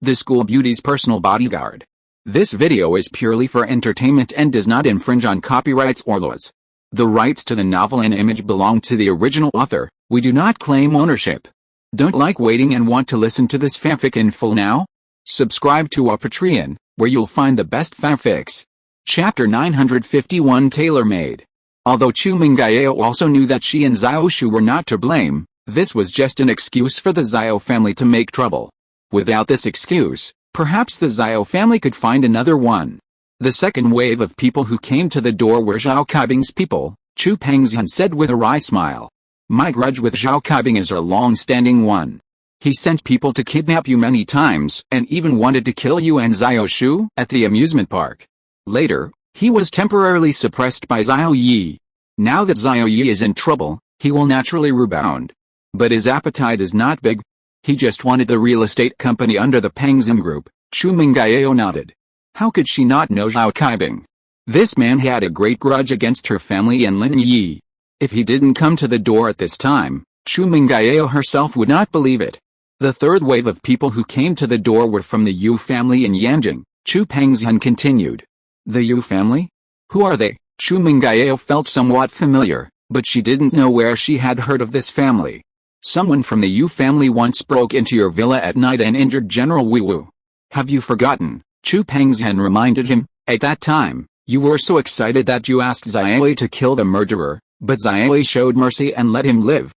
the school beauty's personal bodyguard. This video is purely for entertainment and does not infringe on copyrights or laws. The rights to the novel and image belong to the original author. We do not claim ownership. Don't like waiting and want to listen to this fanfic in full now? Subscribe to our Patreon, where you'll find the best fanfics. Chapter 951 Tailor-Made. Although Chu Mengyao also knew that she and Xiaoshu were not to blame, this was just an excuse for the Xiao family to make trouble. Without this excuse, perhaps the Xiao family could find another one. The second wave of people who came to the door were Zhao Kaibing's people, Chu Pengzhan said with a wry smile. My grudge with Zhao Kaibing is a long-standing one. He sent people to kidnap you many times and even wanted to kill you and Xiaoshu at the amusement park. Later, he was temporarily suppressed by Xiao Yi. Now that Xiao Yi is in trouble, he will naturally rebound. But his appetite is not big. He just wanted the real estate company under the Pengzhan Group. Chu Mengyao nodded. How could she not know Zhao Kaibing? This man had a great grudge against her family and Lin Yi. If he didn't come to the door at this time, Chu Mengyao herself would not believe it. The third wave of people who came to the door were from the Yu family in Yanjing. Chu Pengzhan continued. The Yu family? Who are they? Chu Mengyao felt somewhat familiar, but she didn't know where she had heard of this family. Someone from the Yu family once broke into your villa at night and injured General Weiwu. Have you forgotten? Chu Pengzhan reminded him. At that time, you were so excited that you asked Xiaoyi to kill the murderer, but Xiaoyi showed mercy and let him live.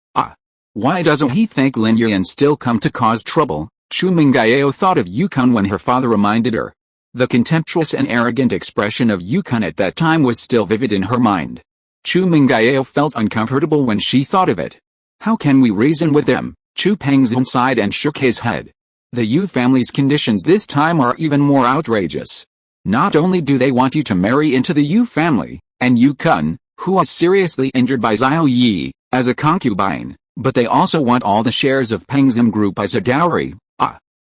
Why doesn't he thank Lin Yi and still come to cause trouble? Chu Mengyao thought of Yukon when her father reminded her. The contemptuous and arrogant expression of Yukon at that time was still vivid in her mind. Chu Mengyao felt uncomfortable when she thought of it. How can we reason with them? Chu Pengzhan sighed and shook his head. The Yu family's conditions this time are even more outrageous. Not only do they want you to marry into the Yu family, and Yukon, who was seriously injured by Xiao Yi, as a concubine, but they also want all the shares of Pengzhan Group as a dowry.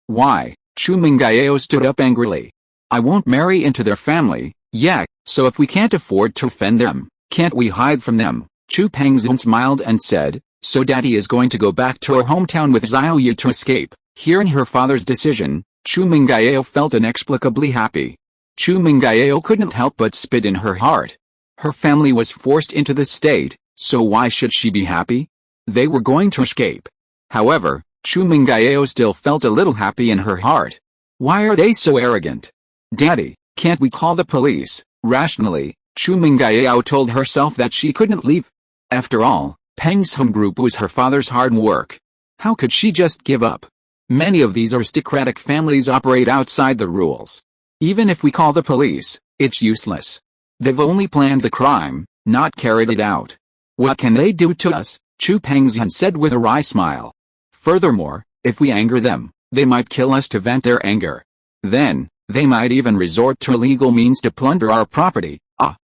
Why? Chu Mengyao stood up angrily. I won't marry into their family, yeah, so if we can't afford to offend them, can't we hide from them? Chu Pengzhan smiled and said, so daddy is going to go back to her hometown with Xiao Yi to escape. Hearing her father's decision, Chu Mengyao felt inexplicably happy. Chu Mengyao couldn't help but spit in her heart. Her family was forced into this state, so why should she be happy? They were going to escape. However, Chu Mengyao still felt a little happy in her heart. Why are they so arrogant? Daddy, can't we call the police? Rationally, Chu Mengyao told herself that she couldn't leave. After all, Pengzhan Group was her father's hard work. How could she just give up? Many of these aristocratic families operate outside the rules. Even if we call the police, it's useless. They've only planned the crime, not carried it out. What can they do to us? Chu Pengzhan said with a wry smile. Furthermore, if we anger them, they might kill us to vent their anger. Then, they might even resort to illegal means to plunder our property.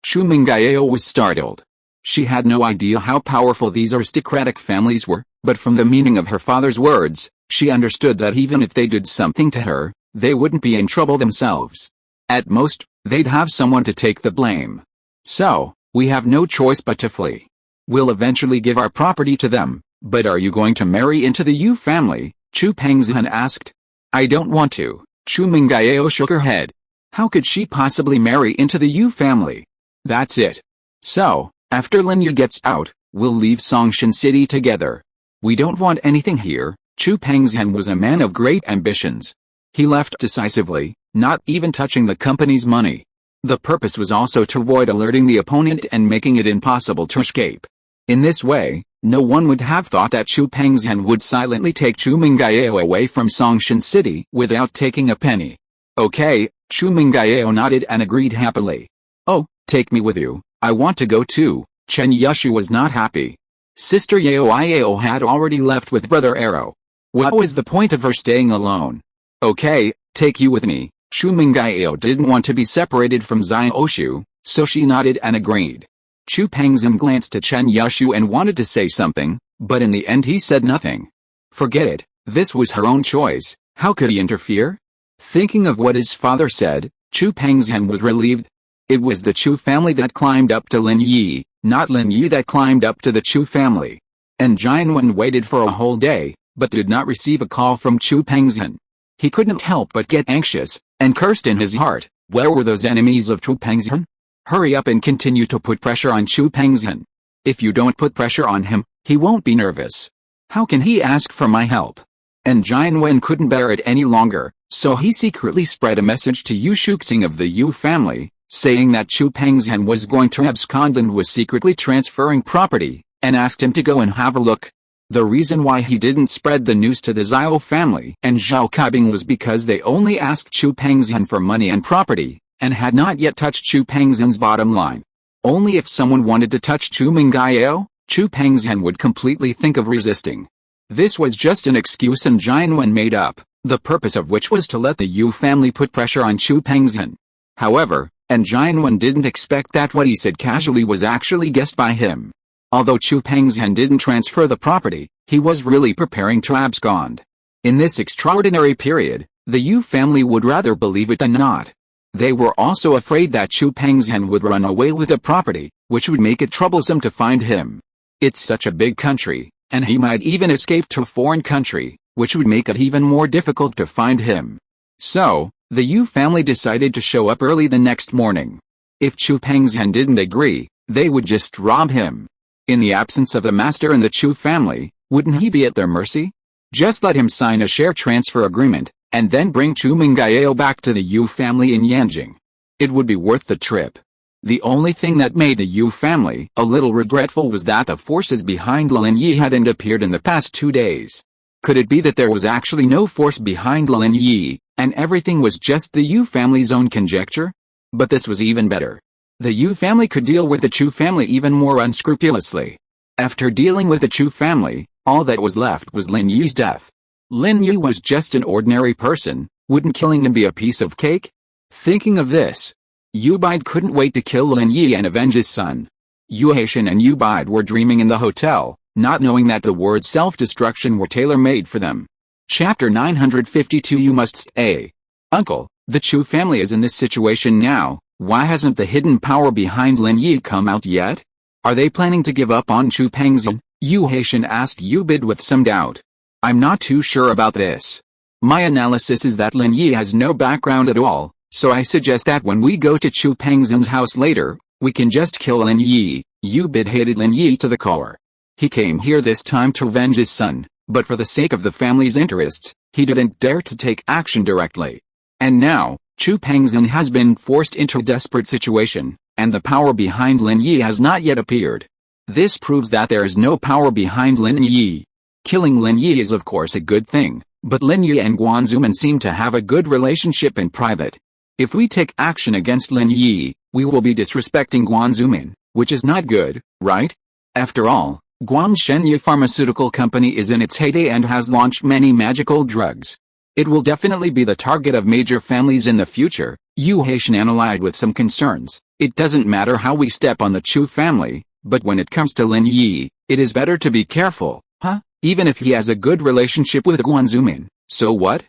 Chu Mengyao was startled. She had no idea how powerful these aristocratic families were, but from the meaning of her father's words, she understood that even if they did something to her, they wouldn't be in trouble themselves. At most, they'd have someone to take the blame. So, we have no choice but to flee. We'll eventually give our property to them, but are you going to marry into the Yu family? Chu Pengzhan asked. I don't want to. Chu Mengyao shook her head. How could she possibly marry into the Yu family? That's it. So, after Lin Yi gets out, we'll leave Songshan City together. We don't want anything here. Chu Pengzhan was a man of great ambitions. He left decisively, not even touching the company's money. The purpose was also to avoid alerting the opponent and making it impossible to escape. In this way, no one would have thought that Chu Pengzhan would silently take Chu Mengyao away from Songshan City without taking a penny. Okay, Chu Mengyao nodded and agreed happily. Oh, take me with you, I want to go too. Chen Yushu was not happy. Sister Yao had already left with Brother Arrow. What was the point of her staying alone? Okay, take you with me. Chu Mengyao didn't want to be separated from Xiaoshu, so she nodded and agreed. Chu Pengzhan glanced at Chen Yushu and wanted to say something, but in the end he said nothing. Forget it, this was her own choice, how could he interfere? Thinking of what his father said, Chu Pengzhan was relieved. It was the Chu family that climbed up to Lin Yi, not Lin Yi that climbed up to the Chu family. And Xuanyuan waited for a whole day, but did not receive a call from Chu Pengzhan. He couldn't help but get anxious, and cursed in his heart, where were those enemies of Chu Pengzhan? Hurry up and continue to put pressure on Chu Pengzhan. If you don't put pressure on him, he won't be nervous. How can he ask for my help? And Xuanyuan couldn't bear it any longer, so he secretly spread a message to Yu Shuxing of the Yu family, saying that Chu Pengzhan was going to abscond and was secretly transferring property, and asked him to go and have a look. The reason why he didn't spread the news to the Zhao family and Zhao Kaibing was because they only asked Chu Pengzhan for money and property, and had not yet touched Chu Pengzhan's bottom line. Only if someone wanted to touch Chu Mengyao, Chu Pengzhan would completely think of resisting. This was just an excuse and Xuanyuan made up, the purpose of which was to let the Yu family put pressure on Chu Pengzhan. However, and Xuanyuan didn't expect that what he said casually was actually guessed by him. Although Chu Pengzhan didn't transfer the property, he was really preparing to abscond. In this extraordinary period, the Yu family would rather believe it than not. They were also afraid that Chu Pengzhan would run away with the property, which would make it troublesome to find him. It's such a big country, and he might even escape to a foreign country, which would make it even more difficult to find him. So, the Yu family decided to show up early the next morning. If Chu Pengzhan didn't agree, they would just rob him. In the absence of the master and the Chu family, wouldn't he be at their mercy? Just let him sign a share transfer agreement, and then bring Chu Mengyao back to the Yu family in Yanjing. It would be worth the trip. The only thing that made the Yu family a little regretful was that the forces behind Lin Yi hadn't appeared in the past 2 days. Could it be that there was actually no force behind Lin Yi, and everything was just the Yu family's own conjecture? But this was even better. The Yu family could deal with the Chu family even more unscrupulously. After dealing with the Chu family, all that was left was Lin Yi's death. Lin Yi was just an ordinary person, wouldn't killing him be a piece of cake? Thinking of this, Yu Bide couldn't wait to kill Lin Yi and avenge his son. Yu Haitian and Yu Bide were dreaming in the hotel, not knowing that the words self-destruction were tailor-made for them. Chapter 952 You must stay. Uncle, the Chu family is in this situation now, why hasn't the hidden power behind Lin Yi come out yet? Are they planning to give up on Chu Pengzhan? Yu Haitian asked Yu Bide with some doubt. I'm not too sure about this. My analysis is that Lin Yi has no background at all, so I suggest that when we go to Chu Pengzhan's house later, we can just kill Lin Yi. Yu Bide hated Lin Yi to the core. He came here this time to avenge his son, but for the sake of the family's interests, he didn't dare to take action directly. And now, Chu Pengzhan has been forced into a desperate situation, and the power behind Lin Yi has not yet appeared. This proves that there is no power behind Lin Yi. Killing Lin Yi is of course a good thing, but Lin Yi and Guanzuman seem to have a good relationship in private. If we take action against Lin Yi, we will be disrespecting Guanzuman, which is not good, right? After all, Guanshenye Pharmaceutical Company is in its heyday and has launched many magical drugs. It will definitely be the target of major families in the future. Yu Haitian analyzed with some concerns. It doesn't matter how we step on the Chu family, but when it comes to Lin Yi, it is better to be careful, huh? Even if he has a good relationship with Guanzuman, so what?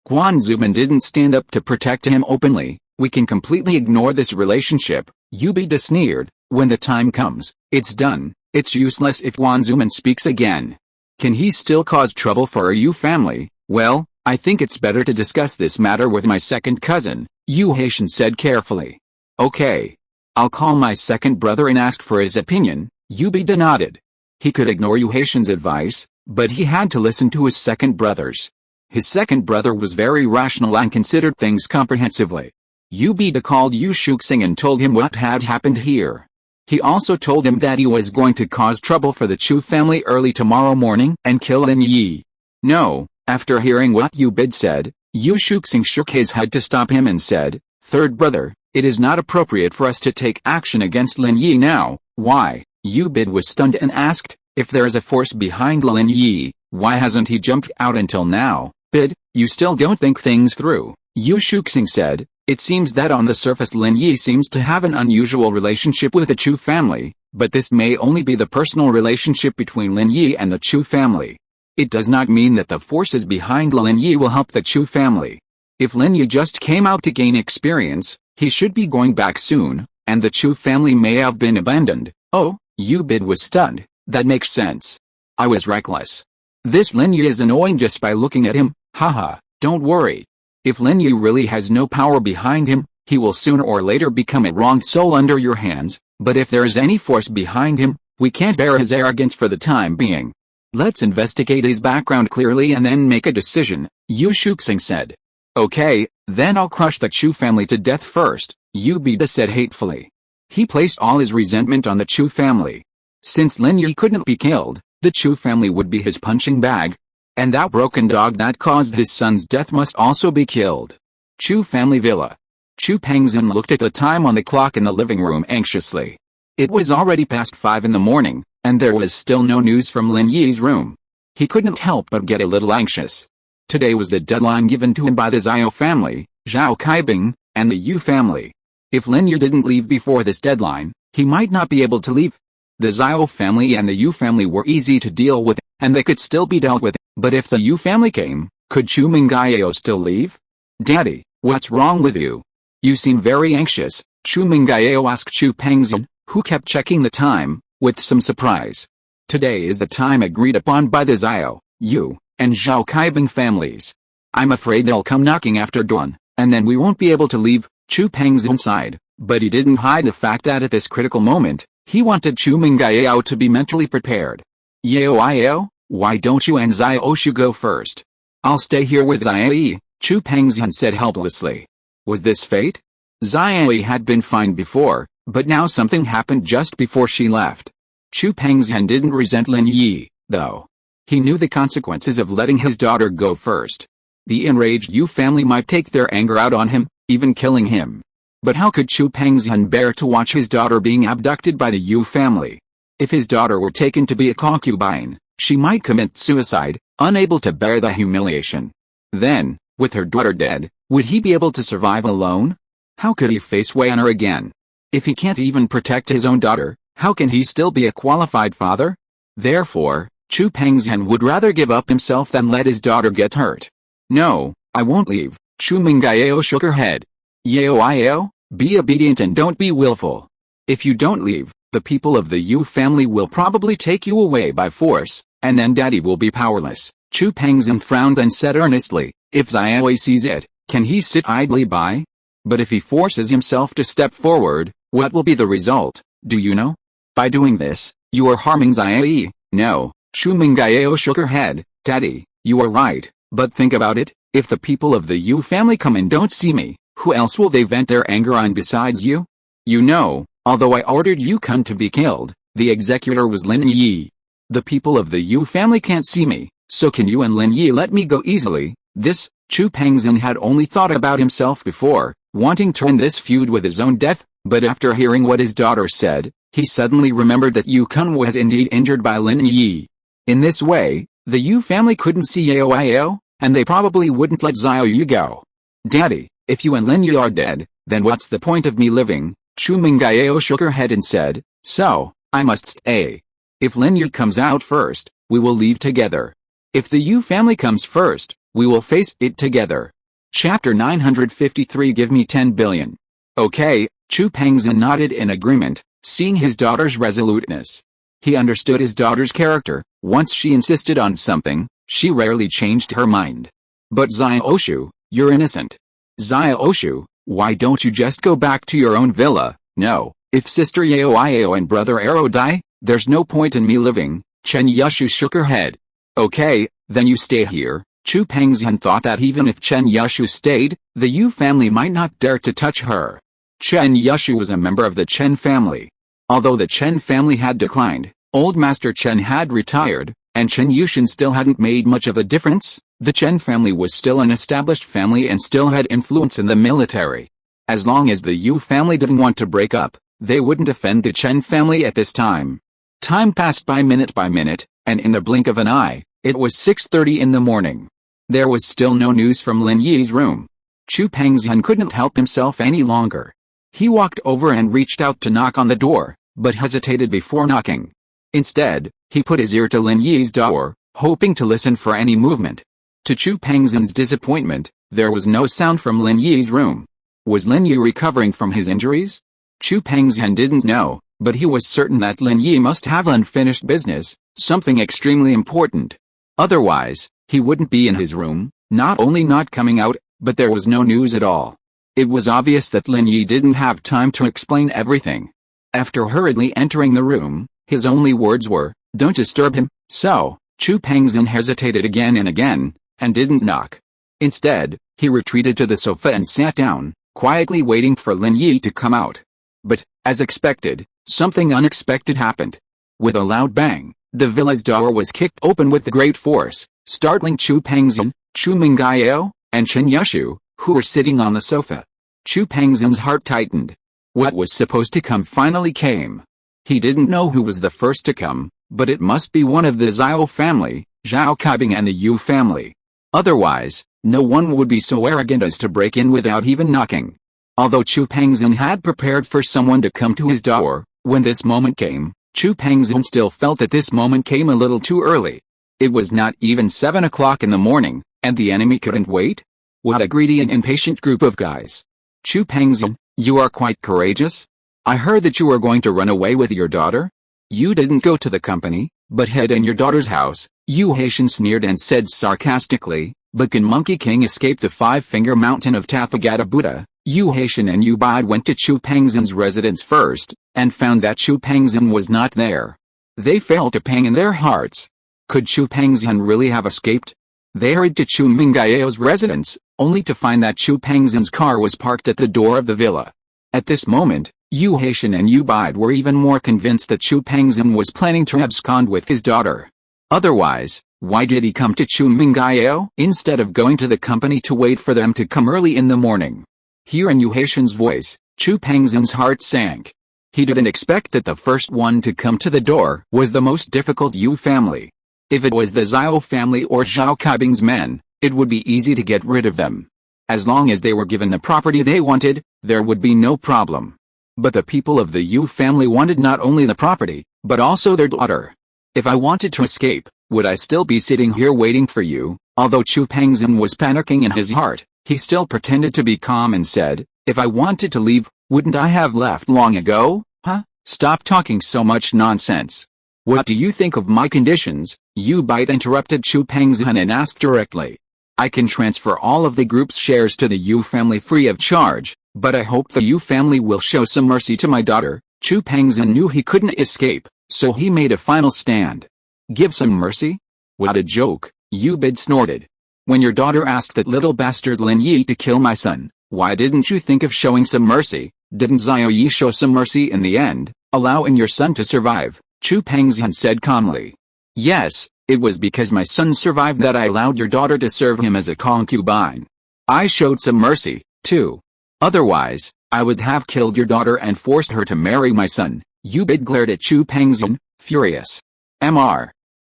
Guanzuman didn't stand up to protect him openly. We can completely ignore this relationship. Yu Bide sneered. When the time comes, it's done. It's useless if Guanzuman speaks again. Can he still cause trouble for our Yu family? Well, I think it's better to discuss this matter with my second cousin, Yu Haitian said carefully. Okay. I'll call my second brother and ask for his opinion. Yu Bide nodded. He could ignore Yu Haitian's advice, but he had to listen to his second brother's. His second brother was very rational and considered things comprehensively. Yu Bide called Yu Shuxing and told him what had happened here. He also told him that he was going to cause trouble for the Chu family early tomorrow morning and kill Lin Yi. No, after hearing what Yu Bide said, Yu Shuxing shook his head to stop him and said, Third brother, it is not appropriate for us to take action against Lin Yi now. Why? Yu Bide was stunned and asked, if there is a force behind Lin Yi, why hasn't he jumped out until now? Bide, you still don't think things through. Yu Shuxing said, it seems that on the surface Lin Yi seems to have an unusual relationship with the Chu family, but this may only be the personal relationship between Lin Yi and the Chu family. It does not mean that the forces behind Lin Yi will help the Chu family. If Lin Yi just came out to gain experience, he should be going back soon, and the Chu family may have been abandoned. Oh, Yu Bide was stunned. That makes sense. I was reckless. This Lin Yi is annoying just by looking at him, haha. Don't worry. If Lin Yi really has no power behind him, he will sooner or later become a wronged soul under your hands, but if there is any force behind him, we can't bear his arrogance for the time being. Let's investigate his background clearly and then make a decision, Yu Shuxing said. Okay, then I'll crush the Chu family to death first, Yu Bida said hatefully. He placed all his resentment on the Chu family. Since Lin Yi couldn't be killed, the Chu family would be his punching bag. And that broken dog that caused his son's death must also be killed. Chu family villa. Chu Pengzhan looked at the time on the clock in the living room anxiously. It was already past 5 in the morning, and there was still no news from Lin Yi's room. He couldn't help but get a little anxious. Today was the deadline given to him by the Zhao family, Zhao Kaibing, and the Yu family. If Lin Yi didn't leave before this deadline, he might not be able to leave. The Zhao family and the Yu family were easy to deal with, and they could still be dealt with. But if the Yu family came, could Chu Mengyao still leave? Daddy, what's wrong with you? You seem very anxious, Chu Mengyao asked Chu Pengzhan, who kept checking the time, with some surprise. Today is the time agreed upon by the Zhao, Yu, and Zhao Kaibing families. I'm afraid they'll come knocking after dawn, and then we won't be able to leave, Chu Pengzhan sighed, but he didn't hide the fact that at this critical moment, he wanted Chu Mengyao to be mentally prepared. Yao, why don't you and Xiaoshu go first? I'll stay here with Xiaoyi, Chu Pengzhan said helplessly. Was this fate? Xiaoyi had been fine before, but now something happened just before she left. Chu Pengzhan didn't resent Lin Yi, though. He knew the consequences of letting his daughter go first. The enraged Yu family might take their anger out on him, even killing him. But how could Chu Pengzhan bear to watch his daughter being abducted by the Yu family? If his daughter were taken to be a concubine, she might commit suicide, unable to bear the humiliation. Then, with her daughter dead, would he be able to survive alone? How could he face Weiwu again? If he can't even protect his own daughter, how can he still be a qualified father? Therefore, Chu Pengzhan would rather give up himself than let his daughter get hurt. No, I won't leave, Chu Mengyao shook her head. Yao, be obedient and don't be willful. If you don't leave, the people of the Yu family will probably take you away by force, and then daddy will be powerless. Chu Pengzhan frowned and said earnestly, if Xiaoyi sees it, can he sit idly by? But if he forces himself to step forward, what will be the result, do you know? By doing this, you are harming Xiaoyi. No, Chu Mengyao shook her head, Daddy, you are right, but think about it, if the people of the Yu family come and don't see me, who else will they vent their anger on besides you? You know, although I ordered Yu Kun to be killed, the executor was Lin Yi. The people of the Yu family can't see me, so can you and Lin Yi let me go easily? This, Chu Pengzhan had only thought about himself before, wanting to end this feud with his own death, but after hearing what his daughter said, he suddenly remembered that Yu Kun was indeed injured by Lin Yi. In this way, the Yu family couldn't see Yao, and they probably wouldn't let Xiaoyi go. Daddy, if you and Lin Yi are dead, then what's the point of me living? Chu Mengyao shook her head and said, so, I must stay. If Lin Yi comes out first, we will leave together. If the Yu family comes first, we will face it together. Chapter 953 Give me 10 billion. Okay, Chu Pengzhan nodded in agreement, seeing his daughter's resoluteness. He understood his daughter's character. Once she insisted on something, she rarely changed her mind. But Xiaoshu, you're innocent. Xiaoshu, why don't you just go back to your own villa? No, if Sister Yao and Brother Arrow die, there's no point in me living. Chen Yushu shook her head. Okay, then you stay here. Chu Pengzhan thought that even if Chen Yushu stayed, the Yu family might not dare to touch her. Chen Yushu was a member of the Chen family. Although the Chen family had declined, Old Master Chen had retired, and Chen Yushin still hadn't made much of a difference, the Chen family was still an established family and still had influence in the military. As long as the Yu family didn't want to break up, they wouldn't offend the Chen family at this time. Time passed by minute, and in the blink of an eye, it was 6:30 in the morning. There was still no news from Lin Yi's room. Chu Pengzhan couldn't help himself any longer. He walked over and reached out to knock on the door, but hesitated before knocking. Instead, he put his ear to Lin Yi's door, hoping to listen for any movement. To Chu Pengzhan's disappointment, there was no sound from Lin Yi's room. Was Lin Yi recovering from his injuries? Chu Pengzhan didn't know, but he was certain that Lin Yi must have unfinished business, something extremely important. Otherwise, he wouldn't be in his room. not only not coming out, but there was no news at all. It was obvious that Lin Yi didn't have time to explain everything. After hurriedly entering the room, his only words were, "Don't disturb him." So, Chu Pengzhan hesitated again and again, and didn't knock. Instead, he retreated to the sofa and sat down, quietly waiting for Lin Yi to come out. But, as expected, something unexpected happened. With a loud bang, the villa's door was kicked open with great force, startling Chu Pengzhan, Chu Mengyao, and Chen Yushu, who were sitting on the sofa. Chu Pengzhan's heart tightened. What was supposed to come finally came. He didn't know who was the first to come, but it must be one of the Zhao family, Zhao Kaibing and the Yu family. Otherwise, no one would be so arrogant as to break in without even knocking. Although Chu Pengzhan had prepared for someone to come to his door, when this moment came, Chu Pengzhan still felt that this moment came a little too early. It was not even 7 o'clock in the morning, and the enemy couldn't wait? What a greedy and impatient group of guys. Chu Pengzhan, you are quite courageous? I heard that you were going to run away with your daughter? You didn't go to the company, but hid in your daughter's house, Yu Haitian sneered and said sarcastically, but can Monkey King escape the five-finger mountain of Tathagata Buddha? Yu Haitian and Yu Bide went to Chu Pengzhan's residence first, and found that Chu Pengzhan was not there. They felt a pang in their hearts. Could Chu Pengzhan really have escaped? They hurried to Chu Mengyao's residence, only to find that Chu Pengzhan's car was parked at the door of the villa. At this moment, Yu Haitian and Yu Bide were even more convinced that Chu Pengzhan was planning to abscond with his daughter. Otherwise, why did he come to Chu Mengyao instead of going to the company to wait for them to come early in the morning? Hearing Yu Haitian's voice, Chu Pengzhan's heart sank. He didn't expect that the first one to come to the door was the most difficult Yu family. If it was the Zhao family or Zhao Kaibing's men, it would be easy to get rid of them. As long as they were given the property they wanted, there would be no problem. But the people of the Yu family wanted not only the property, but also their daughter. If I wanted to escape, would I still be sitting here waiting for you? Although Chu Pengzhan was panicking in his heart, he still pretended to be calm and said, if I wanted to leave, wouldn't I have left long ago? Huh? Stop talking so much nonsense. What do you think of my conditions? Yu Bite interrupted Chu Pengzhan and asked directly. I can transfer all of the group's shares to the Yu family free of charge, but I hope the Yu family will show some mercy to my daughter. Chu Pengzhan knew he couldn't escape, so he made a final stand. Give some mercy? What a joke, Yu Bide snorted. When your daughter asked that little bastard Lin Yi to kill my son, why didn't you think of showing some mercy? Didn't Zhao Yi show some mercy in the end, allowing your son to survive? Chu Pengzhan said calmly. Yes, it was because my son survived that I allowed your daughter to serve him as a concubine. I showed some mercy, too. Otherwise, I would have killed your daughter and forced her to marry my son. Yu Bide glared at Chu Pengzhan, furious.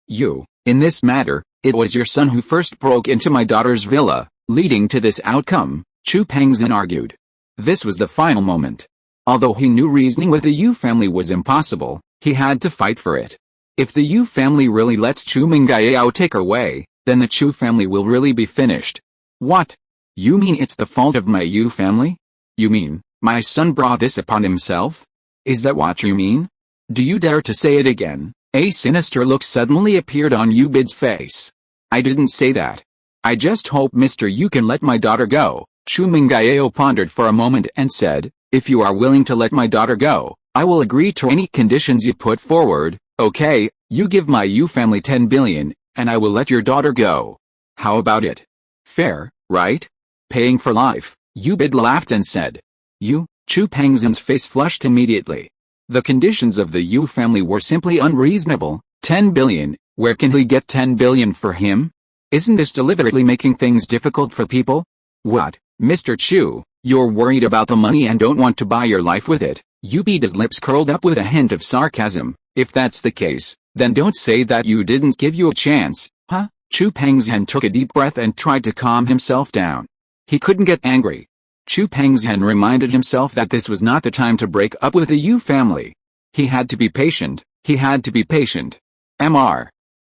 You, in this matter, it was your son who first broke into my daughter's villa, leading to this outcome, Chu Pengzhan argued. This was the final moment. Although he knew reasoning with the Yu family was impossible, he had to fight for it. If the Yu family really lets Chu Mengyao take her away, then the Chu family will really be finished. What? You mean it's the fault of my Yu family? You mean, my son brought this upon himself? Is that what you mean? Do you dare to say it again? A sinister look suddenly appeared on Yu Bide's face. I didn't say that. I just hope Mr. Yu can let my daughter go. Chu Mengyao pondered for a moment and said, if you are willing to let my daughter go, I will agree to any conditions you put forward. Okay, you give my Yu family 10 billion, and I will let your daughter go. How about it? Fair, right? Paying for life. Yu Bide laughed and said. You? Chu Pengzhan's face flushed immediately. The conditions of the Yu family were simply unreasonable. 10 billion, where can he get 10 billion for him? Isn't this deliberately making things difficult for people? What, Mr. Chu, you're worried about the money and don't want to buy your life with it? Yu Bide's lips curled up with a hint of sarcasm. If that's the case, then don't say that you didn't give you a chance, huh? Chu Pengzhan took a deep breath and tried to calm himself down. He couldn't get angry. Chu Pengzhan reminded himself that this was not the time to break up with the Yu family. He had to be patient. He had to be patient.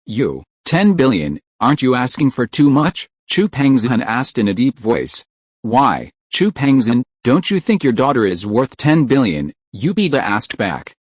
You, 10 billion, aren't you asking for too much? Chu Pengzhan asked in a deep voice. Why, Chu Pengzhan, don't you think your daughter is worth 10 billion? Yu Bide asked back.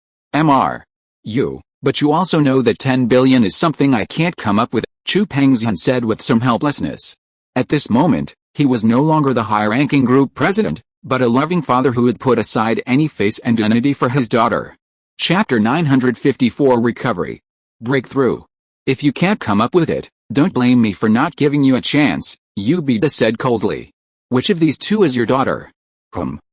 You, but you also know that 10 billion is something I can't come up with, Chu Pengzhan said with some helplessness. At this moment, he was no longer the high-ranking group president, but a loving father who had put aside any face and identity for his daughter. Chapter 954 Recovery. Breakthrough. If you can't come up with it, don't blame me for not giving you a chance, Ubeda said coldly. Which of these two is your daughter?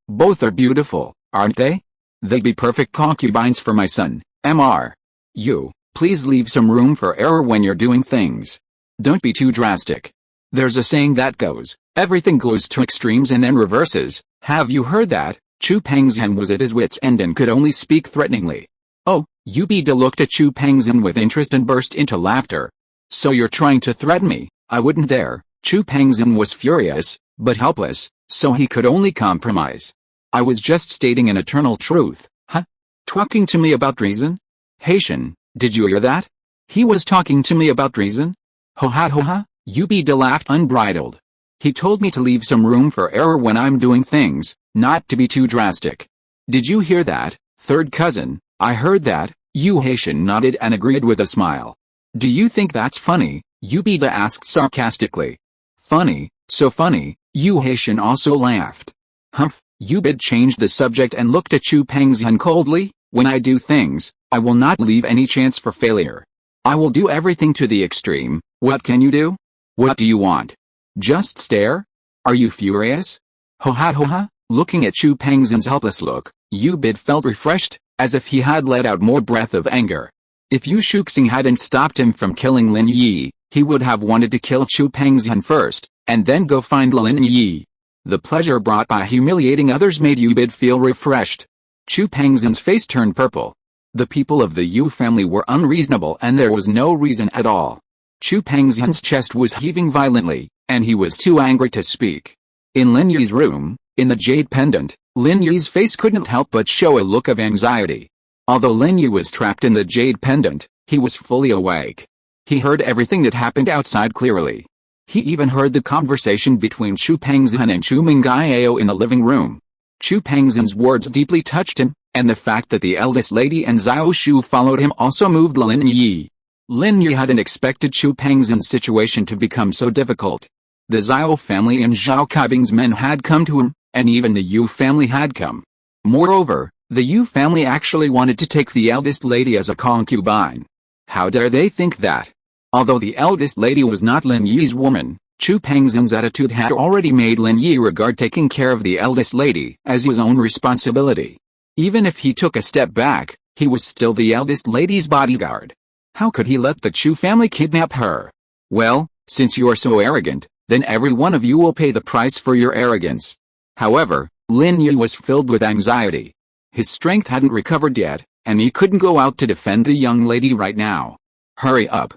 Both are beautiful, aren't they? They'd be perfect concubines for my son, Mr. You, please leave some room for error when you're doing things. Don't be too drastic. There's a saying that goes, everything goes to extremes and then reverses. Have you heard that? Chu Pengzhan was at his wit's end and could only speak threateningly. Oh, Ubeda looked at Chu Pengzhan with interest and burst into laughter. So you're trying to threaten me? I wouldn't dare. Chu Pengzhan was furious, but helpless, so he could only compromise. I was just stating an eternal truth. Huh? Talking to me about reason? Haitian, did you hear that? He was talking to me about reason? Ho ha, Ubeda laughed unbridled. He told me to leave some room for error when I'm doing things, not to be too drastic. Did you hear that, third cousin? I heard that. Haitian nodded and agreed with a smile. Do you think that's funny? Ubeda asked sarcastically. Funny, so funny. Haitian also laughed. Humph. Ubeda changed the subject and looked at Chu Pengzhan coldly. When I do things, I will not leave any chance for failure. I will do everything to the extreme. What can you do? What do you want? Just stare? Are you furious? Ho ha. Looking at Chu Pengzhan's helpless look, Ubeda felt refreshed, as if he had let out more breath of anger. If Yu Shuxing hadn't stopped him from killing Lin Yi, he would have wanted to kill Chu Pengzhan first, and then go find Lin Yi. The pleasure brought by humiliating others made Ubeda feel refreshed. Chu Pengzhan's face turned purple. The people of the Yu family were unreasonable and there was no reason at all. Chu Pengzhan's chest was heaving violently, and he was too angry to speak. In Lin Yi's room, in the jade pendant, Lin Yi's face couldn't help but show a look of anxiety. Although Lin Yi was trapped in the jade pendant, he was fully awake. He heard everything that happened outside clearly. He even heard the conversation between Chu Pengzhan and Chu Mengyao in the living room. Chu Pengzhan's words deeply touched him, and the fact that the eldest lady and Xiao Shu followed him also moved Lin Yi. Lin Yi hadn't expected Chu Pengzhan's situation to become so difficult. The Xiao family and Zhao Kaibing's men had come to him, and even the Yu family had come. Moreover, the Yu family actually wanted to take the eldest lady as a concubine. How dare they think that? Although the eldest lady was not Lin Yi's woman, Chu Pengzhan's attitude had already made Lin Yi regard taking care of the eldest lady as his own responsibility. Even if he took a step back, he was still the eldest lady's bodyguard. How could he let the Chu family kidnap her? Well, since you are so arrogant, then every one of you will pay the price for your arrogance. However, Lin Yi was filled with anxiety. His strength hadn't recovered yet, and he couldn't go out to defend the young lady right now. Hurry up,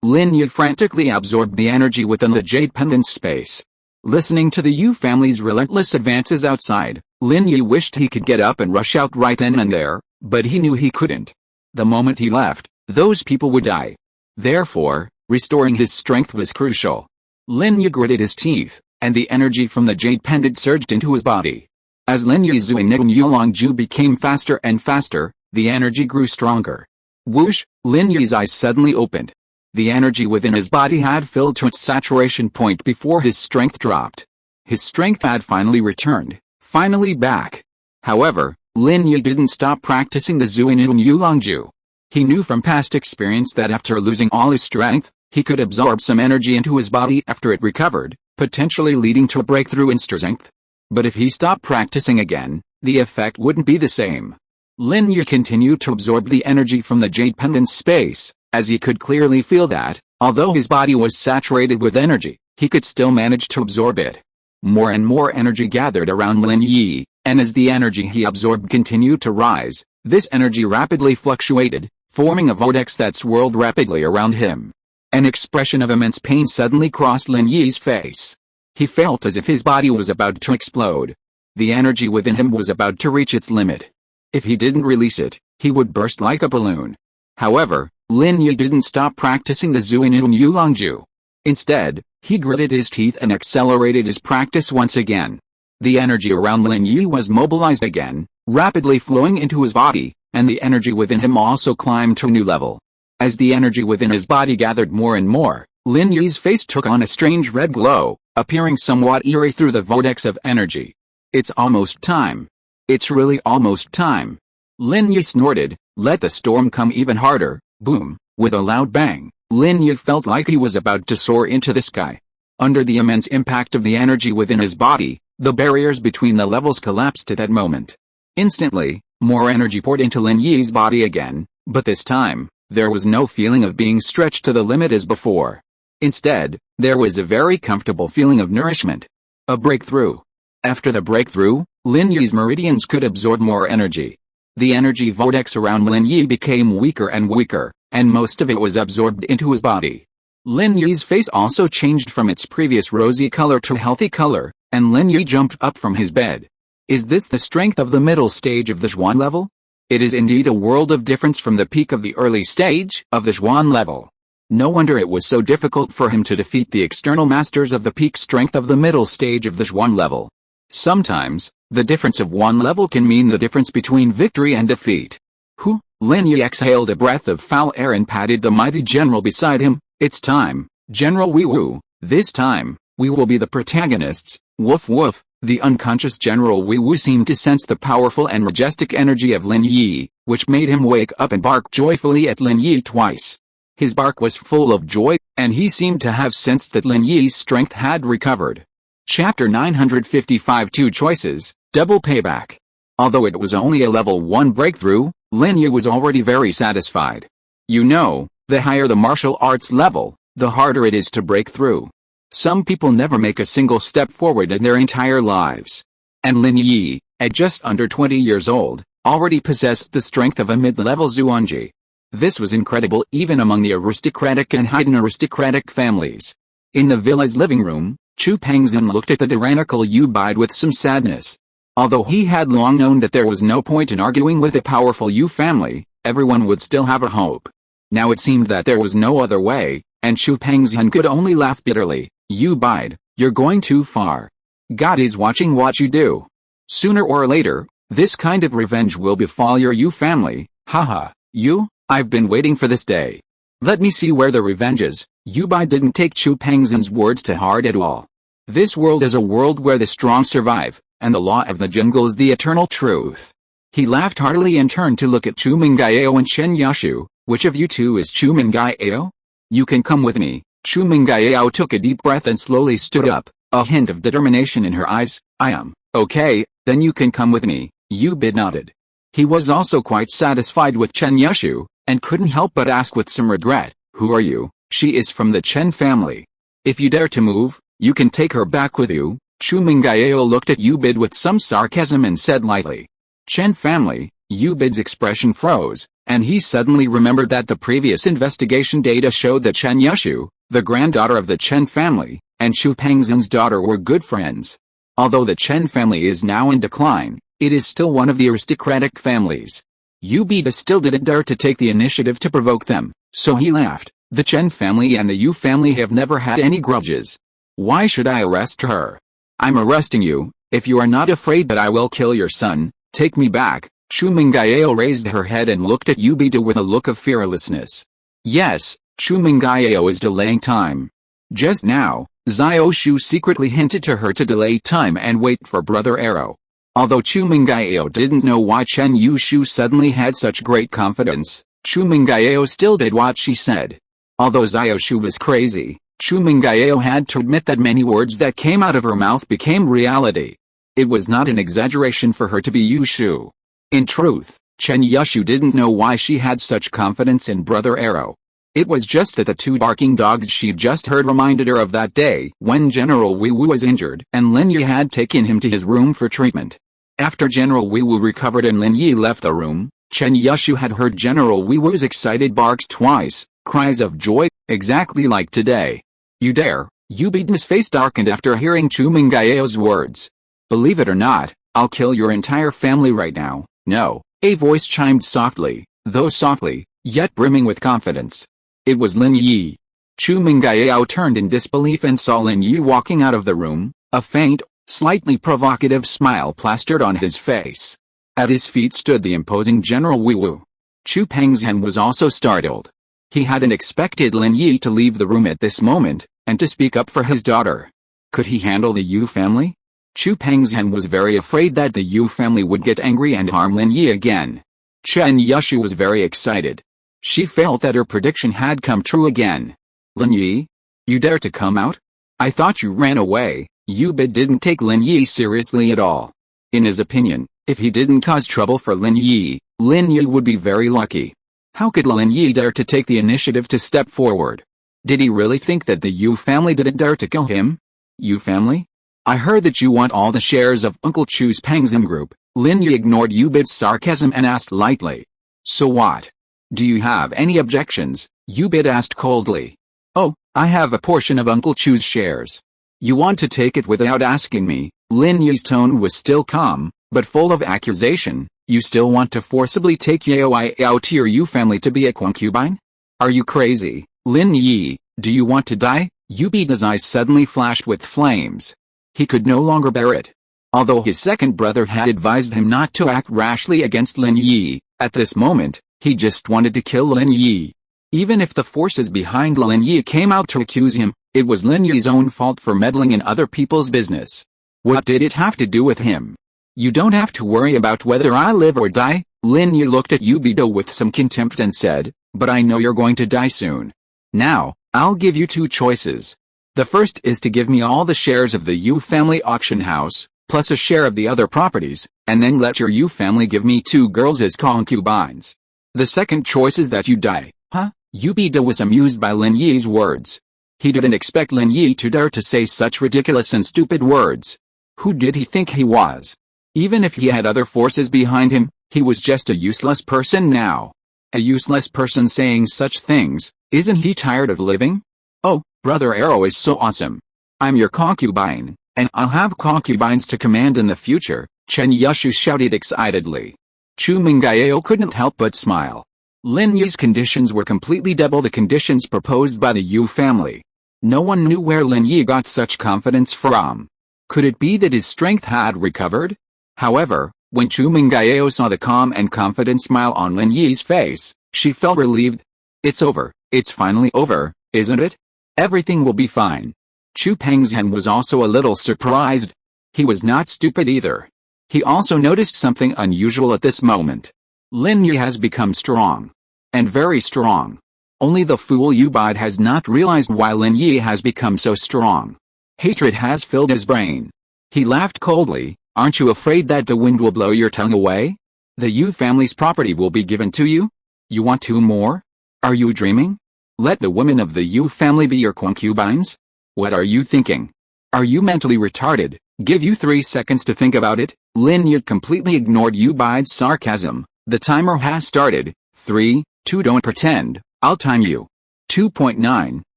Lin Yi frantically absorbed the energy within the jade pendant's space. Listening to the Yu family's relentless advances outside, Lin Yi wished he could get up and rush out right then and there, but he knew he couldn't. The moment he left, those people would die. Therefore, restoring his strength was crucial. Lin Yi gritted his teeth, and the energy from the jade pendant surged into his body. As Lin Yi's Xuanyuan Yulong Jue became faster and faster, the energy grew stronger. Whoosh, Lin Yi's eyes suddenly opened. The energy within his body had filled to its saturation point before his strength dropped. His strength had finally returned, finally back. However, Lin Yi didn't stop practicing the Xuanyuan Yulong Jue. He knew from past experience that after losing all his strength, he could absorb some energy into his body after it recovered, potentially leading to a breakthrough in strength. But if he stopped practicing again, the effect wouldn't be the same. Lin Yi continued to absorb the energy from the jade pendant's space, as he could clearly feel that, although his body was saturated with energy, he could still manage to absorb it. More and more energy gathered around Lin Yi, and as the energy he absorbed continued to rise, this energy rapidly fluctuated, forming a vortex that swirled rapidly around him. An expression of immense pain suddenly crossed Lin Yi's face. He felt as if his body was about to explode. The energy within him was about to reach its limit. If he didn't release it, he would burst like a balloon. However, Lin Yi didn't stop practicing the Xuanyuan Yulong Jue. Instead, he gritted his teeth and accelerated his practice once again. The energy around Lin Yi was mobilized again, rapidly flowing into his body, and the energy within him also climbed to a new level. As the energy within his body gathered more and more, Lin Yi's face took on a strange red glow, appearing somewhat eerie through the vortex of energy. It's almost time. It's really almost time. Lin Yi snorted, let the storm come even harder. Boom. With a loud bang, Lin Yi felt like he was about to soar into the sky. Under the immense impact of the energy within his body, the barriers between the levels collapsed at that moment. Instantly, more energy poured into Lin Yi's body again, but this time, there was no feeling of being stretched to the limit as before. Instead, there was a very comfortable feeling of nourishment. A breakthrough. After the breakthrough, Lin Yi's meridians could absorb more energy. The energy vortex around Lin Yi became weaker and weaker, and most of it was absorbed into his body. Lin Yi's face also changed from its previous rosy color to healthy color, and Lin Yi jumped up from his bed. Is this the strength of the middle stage of the Xuan level? It is indeed a world of difference from the peak of the early stage of the Xuan level. No wonder it was so difficult for him to defeat the external masters of the peak strength of the middle stage of the Xuan level. Sometimes, the difference of one level can mean the difference between victory and defeat. Hu, Lin Yi exhaled a breath of foul air and patted the mighty general beside him. It's time, General Weiwu. This time, we will be the protagonists. Woof woof. The unconscious General Weiwu seemed to sense the powerful and majestic energy of Lin Yi, which made him wake up and bark joyfully at Lin Yi twice. His bark was full of joy, and he seemed to have sensed that Lin Yi's strength had recovered. Chapter 955 Two Choices, Double Payback. Although it was only a level 1 breakthrough, Lin Yi was already very satisfied. You know, the higher the martial arts level, the harder it is to break through. Some people never make a single step forward in their entire lives. And Lin Yi, at just under 20 years old, already possessed the strength of a mid-level Xuanji. This was incredible even among the aristocratic and hidden aristocratic families. In the villa's living room, Chu Pengzhan looked at the tyrannical Yu Bide with some sadness. Although he had long known that there was no point in arguing with a powerful Yu family, everyone would still have a hope. Now it seemed that there was no other way, and Chu Pengzhan could only laugh bitterly. Yu Bide, you're going too far. God is watching what you do. Sooner or later, this kind of revenge will befall your Yu family. Haha, you? I've been waiting for this day. Let me see where the revenge is. Yu Bide didn't take Chu Pengzhan's words to heart at all. This world is a world where the strong survive, and the law of the jungle is the eternal truth. He laughed heartily and turned to look at Chu Mengyao and Chen Yashu. Which of you two is Chu Mengyao? You can come with me. Chu Mengyao took a deep breath and slowly stood up, a hint of determination in her eyes. I am. Okay, then you can come with me. Yu Bide nodded. He was also quite satisfied with Chen Yashu, and couldn't help but ask with some regret, who are you? She is from the Chen family. If you dare to move, you can take her back with you. Chu Mengyao looked at Yu Bide with some sarcasm and said lightly. Chen family? Yu Bide's expression froze, and he suddenly remembered that the previous investigation data showed that Chen Yashu, the granddaughter of the Chen family, and Chu Pengzhan's daughter were good friends. Although the Chen family is now in decline, it is still one of the aristocratic families. Yu Bide still didn't dare to take the initiative to provoke them, so he laughed. The Chen family and the Yu family have never had any grudges. Why should I arrest her? I'm arresting you. If you are not afraid that I will kill your son, take me back. Chu Mengyao raised her head and looked at Yu Bide with a look of fearlessness. Yes, Chu Mengyao is delaying time. Just now, Xiao Shu secretly hinted to her to delay time and wait for Brother Arrow. Although Chu Mengyao didn't know why Chen Yushu suddenly had such great confidence, Chu Mengyao still did what she said. Although Xiao Shu was crazy, Chu Mengyao had to admit that many words that came out of her mouth became reality. It was not an exaggeration for her to be Yushu. In truth, Chen Yushu didn't know why she had such confidence in Brother Arrow. It was just that the two barking dogs she'd just heard reminded her of that day when General Weiwu was injured and Lin Yi had taken him to his room for treatment. After General Weiwu recovered and Lin Yi left the room, Chen Yushu had heard General Weiwu's excited barks twice, cries of joy, exactly like today. You dare? Yu Bide's face darkened after hearing Chu Mengyao's words. Believe it or not, I'll kill your entire family right now. No, a voice chimed softly, though softly, yet brimming with confidence. It was Lin Yi. Chu Mengyao turned in disbelief and saw Lin Yi walking out of the room, a faint, slightly provocative smile plastered on his face. At his feet stood the imposing General Weiwu. Chu Pengzhan was also startled. He hadn't expected Lin Yi to leave the room at this moment, and to speak up for his daughter. Could he handle the Yu family? Chu Pengzhan was very afraid that the Yu family would get angry and harm Lin Yi again. Chen Yushu was very excited. She felt that her prediction had come true again. Lin Yi? You dare to come out? I thought you ran away. Yu Bid didn't take Lin Yi seriously at all. In his opinion, if he didn't cause trouble for Lin Yi would be very lucky. How could Lin Yi dare to take the initiative to step forward? Did he really think that the Yu family didn't dare to kill him? Yu family? I heard that you want all the shares of Uncle Chu's Pengzhan Group. Lin Yi ignored Yu Bid's sarcasm and asked lightly. So what? Do you have any objections? Yu Bid asked coldly. Oh, I have a portion of Uncle Chu's shares. You want to take it without asking me? Lin Yi's tone was still calm, but full of accusation. You still want to forcibly take Yao to your Yu family to be a concubine? Are you crazy? Lin Yi, do you want to die? Yu Bid's eyes suddenly flashed with flames. He could no longer bear it. Although his second brother had advised him not to act rashly against Lin Yi, at this moment, he just wanted to kill Lin Yi. Even if the forces behind Lin Yi came out to accuse him, it was Lin Yi's own fault for meddling in other people's business. What did it have to do with him? You don't have to worry about whether I live or die. Lin Yi looked at Yu Bid with some contempt and said, but I know you're going to die soon. Now, I'll give you two choices. The first is to give me all the shares of the Yu family auction house, plus a share of the other properties, and then let your Yu family give me 2 girls as concubines. The second choice is that you die. Huh? Yu Bid was amused by Lin Yi's words. He didn't expect Lin Yi to dare to say such ridiculous and stupid words. Who did he think he was? Even if he had other forces behind him, he was just a useless person now. A useless person saying such things. Isn't he tired of living? Oh, Brother Arrow is so awesome. I'm your concubine, and I'll have concubines to command in the future, Chen Yushu shouted excitedly. Chu Mengyao couldn't help but smile. Lin Yi's conditions were completely double the conditions proposed by the Yu family. No one knew where Lin Yi got such confidence from. Could it be that his strength had recovered? However, when Chu Mengyao saw the calm and confident smile on Lin Yi's face, she felt relieved. It's over. It's finally over, isn't it? Everything will be fine. Chu Pengzhan was also a little surprised. He was not stupid either. He also noticed something unusual at this moment. Lin Yi has become strong. And very strong. Only the fool Yu Bid has not realized why Lin Yi has become so strong. Hatred has filled his brain. He laughed coldly. Aren't you afraid that the wind will blow your tongue away? The Yu family's property will be given to you? You want 2 more? Are you dreaming? Let the women of the Yu family be your concubines? What are you thinking? Are you mentally retarded? Give you 3 seconds to think about it. Lin Yi completely ignored Yu Bid's sarcasm. The timer has started. 3, 2 don't pretend, I'll time you. 2.9,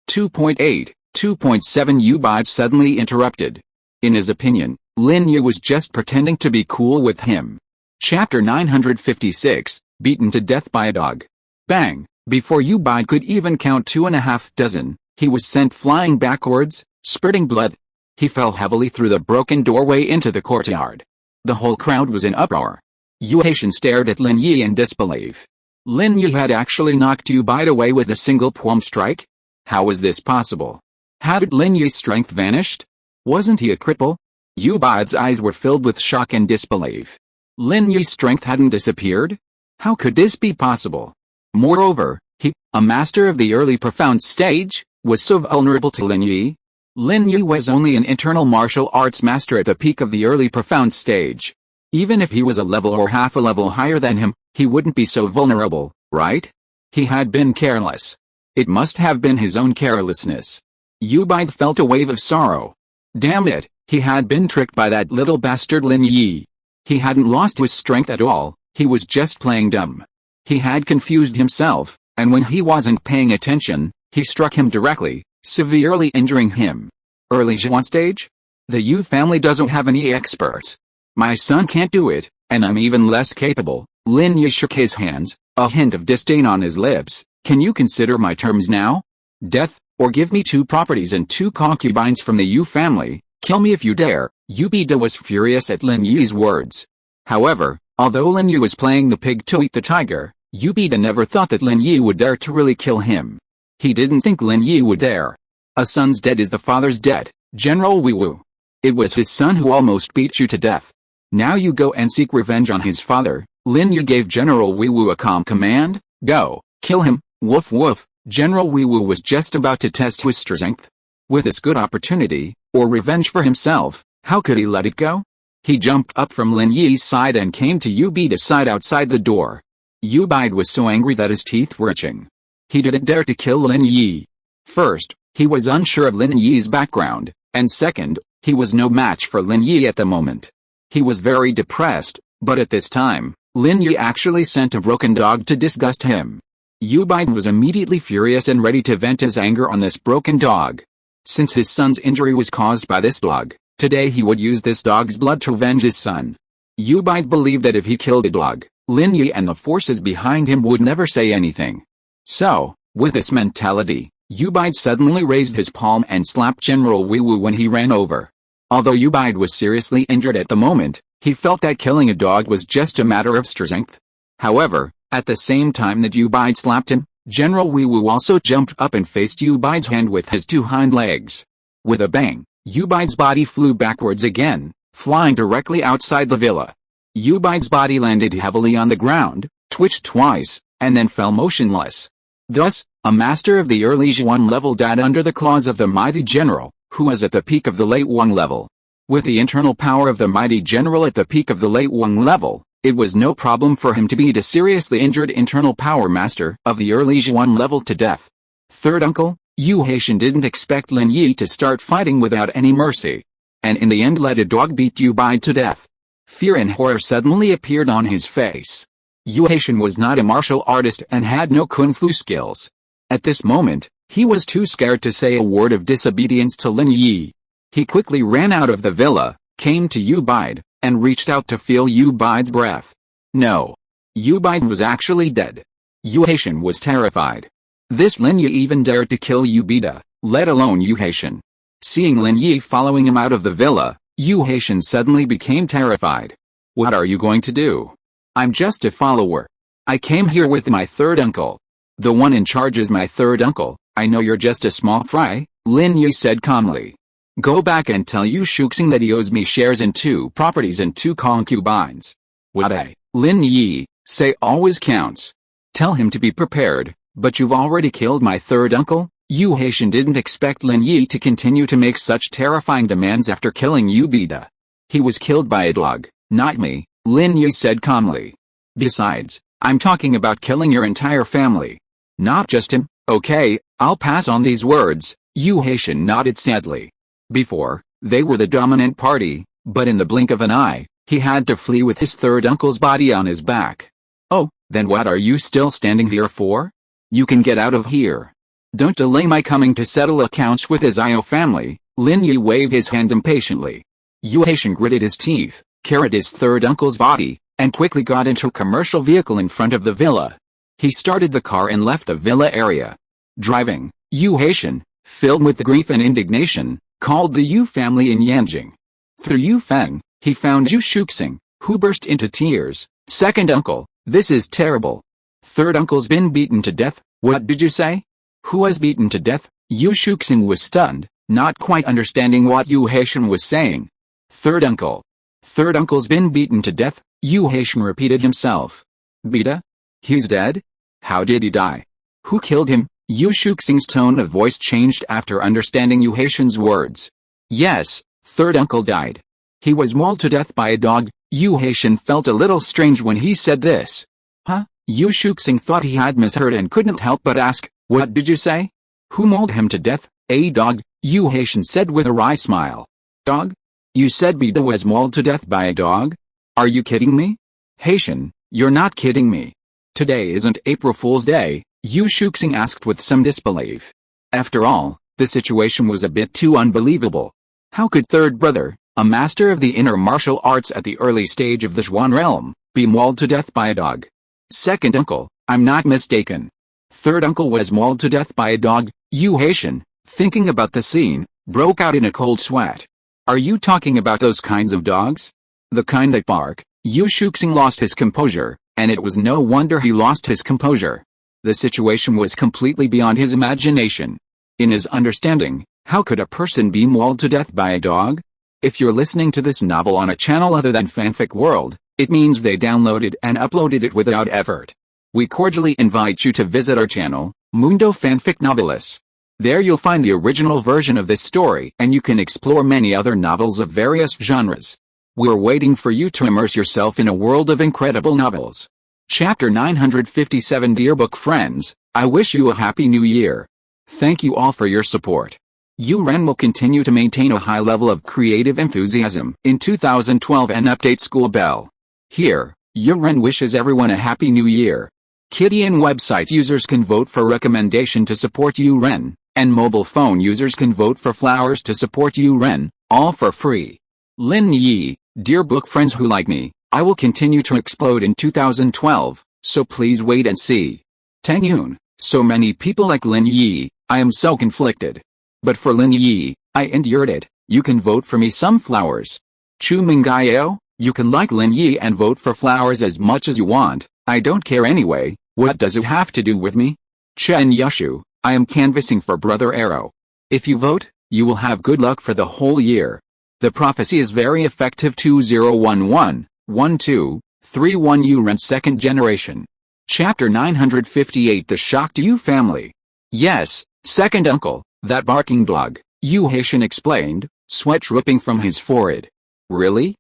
2.8, 2.7 Yu Bid suddenly interrupted. In his opinion, Lin Yi was just pretending to be cool with him. Chapter 956, Beaten to Death by a Dog. Bang! Before Yu Bid could even count 2.5 dozen, he was sent flying backwards, spurting blood. He fell heavily through the broken doorway into the courtyard. The whole crowd was in uproar. Yu Haitian stared at Lin Yi in disbelief. Lin Yi had actually knocked Yu Bid away with a single palm strike? How was this possible? How did Lin Yi's strength vanished? Wasn't he a cripple? Yu Bid's eyes were filled with shock and disbelief. Lin Yi's strength hadn't disappeared? How could this be possible? Moreover, he, a master of the early profound stage, was so vulnerable to Lin Yi. Lin Yi was only an internal martial arts master at the peak of the early profound stage. Even if he was a level or half a level higher than him, he wouldn't be so vulnerable, right? He had been careless. It must have been his own carelessness. Yu Bid felt a wave of sorrow. Damn it, he had been tricked by that little bastard Lin Yi. He hadn't lost his strength at all, he was just playing dumb. He had confused himself, and when he wasn't paying attention, he struck him directly, severely injuring him. Early Zhuan stage? The Yu family doesn't have any experts. My son can't do it, and I'm even less capable. Lin Yi shook his hands, a hint of disdain on his lips. Can you consider my terms now? Death, or give me 2 properties and 2 concubines from the Yu family. Kill me if you dare. Yu Bid was furious at Lin Yi's words. However, although Lin Yi was playing the pig to eat the tiger, Yubida never thought that Lin Yi would dare to really kill him. He didn't think Lin Yi would dare. A son's dead is the father's debt, General Weiwu. It was his son who almost beat you to death. Now you go and seek revenge on his father. Lin Yi gave General Weiwu a calm command. Go, kill him, woof woof. General Weiwu was just about to test his strength. With this good opportunity, or revenge for himself, how could he let it go? He jumped up from Lin Yi's side and came to Yubida's side outside the door. Yubide was so angry that his teeth were itching. He didn't dare to kill Lin Yi. First, he was unsure of Lin Yi's background, and second, he was no match for Lin Yi at the moment. He was very depressed, but at this time, Lin Yi actually sent a broken dog to disgust him. Yubide was immediately furious and ready to vent his anger on this broken dog. Since his son's injury was caused by this dog, today he would use this dog's blood to avenge his son. Yubide believed that if he killed a dog, Lin Yi and the forces behind him would never say anything. So, with this mentality, Yubide suddenly raised his palm and slapped General Weiwu when he ran over. Although Yubide was seriously injured at the moment, he felt that killing a dog was just a matter of strength. However, at the same time that Yubide slapped him, General Weiwu also jumped up and faced Yubide's hand with his two hind legs. With a bang, Yubide's body flew backwards again, flying directly outside the villa. Yubide's body landed heavily on the ground, twitched twice, and then fell motionless. Thus, a master of the early Zhuan level died under the claws of the mighty general, who was at the peak of the late Wang level. With the internal power of the mighty general at the peak of the late Wang level, it was no problem for him to beat a seriously injured internal power master of the early Zhuan level to death. Third uncle, Yu Haitian didn't expect Lin Yi to start fighting without any mercy, and in the end let a dog beat Yubide to death. Fear and horror suddenly appeared on his face. Yu Haitian was not a martial artist and had no kung fu skills. At this moment, he was too scared to say a word of disobedience to Lin Yi. He quickly ran out of the villa, came to Yubide, and reached out to feel Yubide's breath. No. Yubide was actually dead. Yu Haitian was terrified. This Lin Yi even dared to kill Yubida, let alone Yu Haitian. Seeing Lin Yi following him out of the villa, Yu Haitian suddenly became terrified. What are you going to do? I'm just a follower. I came here with my third uncle. The one in charge is my third uncle. I know you're just a small fry, Lin Yi said calmly. Go back and tell Yu Shuxing that he owes me shares in 2 properties and 2 concubines. What Lin Yi, say always counts. Tell him to be prepared, but you've already killed my third uncle? Yu Haitian didn't expect Lin Yi to continue to make such terrifying demands after killing Yubida. He was killed by a dog, not me, Lin Yi said calmly. Besides, I'm talking about killing your entire family. Not just him. Okay, I'll pass on these words, Yu Haitian nodded sadly. Before, they were the dominant party, but in the blink of an eye, he had to flee with his third uncle's body on his back. Oh, then what are you still standing here for? You can get out of here. Don't delay my coming to settle accounts with his Io family, Lin Yi waved his hand impatiently. Yu Haitian gritted his teeth, carried his third uncle's body, and quickly got into a commercial vehicle in front of the villa. He started the car and left the villa area. Driving, Yu Haitian, filled with grief and indignation, called the Yu family in Yanjing. Through Yu Feng, he found Yu Shuxing, who burst into tears. Second uncle, this is terrible. Third uncle's been beaten to death. What did you say? Who was beaten to death? Yu Shuxing was stunned, not quite understanding what Yu Haitian was saying. Third uncle's been beaten to death, Yu Haitian repeated himself. Bida? He's dead? How did he die? Who killed him? Yu Shuxing's tone of voice changed after understanding Yu Haitian's words. Yes, third uncle died. He was mauled to death by a dog. Yu Haitian felt a little strange when he said this. Huh? Yu Shuxing thought he had misheard and couldn't help but ask, what did you say? Who mauled him to death? A dog, Yu Haitian said with a wry smile. Dog? You said Bida was mauled to death by a dog? Are you kidding me? Haitian, you're not kidding me. Today isn't April Fool's Day, Yu Shuxing asked with some disbelief. After all, the situation was a bit too unbelievable. How could third brother, a master of the inner martial arts at the early stage of the Zhuan realm, be mauled to death by a dog? Second uncle, I'm not mistaken. Third uncle was mauled to death by a dog. Yu Haitian, thinking about the scene, broke out in a cold sweat. Are you talking about those kinds of dogs? The kind that bark? Yu Shuxing lost his composure, and it was no wonder he lost his composure. The situation was completely beyond his imagination. In his understanding, how could a person be mauled to death by a dog? If you're listening to this novel on a channel other than Fanfic World, it means they downloaded and uploaded it without effort. We cordially invite you to visit our channel, Mundo Fanfic Novelis. There you'll find the original version of this story, and you can explore many other novels of various genres. We're waiting for you to immerse yourself in a world of incredible novels. Chapter 957. Dear book friends, I wish you a happy new year. Thank you all for your support. Ren will continue to maintain a high level of creative enthusiasm in 2012 and update School Bell. Here, Ren wishes everyone a happy new year. Kidian website users can vote for recommendation to support Ren, and mobile phone users can vote for flowers to support Ren, all for free. Lin Yi, dear book friends who like me, I will continue to explode in 2012, so please wait and see. Tang Yun, so many people like Lin Yi, I am so conflicted. But for Lin Yi, I endured it. You can vote for me some flowers. Chu Mengyao, you can like Lin Yi and vote for flowers as much as you want. I don't care anyway. What does it have to do with me? Chen Yushu, I am canvassing for Brother Arrow. If you vote, you will have good luck for the whole year. The prophecy is very effective. 2011-12-31 Ren second generation. Chapter 958. The Shocked Yu family. Yes, second uncle. That barking dog, Yu Haitian explained, sweat dripping from his forehead. Really?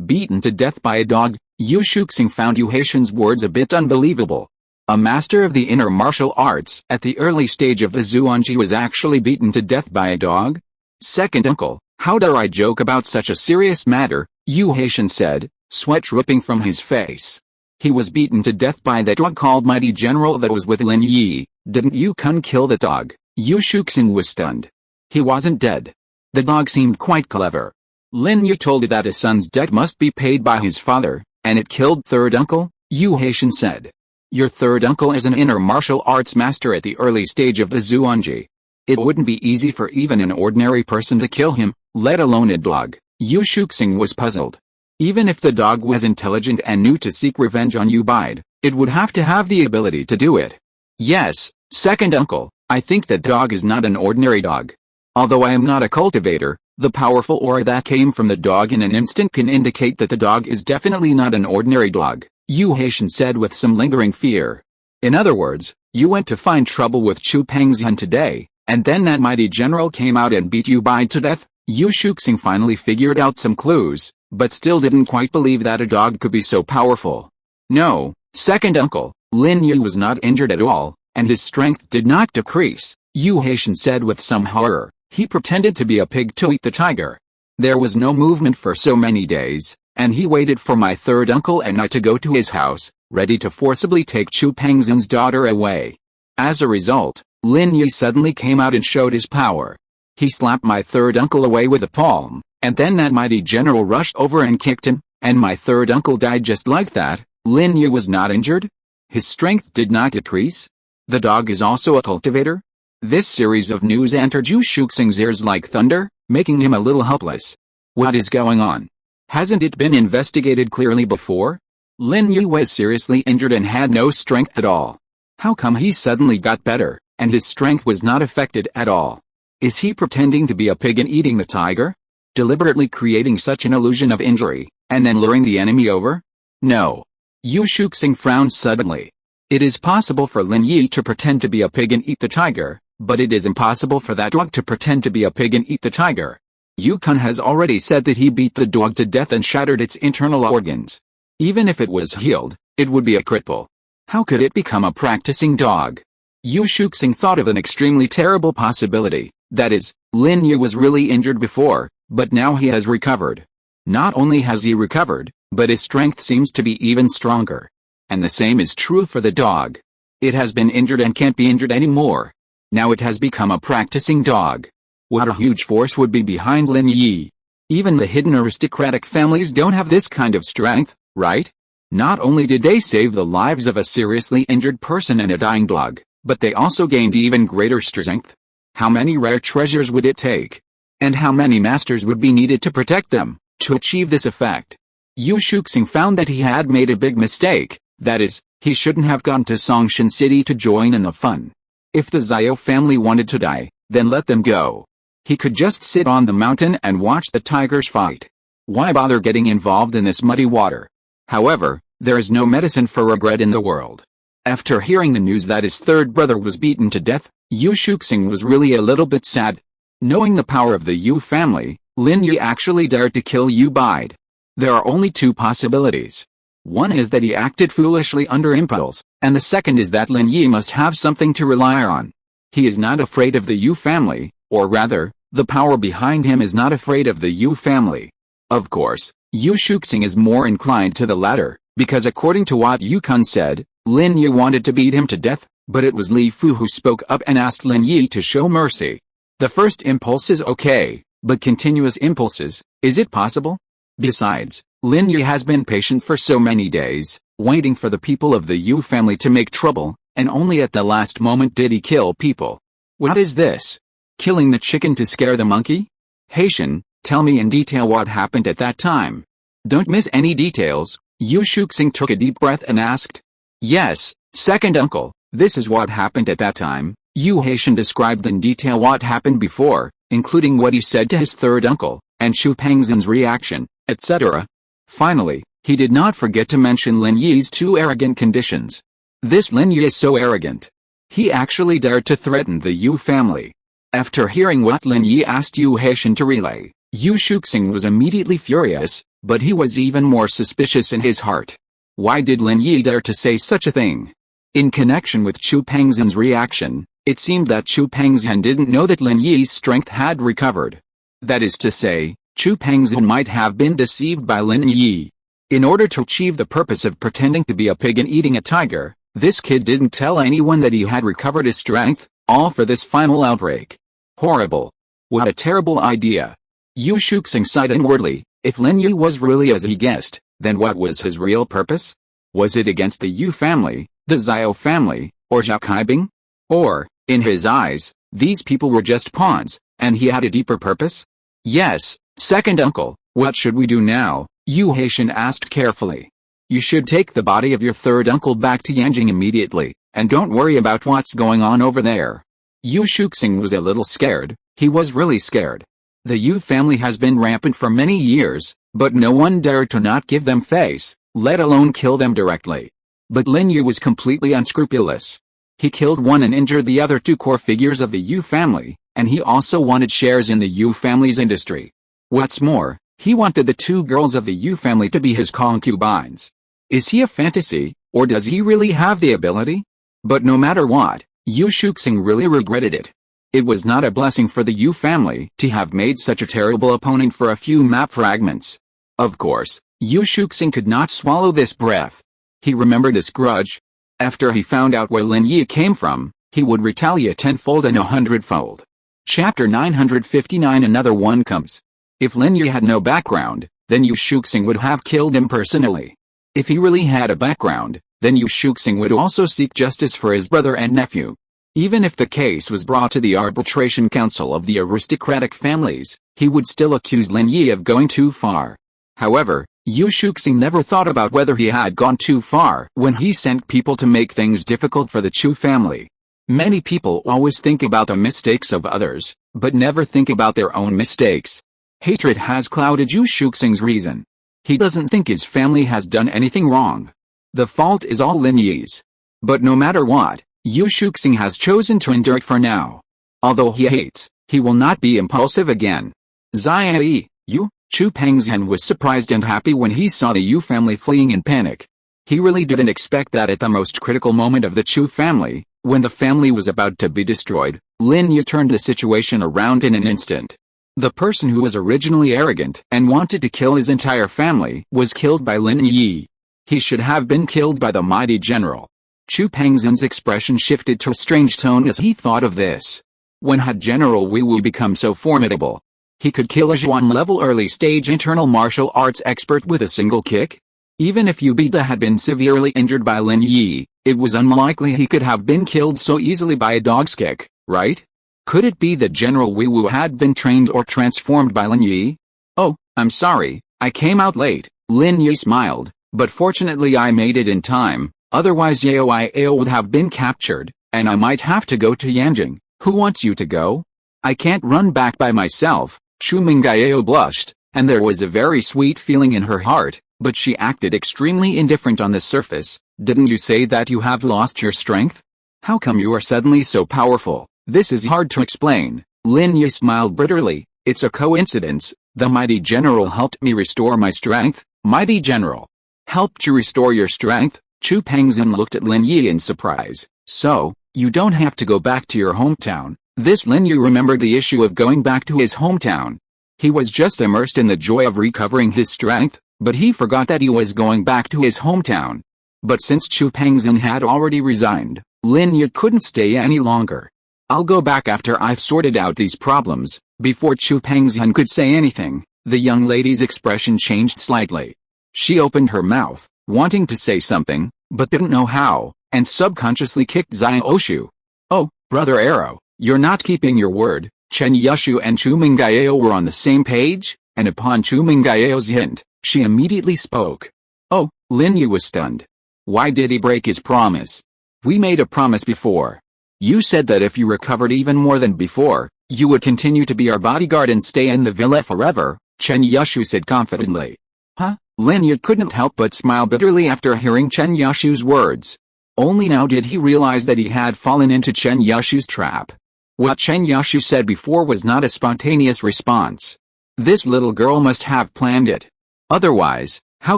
Beaten to death by a dog? Yu Shuxing found Yu Haitian's words a bit unbelievable. A master of the inner martial arts at the early stage of the Xuanyuan was actually beaten to death by a dog? Second uncle, how dare I joke about such a serious matter, Yu Haitian said, sweat dripping from his face. He was beaten to death by that dog called Mighty General that was with Lin Yi. Didn't Yu Kun kill the dog? Yu Shuxing was stunned. He wasn't dead. The dog seemed quite clever. Lin Yi told it that his son's debt must be paid by his father, and it killed third uncle, Yu Haitian said. Your third uncle is an inner martial arts master at the early stage of the Xuanyuan. It wouldn't be easy for even an ordinary person to kill him, let alone a dog. Yu Shuxing was puzzled. Even if the dog was intelligent and knew to seek revenge on Yu Bide, it would have to have the ability to do it. Yes, second uncle. I think that dog is not an ordinary dog. Although I am not a cultivator, the powerful aura that came from the dog in an instant can indicate that the dog is definitely not an ordinary dog, Yu Haitian said with some lingering fear. In other words, you went to find trouble with Chu Pengzhan today, and then that mighty general came out and beat Yu Bide to death? Yu Shuxing finally figured out some clues, but still didn't quite believe that a dog could be so powerful. No, second uncle, Lin Yi was not injured at all. And his strength did not decrease, Yu Haitian said with some horror. He pretended to be a pig to eat the tiger. There was no movement for so many days, and he waited for my third uncle and I to go to his house, ready to forcibly take Chu Pengzhan's daughter away. As a result, Lin Yi suddenly came out and showed his power. He slapped my third uncle away with a palm, and then that mighty general rushed over and kicked him, and my third uncle died just like that. Lin Yi was not injured? His strength did not decrease? The dog is also a cultivator? This series of news entered Yu Shuxing's ears like thunder, making him a little helpless. What is going on? Hasn't it been investigated clearly before? Lin Yi was seriously injured and had no strength at all. How come he suddenly got better, and his strength was not affected at all? Is he pretending to be a pig and eating the tiger? Deliberately creating such an illusion of injury, and then luring the enemy over? No. Yu Shuxing frowned suddenly. It is possible for Lin Yi to pretend to be a pig and eat the tiger, but it is impossible for that dog to pretend to be a pig and eat the tiger. Yu Kun has already said that he beat the dog to death and shattered its internal organs. Even if it was healed, it would be a cripple. How could it become a practicing dog? Yu Shuxing thought of an extremely terrible possibility, that is, Lin Yi was really injured before, but now he has recovered. Not only has he recovered, but his strength seems to be even stronger. And the same is true for the dog. It has been injured and can't be injured anymore. Now it has become a practicing dog. What a huge force would be behind Lin Yi. Even the hidden aristocratic families don't have this kind of strength, right? Not only did they save the lives of a seriously injured person and a dying dog, but they also gained even greater strength. How many rare treasures would it take? And how many masters would be needed to protect them, to achieve this effect? Yu Shuxing found that he had made a big mistake. That is, he shouldn't have gone to Songshan City to join in the fun. If the Xiao family wanted to die, then let them go. He could just sit on the mountain and watch the tigers fight. Why bother getting involved in this muddy water? However, there is no medicine for regret in the world. After hearing the news that his third brother was beaten to death, Yu Shuxing was really a little bit sad. Knowing the power of the Yu family, Lin Yi actually dared to kill Yu Bide. There are only two possibilities. One is that he acted foolishly under impulse, and the second is that Lin Yi must have something to rely on. He is not afraid of the Yu family, or rather, the power behind him is not afraid of the Yu family. Of course, Yu Shuxing is more inclined to the latter, because according to what Yu Kun said, Lin Yi wanted to beat him to death, but it was Li Fu who spoke up and asked Lin Yi to show mercy. The first impulse is okay, but continuous impulses, is it possible? Besides, Lin Yi has been patient for so many days, waiting for the people of the Yu family to make trouble, and only at the last moment did he kill people. What is this? Killing the chicken to scare the monkey? Haitian, tell me in detail what happened at that time. Don't miss any details. Yu Shuxing took a deep breath and asked. Yes, second uncle, this is what happened at that time. Yu Haitian described in detail what happened before, including what he said to his third uncle, and Chu Pengzhan's reaction, etc. Finally, he did not forget to mention Lin Yi's two arrogant conditions. This Lin Yi is so arrogant. He actually dared to threaten the Yu family. After hearing what Lin Yi asked Yu Haitian to relay, Yu Shuxing was immediately furious, but he was even more suspicious in his heart. Why did Lin Yi dare to say such a thing? In connection with Chu Pengzhan's reaction, it seemed that Chu Pengzhan didn't know that Lin Yi's strength had recovered. That is to say, Chu Pengzhan might have been deceived by Lin Yi. In order to achieve the purpose of pretending to be a pig and eating a tiger, this kid didn't tell anyone that he had recovered his strength, all for this final outbreak. Horrible. What a terrible idea. Yu Shuxing sighed inwardly. If Lin Yi was really as he guessed, then what was his real purpose? Was it against the Yu family, the Xiao family, or Zhao Kaibing? Or, in his eyes, these people were just pawns, and he had a deeper purpose? Yes, second uncle, what should we do now? Yu Haitian asked carefully. You should take the body of your third uncle back to Yanjing immediately, and don't worry about what's going on over there. Yu Shuxing was a little scared. He was really scared. The Yu family has been rampant for many years, but no one dared to not give them face, let alone kill them directly. But Lin Yi was completely unscrupulous. He killed one and injured the other two core figures of the Yu family, and he also wanted shares in the Yu family's industry. What's more, he wanted the two girls of the Yu family to be his concubines. Is he a fantasy, or does he really have the ability? But no matter what, Yu Shuxing really regretted it. It was not a blessing for the Yu family to have made such a terrible opponent for a few map fragments. Of course, Yu Shuxing could not swallow this breath. He remembered his grudge. After he found out where Lin Yi came from, he would retaliate tenfold and 100-fold. Chapter 959. Another one comes. If Lin Yi had no background, then Yu Shuxing would have killed him personally. If he really had a background, then Yu Shuxing would also seek justice for his brother and nephew. Even if the case was brought to the arbitration council of the aristocratic families, he would still accuse Lin Yi of going too far. However, Yu Shuxing never thought about whether he had gone too far when he sent people to make things difficult for the Chu family. Many people always think about the mistakes of others, but never think about their own mistakes. Hatred has clouded Yu Shuxing's reason. He doesn't think his family has done anything wrong. The fault is all Lin Yi's. But no matter what, Yu Shuxing has chosen to endure it for now. Although he hates, he will not be impulsive again. Zai Yu, Chu Pengzhan was surprised and happy when he saw the Yu family fleeing in panic. He really didn't expect that at the most critical moment of the Chu family, when the family was about to be destroyed, Lin Yi turned the situation around in an instant. The person who was originally arrogant and wanted to kill his entire family was killed by Lin Yi. He should have been killed by the mighty general. Chu Pengzhan's expression shifted to a strange tone as he thought of this. When had General Weiwu become so formidable? He could kill a Xuan-level early-stage internal martial arts expert with a single kick? Even if Yu Bida had been severely injured by Lin Yi, it was unlikely he could have been killed so easily by a dog's kick, right? Could it be that General Weiwu had been trained or transformed by Lin Yi? Oh, I'm sorry, I came out late. Lin Yi smiled, But fortunately I made it in time, otherwise Yao would have been captured, and I might have to go to Yanjing. Who wants you to go? I can't run back by myself. Chu Mengyao blushed, and there was a very sweet feeling in her heart, but she acted extremely indifferent on the surface. Didn't you say that you have lost your strength? How come you are suddenly so powerful? This is hard to explain. Lin Yi smiled bitterly. It's a coincidence. The mighty general helped me restore my strength. Mighty general helped you restore your strength? Chu Pengzhan looked at Lin Yi in surprise. So, you don't have to go back to your hometown. This Lin Yi remembered the issue of going back to his hometown. He was just immersed in the joy of recovering his strength, but he forgot that he was going back to his hometown. But since Chu Pengzhan had already resigned, Lin Yi couldn't stay any longer. I'll go back after I've sorted out these problems. Before Chu Pengzhan could say anything, the young lady's expression changed slightly. She opened her mouth, wanting to say something, but didn't know how, and subconsciously kicked Xiaoshu. Oh, Brother Arrow, you're not keeping your word. Chen Yushu and Chu Mengyao were on the same page, and upon Chu Mengyao's hint, she immediately spoke. Oh, Lin Yi was stunned. Why did he break his promise? We made a promise before. You said that if you recovered even more than before, you would continue to be our bodyguard and stay in the villa forever, Chen Yushu said confidently. Huh? Lin Yi couldn't help but smile bitterly after hearing Chen Yushu's words. Only now did he realize that he had fallen into Chen Yushu's trap. What Chen Yushu said before was not a spontaneous response. This little girl must have planned it. Otherwise, how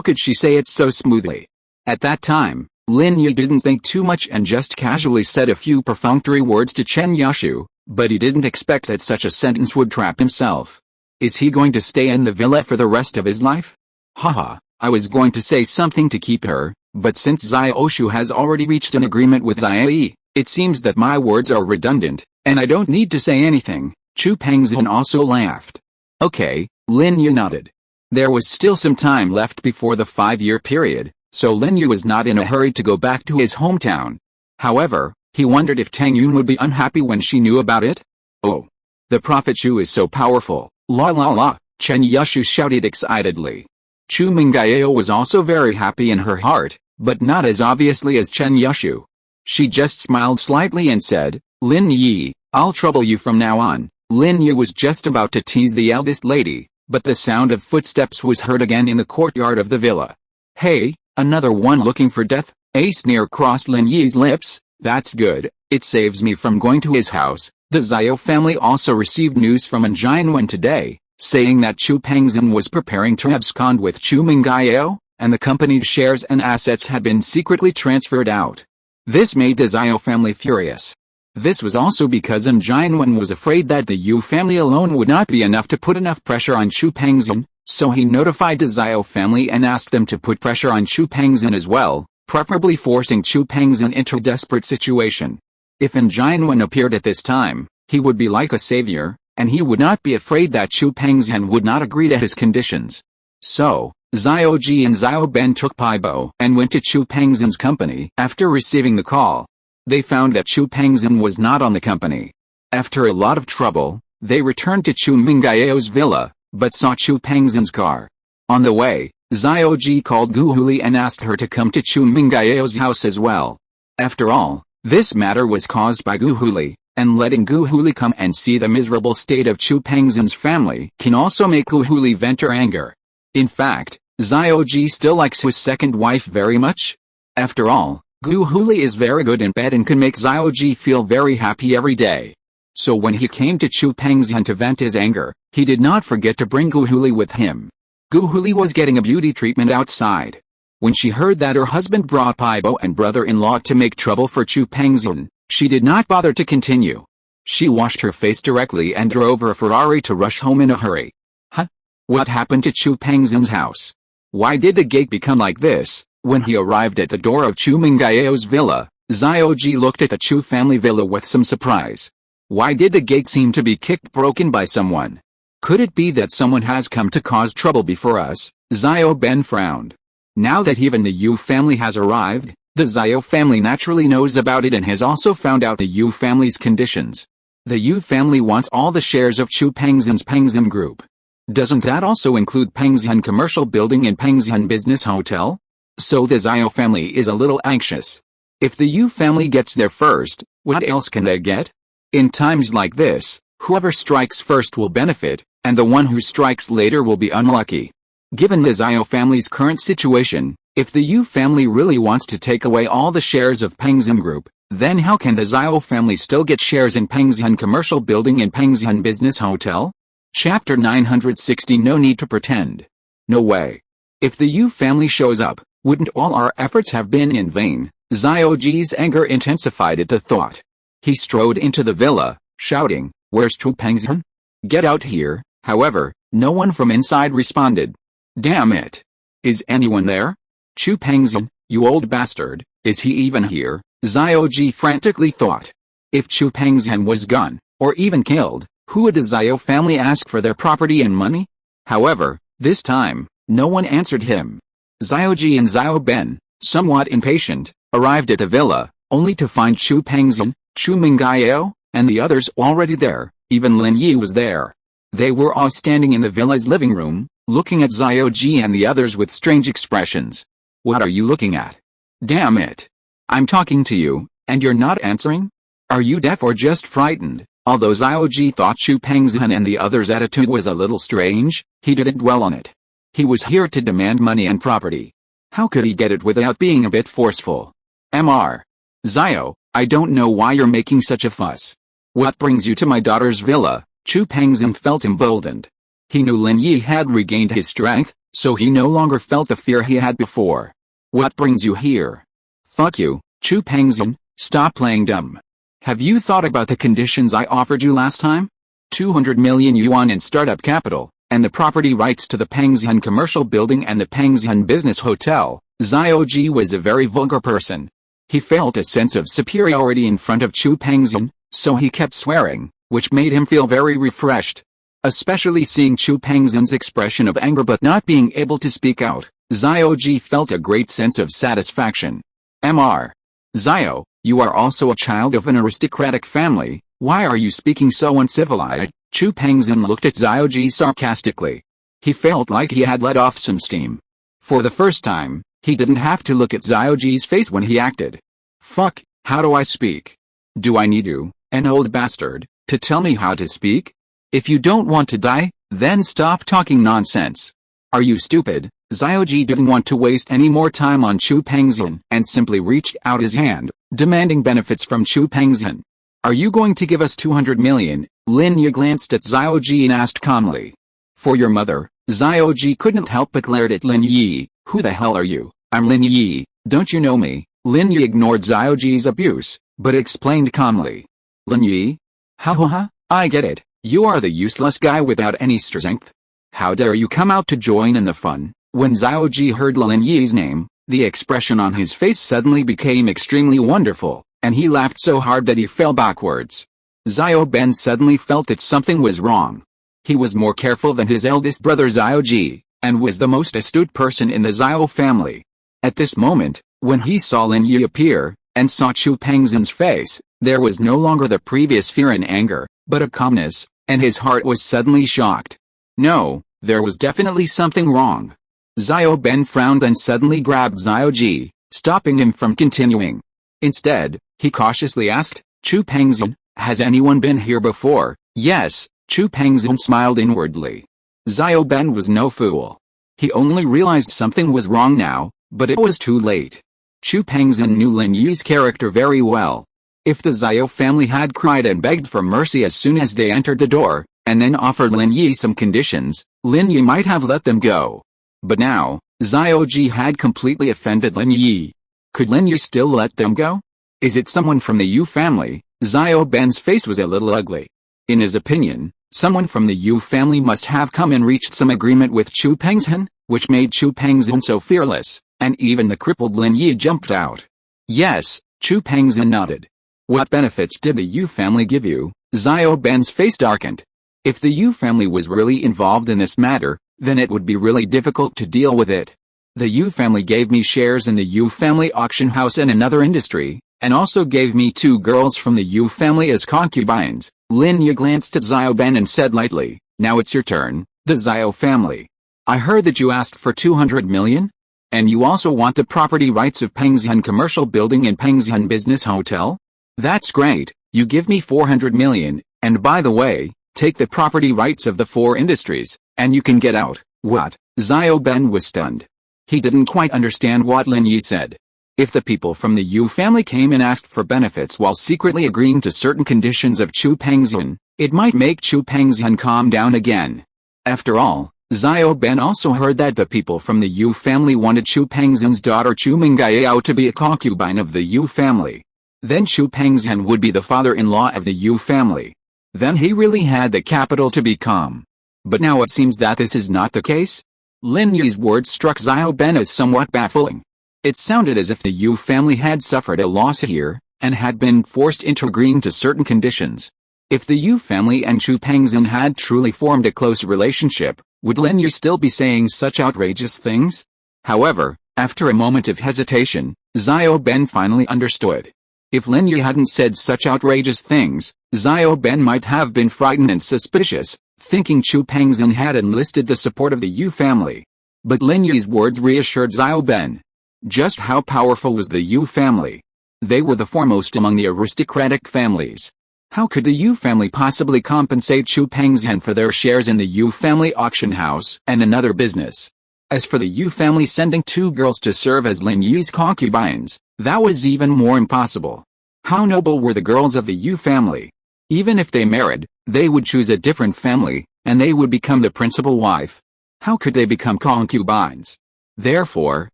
could she say it so smoothly? At that time, Lin Yi didn't think too much and just casually said a few perfunctory words to Chen Yushu, but he didn't expect that such a sentence would trap himself. Is he going to stay in the villa for the rest of his life? Haha, I was going to say something to keep her, but since Xiaoshu has already reached an agreement with Yi, it seems that my words are redundant, and I don't need to say anything. Chu Pengzhan also laughed. Okay, Lin Yi nodded. There was still some time left before the 5-year period, so Lin Yi was not in a hurry to go back to his hometown. However, he wondered if Tang Yun would be unhappy when she knew about it. Oh, the Prophet Chu is so powerful, la la la, Chen Yushu shouted excitedly. Chu Mengyao was also very happy in her heart, but not as obviously as Chen Yushu. She just smiled slightly and said, Lin Yi, I'll trouble you from now on. Lin Yi was just about to tease the eldest lady, but the sound of footsteps was heard again in the courtyard of the villa. Hey, another one looking for death? A sneer crossed Lin Yi's lips. That's good, it saves me from going to his house. The Xiao family also received news from Xuanyuan today, saying that Chu Pengzhan was preparing to abscond with Chu Mengyao, and the company's shares and assets had been secretly transferred out. This made the Xiao family furious. This was also because Xuanyuan was afraid that the Yu family alone would not be enough to put enough pressure on Chu Pengzhan, so he notified the Xiao family and asked them to put pressure on Chu Pengzhan as well, preferably forcing Chu Pengzhan into a desperate situation. If Xuanyuan appeared at this time, he would be like a savior, and he would not be afraid that Chu Pengzhan would not agree to his conditions. So, Xiao Ji and Xiao Ben took Paibo and went to Chu Pengzhan's company. After receiving the call, they found that Chu Pengzhan was not on the company. After a lot of trouble, they returned to Chu Mengyao's villa, but saw Chu Pengzhan's car. On the way, Xiao Ji called Gu Huli and asked her to come to Chu Mengyao's house as well. After all, this matter was caused by Gu Huli, and letting Gu Huli come and see the miserable state of Chu Pengzhan's family can also make Gu Huli vent her anger. In fact, Xiao Ji still likes his second wife very much. After all, Gu Huli is very good in bed and can make Xiao Ji feel very happy every day. So when he came to Chu Pengzhan to vent his anger, he did not forget to bring Gu Huli with him. Gu Huli was getting a beauty treatment outside. When she heard that her husband brought Paibo and brother-in-law to make trouble for Chu Pengzhan, she did not bother to continue. She washed her face directly and drove her Ferrari to rush home in a hurry. Huh? What happened to Chu Pengzhan's house? Why did the gate become like this? When he arrived at the door of Chu Mengyao's villa, Xiao Ji looked at the Chu family villa with some surprise. Why did the gate seem to be kicked broken by someone? Could it be that someone has come to cause trouble before us? Xiao Ben frowned. Now that even the Yu family has arrived, the Xiao family naturally knows about it and has also found out the Yu family's conditions. The Yu family wants all the shares of Chu Pengzhan's Pengzhan Group. Doesn't that also include Pengzhan Commercial Building and Pengzhan Business Hotel? So the Xiao family is a little anxious. If the Yu family gets there first, what else can they get? In times like this, whoever strikes first will benefit, and the one who strikes later will be unlucky. Given the Xiao family's current situation, if the Yu family really wants to take away all the shares of Pengzhan Group, then how can the Xiao family still get shares in Pengzhan Commercial Building and Pengzhan Business Hotel? Chapter 960. No need to pretend. No way. If the Yu family shows up, wouldn't all our efforts have been in vain? Xiao Ji's anger intensified at the thought. He strode into the villa, shouting, "Where's Chu Pengzhan? Get out here!" However, no one from inside responded. Damn it! Is anyone there? Chu Pengzhan, you old bastard, is he even here? Xiao Ji frantically thought. If Chu Pengzhan was gone, or even killed, who would the Xiao family ask for their property and money? However, this time, no one answered him. Xiao Ji and Xiao Ben, somewhat impatient, arrived at the villa, only to find Chu Pengzhan, Chu Mengyao, and the others already there. Even Lin Yi was there. They were all standing in the villa's living room, looking at Xiao Ji and the others with strange expressions. What are you looking at? Damn it! I'm talking to you, and you're not answering? Are you deaf or just frightened? Although Xiao Ji thought Chu Pengzhan and the others' attitude was a little strange, he didn't dwell on it. He was here to demand money and property. How could he get it without being a bit forceful? Mr. Xiao, I don't know why you're making such a fuss. What brings you to my daughter's villa? Chu Pengzhan felt emboldened. He knew Lin Yi had regained his strength, so he no longer felt the fear he had before. What brings you here? Fuck you, Chu Pengzhan, stop playing dumb. Have you thought about the conditions I offered you last time? 200 million yuan in startup capital, and the property rights to the Pengzhan Commercial Building and the Pengzhan Business Hotel. Xiao Ji was a very vulgar person. He felt a sense of superiority in front of Chu Pengzhan, so he kept swearing, which made him feel very refreshed. Especially seeing Chu Pengzhan's expression of anger but not being able to speak out, Xiao Ji felt a great sense of satisfaction. Mr. Xiao, you are also a child of an aristocratic family, why are you speaking so uncivilized? Chu Pengzhan looked at Xiao Ji sarcastically. He felt like he had let off some steam. For the first time, he didn't have to look at Xiao Ji's face when he acted. Fuck, how do I speak? Do I need you, an old bastard, to tell me how to speak? If you don't want to die, then stop talking nonsense. Are you stupid? Xiao Ji didn't want to waste any more time on Chu Pengzhan and simply reached out his hand, demanding benefits from Chu Pengzhan. Are you going to give us 200 million? Lin Yi glanced at Xiao Ji and asked calmly. For your mother? Xiao Ji couldn't help but glared at Lin Yi. Who the hell are you? I'm Lin Yi, don't you know me? Lin Yi ignored Xiao Ji's abuse, but explained calmly. Lin Yi? Ha, I get it. You are the useless guy without any strength. How dare you come out to join in the fun? When Xiao Ji heard Lin Yi's name, the expression on his face suddenly became extremely wonderful, and he laughed so hard that he fell backwards. Xiao Ben suddenly felt that something was wrong. He was more careful than his eldest brother Xiao Ji, and was the most astute person in the Xiao family. At this moment, when he saw Lin Yi appear, and saw Chu Pengzhan's face, there was no longer the previous fear and anger, but a calmness, and his heart was suddenly shocked. No, there was definitely something wrong. Xiao Ben frowned and suddenly grabbed Xiao Ji, stopping him from continuing. Instead, he cautiously asked, Chu Pengzhan, has anyone been here before? Yes, Chu Pengzhan smiled inwardly. Xiao Ben was no fool. He only realized something was wrong now, but it was too late. Chu Pengzhan knew Lin Yi's character very well. If the Xiao family had cried and begged for mercy as soon as they entered the door, and then offered Lin Yi some conditions, Lin Yi might have let them go. But now, Xiao Ji had completely offended Lin Yi. Could Lin Yi still let them go? Is it someone from the Yu family? Xiao Ben's face was a little ugly. In his opinion, someone from the Yu family must have come and reached some agreement with Chu Pengzhan, which made Chu Pengzhan so fearless, and even the crippled Lin Yi jumped out. Yes, Chu Pengzhan nodded. What benefits did the Yu family give you? Xiao Ben's face darkened. If the Yu family was really involved in this matter, then it would be really difficult to deal with it. The Yu family gave me shares in the Yu family auction house and another industry, and also gave me 2 girls from the Yu family as concubines. Lin Yi glanced at Xiao Ben and said lightly, now it's your turn, the Xiao family. I heard that you asked for 200 million? And you also want the property rights of Pengzhan Commercial Building and Pengzhan Business Hotel? That's great, you give me 400 million, and by the way, take the property rights of the 4 industries, and you can get out. What? Xiao Ben was stunned. He didn't quite understand what Lin Yi said. If the people from the Yu family came and asked for benefits while secretly agreeing to certain conditions of Chu Pengzhan, it might make Chu Pengzhan calm down again. After all, Xiao Ben also heard that the people from the Yu family wanted Chu Pengzhan's daughter Chu Mengyao to be a concubine of the Yu family. Then Chu Pengzhan would be the father-in-law of the Yu family. Then he really had the capital to be calm. But now it seems that this is not the case. Lin Yi's words struck Xiao Ben as somewhat baffling. It sounded as if the Yu family had suffered a loss here, and had been forced into agreeing to certain conditions. If the Yu family and Chu Pengzhan had truly formed a close relationship, would Lin Yi still be saying such outrageous things? However, after a moment of hesitation, Xiao Ben finally understood. If Lin Yi hadn't said such outrageous things, Xiao Ben might have been frightened and suspicious, thinking Chu Pengzhan had enlisted the support of the Yu family. But Lin Yi's words reassured Xiao Ben. Just how powerful was the Yu family? They were the foremost among the aristocratic families. How could the Yu family possibly compensate Chu Pengzhan for their shares in the Yu family auction house and another business? As for the Yu family sending 2 girls to serve as Lin Yi's concubines, that was even more impossible. How noble were the girls of the Yu family? Even if they married, they would choose a different family, and they would become the principal wife. How could they become concubines? Therefore,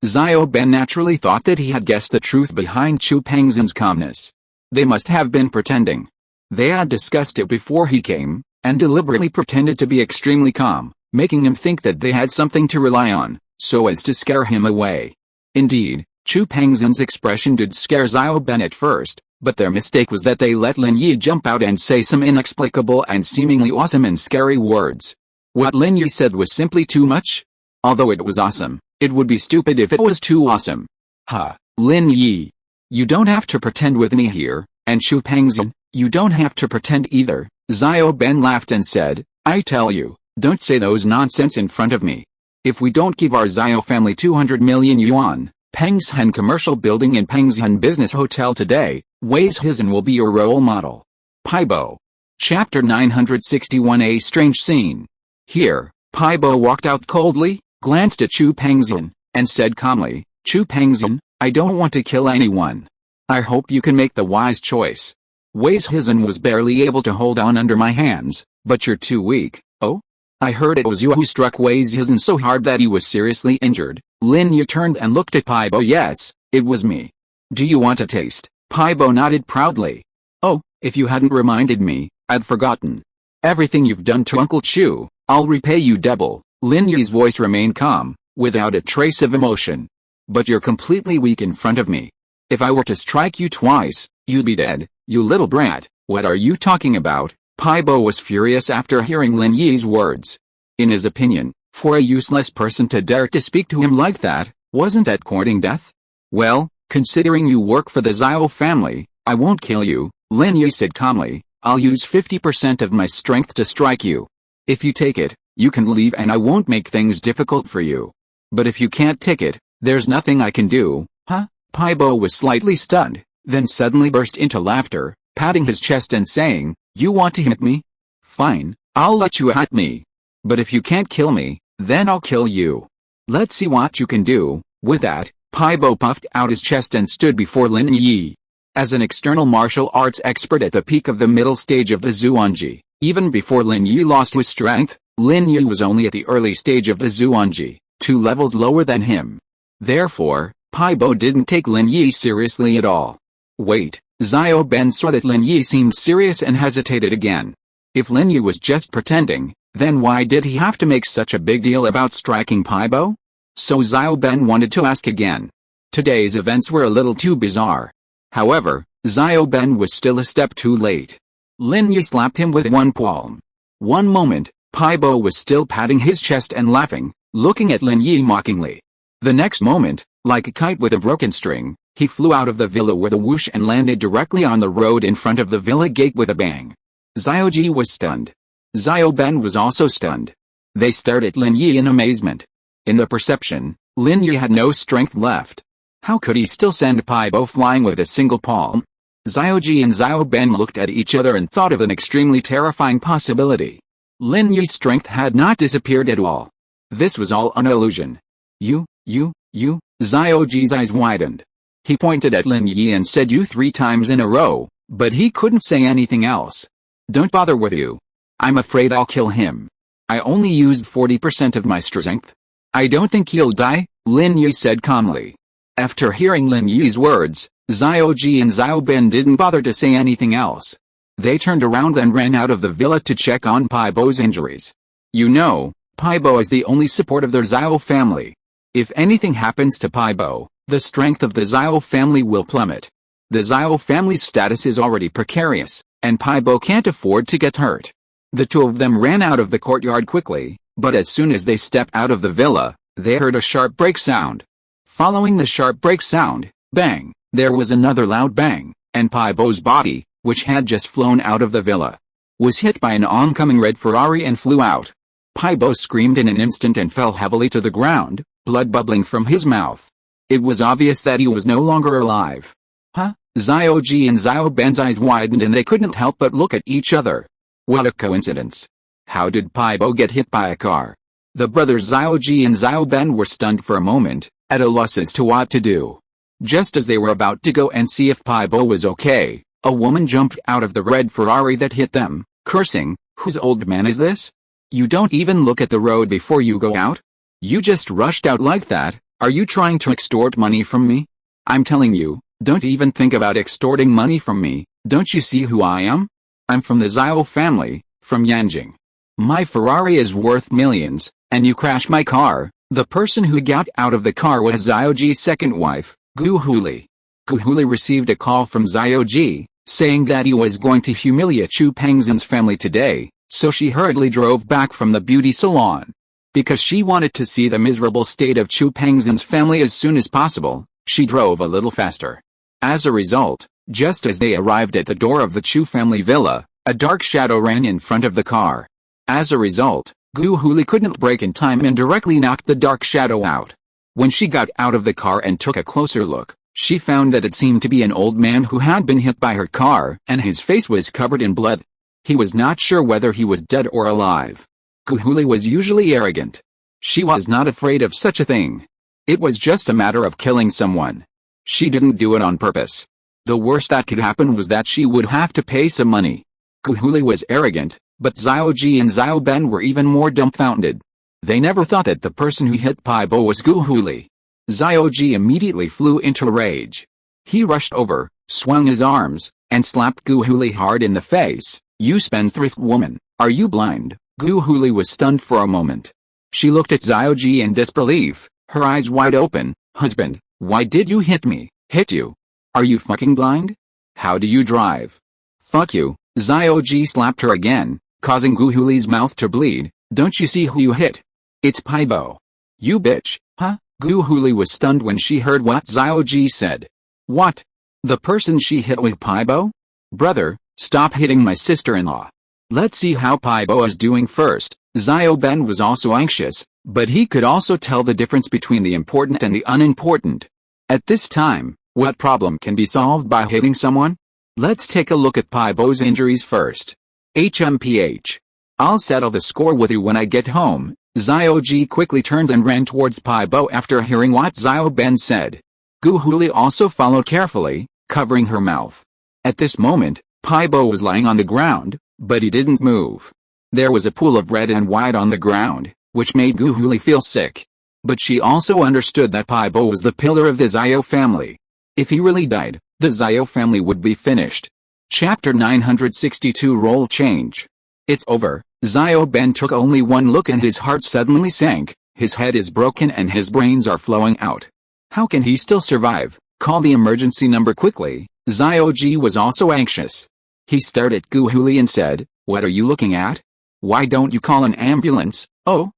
Xiao Ben naturally thought that he had guessed the truth behind Chu Pengzhan's calmness. They must have been pretending. They had discussed it before he came, and deliberately pretended to be extremely calm, making him think that they had something to rely on, so as to scare him away. Indeed, Chu Pengzhan's expression did scare Xiao Ben at first, but their mistake was that they let Lin Yi jump out and say some inexplicable and seemingly awesome and scary words. What Lin Yi said was simply too much. Although it was awesome, it would be stupid if it was too awesome. Ha, Lin Yi. You don't have to pretend with me here, and Chu Pengzhan, you don't have to pretend either. Xiao Ben laughed and said, I tell you, don't say those nonsense in front of me. If we don't give our Xiao family 200 million yuan, Pengzhan Commercial Building and Pengzhan Business Hotel today, Wei Xixing will be your role model. Paibo. Chapter 961. A strange scene. Here, Paibo walked out coldly, glanced at Chu Pengzhan, and said calmly, Chu Pengzhan, I don't want to kill anyone. I hope you can make the wise choice. Wei Xixing was barely able to hold on under my hands, but you're too weak. Oh? I heard it was you who struck Wei Xixing so hard that he was seriously injured. Lin Yi turned and looked at Paibo. Yes, it was me. Do you want a taste? Paibo nodded proudly. Oh, if you hadn't reminded me, I'd forgotten. Everything you've done to Uncle Chu, I'll repay you double. Lin Yi's voice remained calm, without a trace of emotion. But you're completely weak in front of me. If I were to strike you twice, you'd be dead, you little brat. What are you talking about? Paibo was furious after hearing Lin Yi's words. In his opinion, for a useless person to dare to speak to him like that, wasn't that courting death? Well, considering you work for the Xiao family, I won't kill you, Lin Yi said calmly. I'll use 50% of my strength to strike you. If you take it, you can leave and I won't make things difficult for you. But if you can't take it, there's nothing I can do. Huh? Paibo was slightly stunned, then suddenly burst into laughter, patting his chest and saying, You want to hit me? Fine, I'll let you hit me. But if you can't kill me, then I'll kill you. Let's see what you can do. With that, Paibo puffed out his chest and stood before Lin Yi. As an external martial arts expert at the peak of the middle stage of the Xuanji, even before Lin Yi lost his strength, Lin Yi was only at the early stage of the Xuanji, 2 levels lower than him. Therefore, Paibo didn't take Lin Yi seriously at all. Wait, Xiao Ben saw that Lin Yi seemed serious and hesitated again. If Lin Yi was just pretending, then why did he have to make such a big deal about striking Paibo? So Xiao Ben wanted to ask again. Today's events were a little too bizarre. However, Xiao Ben was still a step too late. Lin Yi slapped him with one palm. One moment, Paibo was still patting his chest and laughing, looking at Lin Yi mockingly. The next moment, like a kite with a broken string, he flew out of the villa with a whoosh and landed directly on the road in front of the villa gate with a bang. Xiao Ji was stunned. Xiao Ben was also stunned. They stared at Lin Yi in amazement. In the perception, Lin Yi had no strength left. How could he still send Paibo flying with a single palm? Xiaoji and Xiao Ben looked at each other and thought of an extremely terrifying possibility. Lin Yi's strength had not disappeared at all. This was all an illusion. You, Xiaoji's eyes widened. He pointed at Lin Yi and said you 3 times in a row, but he couldn't say anything else. Don't bother with you. I'm afraid I'll kill him. I only used 40% of my strength. I don't think he'll die, Lin Yi said calmly. After hearing Lin Yi's words, Xiaoji and Xiao Ben didn't bother to say anything else. They turned around and ran out of the villa to check on Paibo's injuries. You know, Paibo is the only support of their Xiao family. If anything happens to Paibo, the strength of the Xiao family will plummet. The Xiao family's status is already precarious, and Paibo can't afford to get hurt. The 2 of them ran out of the courtyard quickly, but as soon as they stepped out of the villa, they heard a sharp break sound. Following the sharp break sound, bang, there was another loud bang, and Paibo's body, which had just flown out of the villa, was hit by an oncoming red Ferrari and flew out. Paibo screamed in an instant and fell heavily to the ground, blood bubbling from his mouth. It was obvious that he was no longer alive. Huh? Xiaoji and Xiao Ben's eyes widened and they couldn't help but look at each other. What a coincidence. How did Paibo get hit by a car? The brothers Xiaoji and Xiao Ben were stunned for a moment, at a loss as to what to do. Just as they were about to go and see if Paibo was okay, a woman jumped out of the red Ferrari that hit them, cursing, "Whose old man is this? You don't even look at the road before you go out? You just rushed out like that. Are you trying to extort money from me? I'm telling you, don't even think about extorting money from me. Don't you see who I am? I'm from the Xiao family, from Yanjing. My Ferrari is worth millions, and you crashed my car." The person who got out of the car was Xiaoji's second wife, Gu Huli. Gu Huli received a call from Xiaoji, saying that he was going to humiliate Chu Pengzhan's family today, so she hurriedly drove back from the beauty salon. Because she wanted to see the miserable state of Chu Pengzhan's family as soon as possible, she drove a little faster. As a result, just as they arrived at the door of the Chu family villa, a dark shadow ran in front of the car. As a result, Gu Huli couldn't brake in time and directly knocked the dark shadow out. When she got out of the car and took a closer look, she found that it seemed to be an old man who had been hit by her car and his face was covered in blood. He was not sure whether he was dead or alive. Gu Huli was usually arrogant. She was not afraid of such a thing. It was just a matter of killing someone. She didn't do it on purpose. The worst that could happen was that she would have to pay some money. Gu Huli was arrogant, but Xiaoji and Xiao Ben were even more dumbfounded. They never thought that the person who hit Paibo was Gu Huli. Xiaoji immediately flew into a rage. He rushed over, swung his arms, and slapped Gu Huli hard in the face. "You spendthrift woman, are you blind?" Gu Huli was stunned for a moment. She looked at Xiaoji in disbelief, her eyes wide open. "Husband, why did you hit me?" "Hit you? Are you fucking blind? How do you drive?" "Fuck you." Xiaoji slapped her again, causing Gu Huli's mouth to bleed. "Don't you see who you hit? It's Paibo." "You bitch, huh?" Gu Huli was stunned when she heard what Xiaoji said. "What? The person she hit was Paibo? Brother, stop hitting my sister-in-law. Let's see how Paibo is doing first." Xiao Ben was also anxious, but he could also tell the difference between the important and the unimportant. At this time, what problem can be solved by hitting someone? Let's take a look at Paibo's injuries first. HMPH. I'll settle the score with you when I get home. Xiaoji quickly turned and ran towards Paibo after hearing what Xiao Ben said. Gu Huli also followed carefully, covering her mouth. At this moment, Paibo was lying on the ground, but he didn't move. There was a pool of red and white on the ground, which made Gu Huli feel sick. But she also understood that Paibo was the pillar of the Xiao family. If he really died, the Xiao family would be finished. Chapter 962 Role Change. It's over. Xiao Ben took only one look and his heart suddenly sank. His head is broken and his brains are flowing out. How can he still survive? Call the emergency number quickly. Xiaoji was also anxious. He stared at Gu Huli and said, "What are you looking at? Why don't you call an ambulance?" Oh.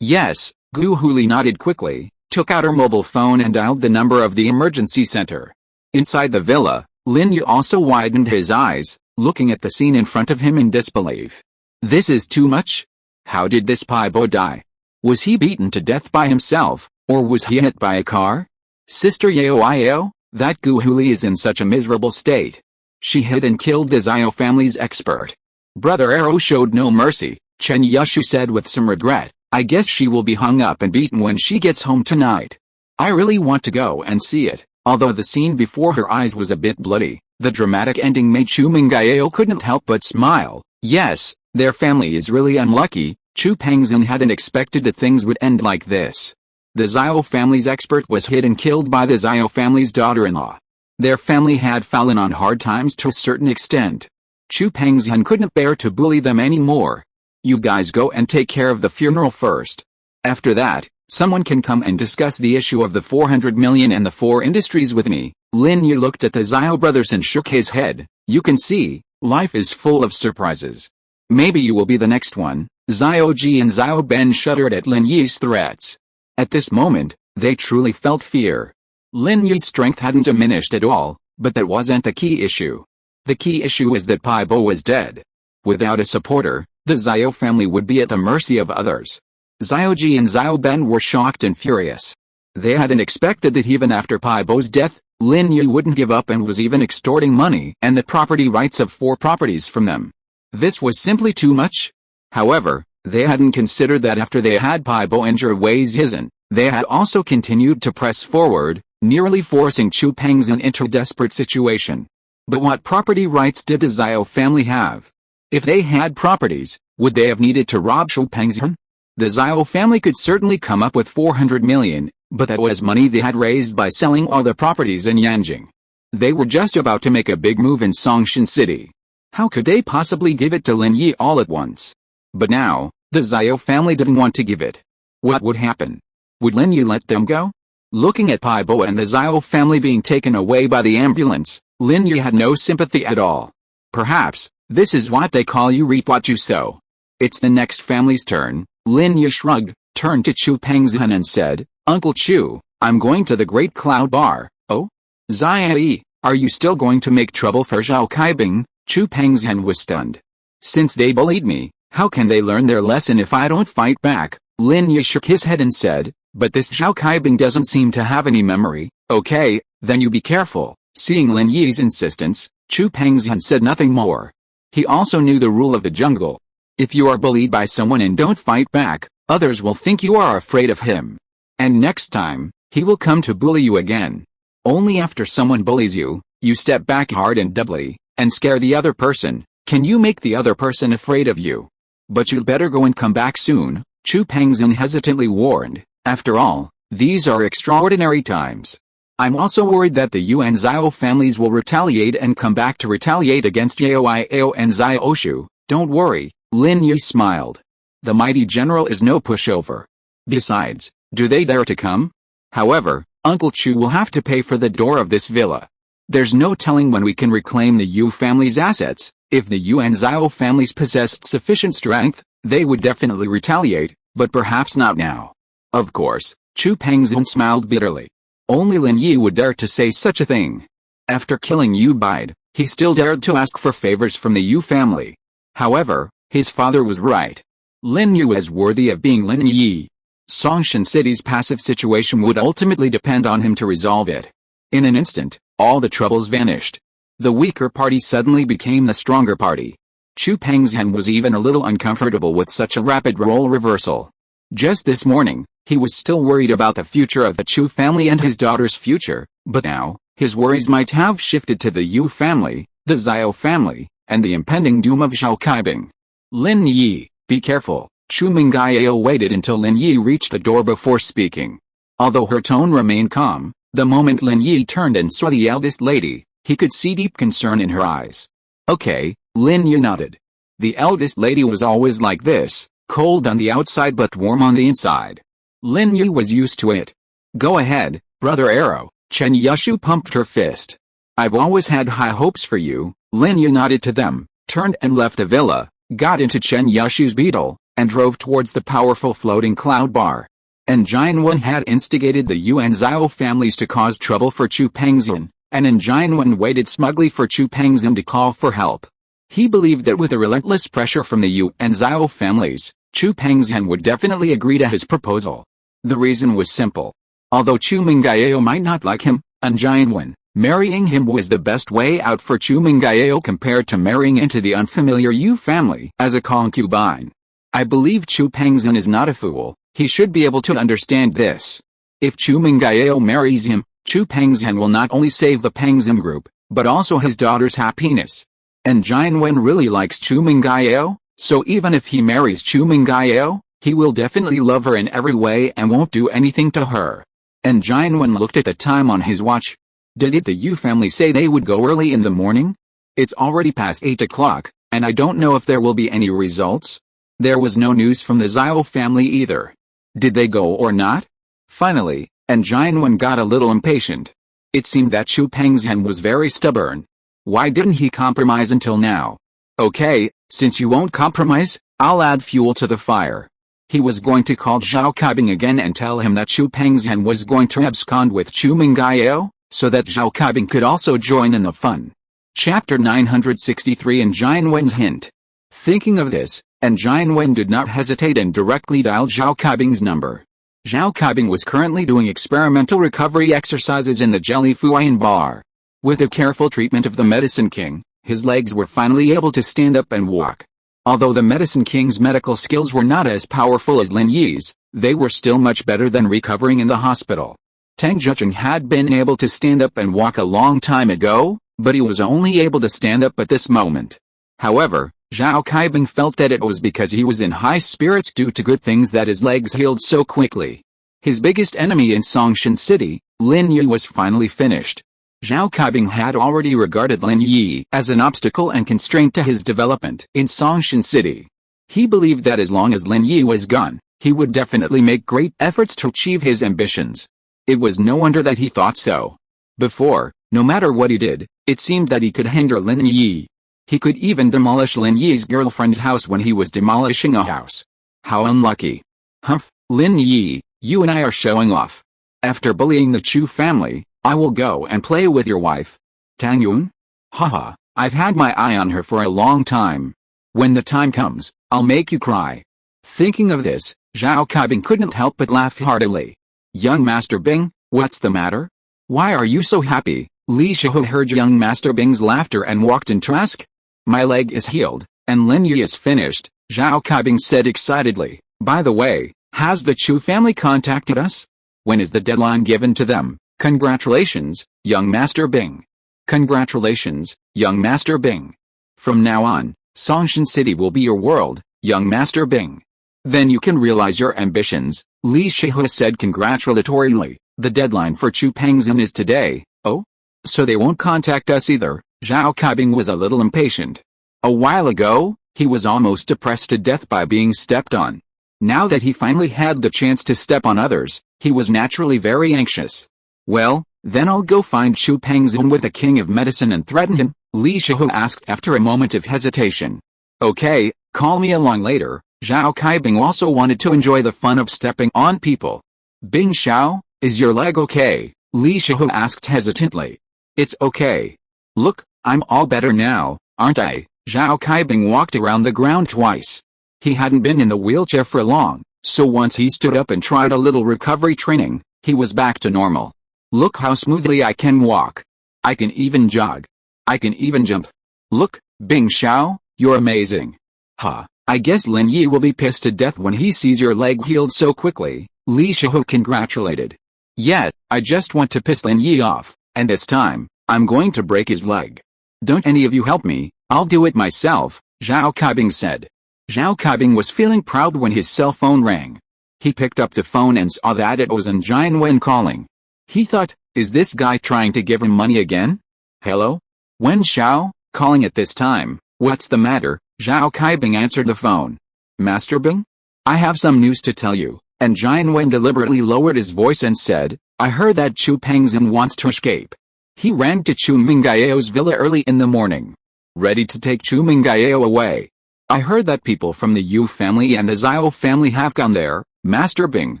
Yes, Gu Huli nodded quickly, took out her mobile phone and dialed the number of the emergency center. Inside the villa, Lin Yi also widened his eyes, looking at the scene in front of him in disbelief. This is too much. How did this Paibo die? Was he beaten to death by himself, Or was he hit by a car? Sister Yao, that Guhuli is in such a miserable state. She hit and killed the Zhao family's expert. Brother Arrow showed no mercy, Chen Yushu said with some regret. I guess she will be hung up and beaten when she gets home tonight. I really want to go and see it. Although the scene before her eyes was a bit bloody, the dramatic ending made Chu Mengyao couldn't help but smile. Yes, their family is really unlucky. Chu Pengzhan hadn't expected that things would end like this. The Zhao family's expert was hit and killed by the Zhao family's daughter-in-law. Their family had fallen on hard times to a certain extent. Chu Pengzhan couldn't bear to bully them anymore. You guys go and take care of the funeral first. After that, someone can come and discuss the issue of the 400 million and the 4 industries with me. Lin Yi looked at the Zhao brothers and shook his head. You can see, life is full of surprises. Maybe you will be the next one. Zhao Ji and Zhao Ben shuddered at Lin Yi's threats. At this moment, they truly felt fear. Lin Yi's strength hadn't diminished at all, but that wasn't the key issue. The key issue is that Pai Bo was dead. Without a supporter, the Zhao family would be at the mercy of others. Zhao Ji and Zhao Ben were shocked and furious. They hadn't expected that even after Pai Bo's death, Lin Yi wouldn't give up and was even extorting money and the property rights of 4 properties from them. This was simply too much. However, they hadn't considered that after they had Pai Bo injure Wei Zizhen, they had also continued to press forward, nearly forcing Chu Pengzhan into a desperate situation. But what property rights did the Zhao family have? If they had properties, would they have needed to rob Chu Pengzhan? The Zhao family could certainly come up with 400 million, but that was money they had raised by selling all the properties in Yanjing. They were just about to make a big move in Songshan city. How could they possibly give it to Lin Yi all at once? But now, the Zhao family didn't want to give it. What would happen? Would Lin Yi let them go? Looking at Pai Bo and the Zhao family being taken away by the ambulance, Lin Yi had no sympathy at all. Perhaps, this is what they call you reap what you sow. It's the next family's turn. Lin Yi shrugged, turned to Chu Pengzhan and said, Uncle Chu, I'm going to the Great Cloud Bar. Oh? Zai, are you still going to make trouble for Zhao Kaibing? Chu Pengzhan was stunned. Since they bullied me, how can they learn their lesson if I don't fight back? Lin Yi shook his head and said, but this Zhao Kaibing doesn't seem to have any memory. Okay, then you be careful. Seeing Lin Yi's insistence, Chu Pengzhan said nothing more. He also knew the rule of the jungle. If you are bullied by someone and don't fight back, others will think you are afraid of him. And next time, he will come to bully you again. Only after someone bullies you, you step back hard and doubly, and scare the other person, can you make the other person afraid of you. But you'd better go and come back soon, Chu Pengzhan hesitantly warned. After all, these are extraordinary times. I'm also worried that the Yuan Zhao families will retaliate and come back to retaliate against Yao and Zhao Oshu. Don't worry, Lin Yi smiled. The mighty general is no pushover. Besides, do they dare to come? However, Uncle Chu will have to pay for the door of this villa. There's no telling when we can reclaim the Yu family's assets. If the Yuan Zhao families possessed sufficient strength, they would definitely retaliate, but perhaps not now. Of course, Chu Pengzhan smiled bitterly. Only Lin Yi would dare to say such a thing. After killing Yu Bide, he still dared to ask for favors from the Yu family. However, his father was right. Lin Yi was worthy of being Lin Yi. Songshan City's passive situation would ultimately depend on him to resolve it. In an instant, all the troubles vanished. The weaker party suddenly became the stronger party. Chu Pengzhan was even a little uncomfortable with such a rapid role reversal. Just this morning, he was still worried about the future of the Chu family and his daughter's future, but now, his worries might have shifted to the Yu family, the Zhao family, and the impending doom of Zhao Kaibing. Lin Yi, be careful. Chu Mengyao waited until Lin Yi reached the door before speaking. Although her tone remained calm, the moment Lin Yi turned and saw the eldest lady, he could see deep concern in her eyes. Okay, Lin Yi nodded. The eldest lady was always like this, cold on the outside but warm on the inside. Lin Yi was used to it. Go ahead, Brother Arrow, Chen Yushu pumped her fist. I've always had high hopes for you. Lin Yi nodded to them, turned and left the villa, got into Chen Yushu's beetle, and drove towards the powerful floating cloud bar. Enjinwan had instigated the Yuan Zhao families to cause trouble for Chu Pengzhan, and Enjinwan waited smugly for Chu Pengzhan to call for help. He believed that with the relentless pressure from the Yuan Zhao families, Chu Pengzhan would definitely agree to his proposal. The reason was simple. Although Chu Mengyao might not like him, Xuanyuan, marrying him was the best way out for Chu Mengyao compared to marrying into the unfamiliar Yu family as a concubine. I believe Chu Pengzhan is not a fool. He should be able to understand this. If Chu Mengyao marries him, Chu Pengzhan will not only save the Pengzhan Group, but also his daughter's happiness. And Xuanyuan really likes Chu Mengyao, so even if he marries Chu Mengyao, he will definitely love her in every way and won't do anything to her. And Xuanyuan looked at the time on his watch. Did the Yu family say they would go early in the morning? It's already past 8 o'clock, and I don't know if there will be any results. There was no news from the Zhao family either. Did they go or not? Finally, and Xuanyuan got a little impatient. It seemed that Chu Pengzhan was very stubborn. Why didn't he compromise until now? Okay, since you won't compromise, I'll add fuel to the fire. He was going to call Zhao Kaibing again and tell him that Chu Pengzhan was going to abscond with Chu Mengyao, so that Zhao Kaibing could also join in the fun. Chapter 963 and Xuanyuan's hint. Thinking of this, and Xuanyuan did not hesitate and directly dialed Zhao Kaibing's number. Zhao Kaibing was currently doing experimental recovery exercises in the Jelly Fuyan bar. With a careful treatment of the Medicine King, his legs were finally able to stand up and walk. Although the Medicine King's medical skills were not as powerful as Lin Yi's, they were still much better than recovering in the hospital. Tang Zhicheng had been able to stand up and walk a long time ago, but he was only able to stand up at this moment. However, Zhao Kaibing felt that it was because he was in high spirits due to good things that his legs healed so quickly. His biggest enemy in Songshan City, Lin Yi, was finally finished. Zhao Kaibing had already regarded Lin Yi as an obstacle and constraint to his development in Songshan City. He believed that as long as Lin Yi was gone, he would definitely make great efforts to achieve his ambitions. It was no wonder that he thought so. Before, no matter what he did, it seemed that he could hinder Lin Yi. He could even demolish Lin Yi's girlfriend's house when he was demolishing a house. How unlucky. Humph, Lin Yi, you and I are showing off. After bullying the Chu family, I will go and play with your wife. Tang Yun? Haha, I've had my eye on her for a long time. When the time comes, I'll make you cry. Thinking of this, Zhao Kaibing couldn't help but laugh heartily. Young Master Bing, what's the matter? Why are you so happy? Li Shihu heard young Master Bing's laughter and walked in to ask. My leg is healed, and Lin Yi is finished, Zhao Kaibing said excitedly. By the way, has the Chu family contacted us? When is the deadline given to them? Congratulations, young Master Bing. Congratulations, young Master Bing. From now on, Songshan City will be your world, young Master Bing. Then you can realize your ambitions, Li Shihu said congratulatorily. The deadline for Chu Pengzhan is today. Oh? So they won't contact us either? Zhao Kaibing was a little impatient. A while ago, he was almost depressed to death by being stepped on. Now that he finally had the chance to step on others, he was naturally very anxious. Well, then I'll go find Chu Pengzhan with the King of Medicine and threaten him, Li Shihu asked after a moment of hesitation. Okay, call me along later. Zhao Kaibing also wanted to enjoy the fun of stepping on people. Bing Xiao, is your leg okay? Li Shihu asked hesitantly. It's okay. Look, I'm all better now, aren't I? Zhao Kaibing walked around the ground twice. He hadn't been in the wheelchair for long, so once he stood up and tried a little recovery training, he was back to normal. Look how smoothly I can walk. I can even jog. I can even jump. Look, Bing Xiao, you're amazing. Ha, I guess Lin Yi will be pissed to death when he sees your leg healed so quickly, Li Shihu congratulated. Yet, I just want to piss Lin Yi off, and this time, I'm going to break his leg. Don't any of you help me, I'll do it myself, Zhao Kaibing said. Zhao Kaibing was feeling proud when his cell phone rang. He picked up the phone and saw that it was Xuanyuan calling. He thought, is this guy trying to give him money again? Hello? Wen Xiao, calling at this time, what's the matter? Zhao Kaibing answered the phone. Master Bing? I have some news to tell you, and Xuanyuan deliberately lowered his voice and said, I heard that Chu Pengzhan wants to escape. He ran to Chu Mengyao's villa early in the morning, ready to take Chu Mengyao away. I heard that people from the Yu family and the Zhao family have gone there. Master Bing,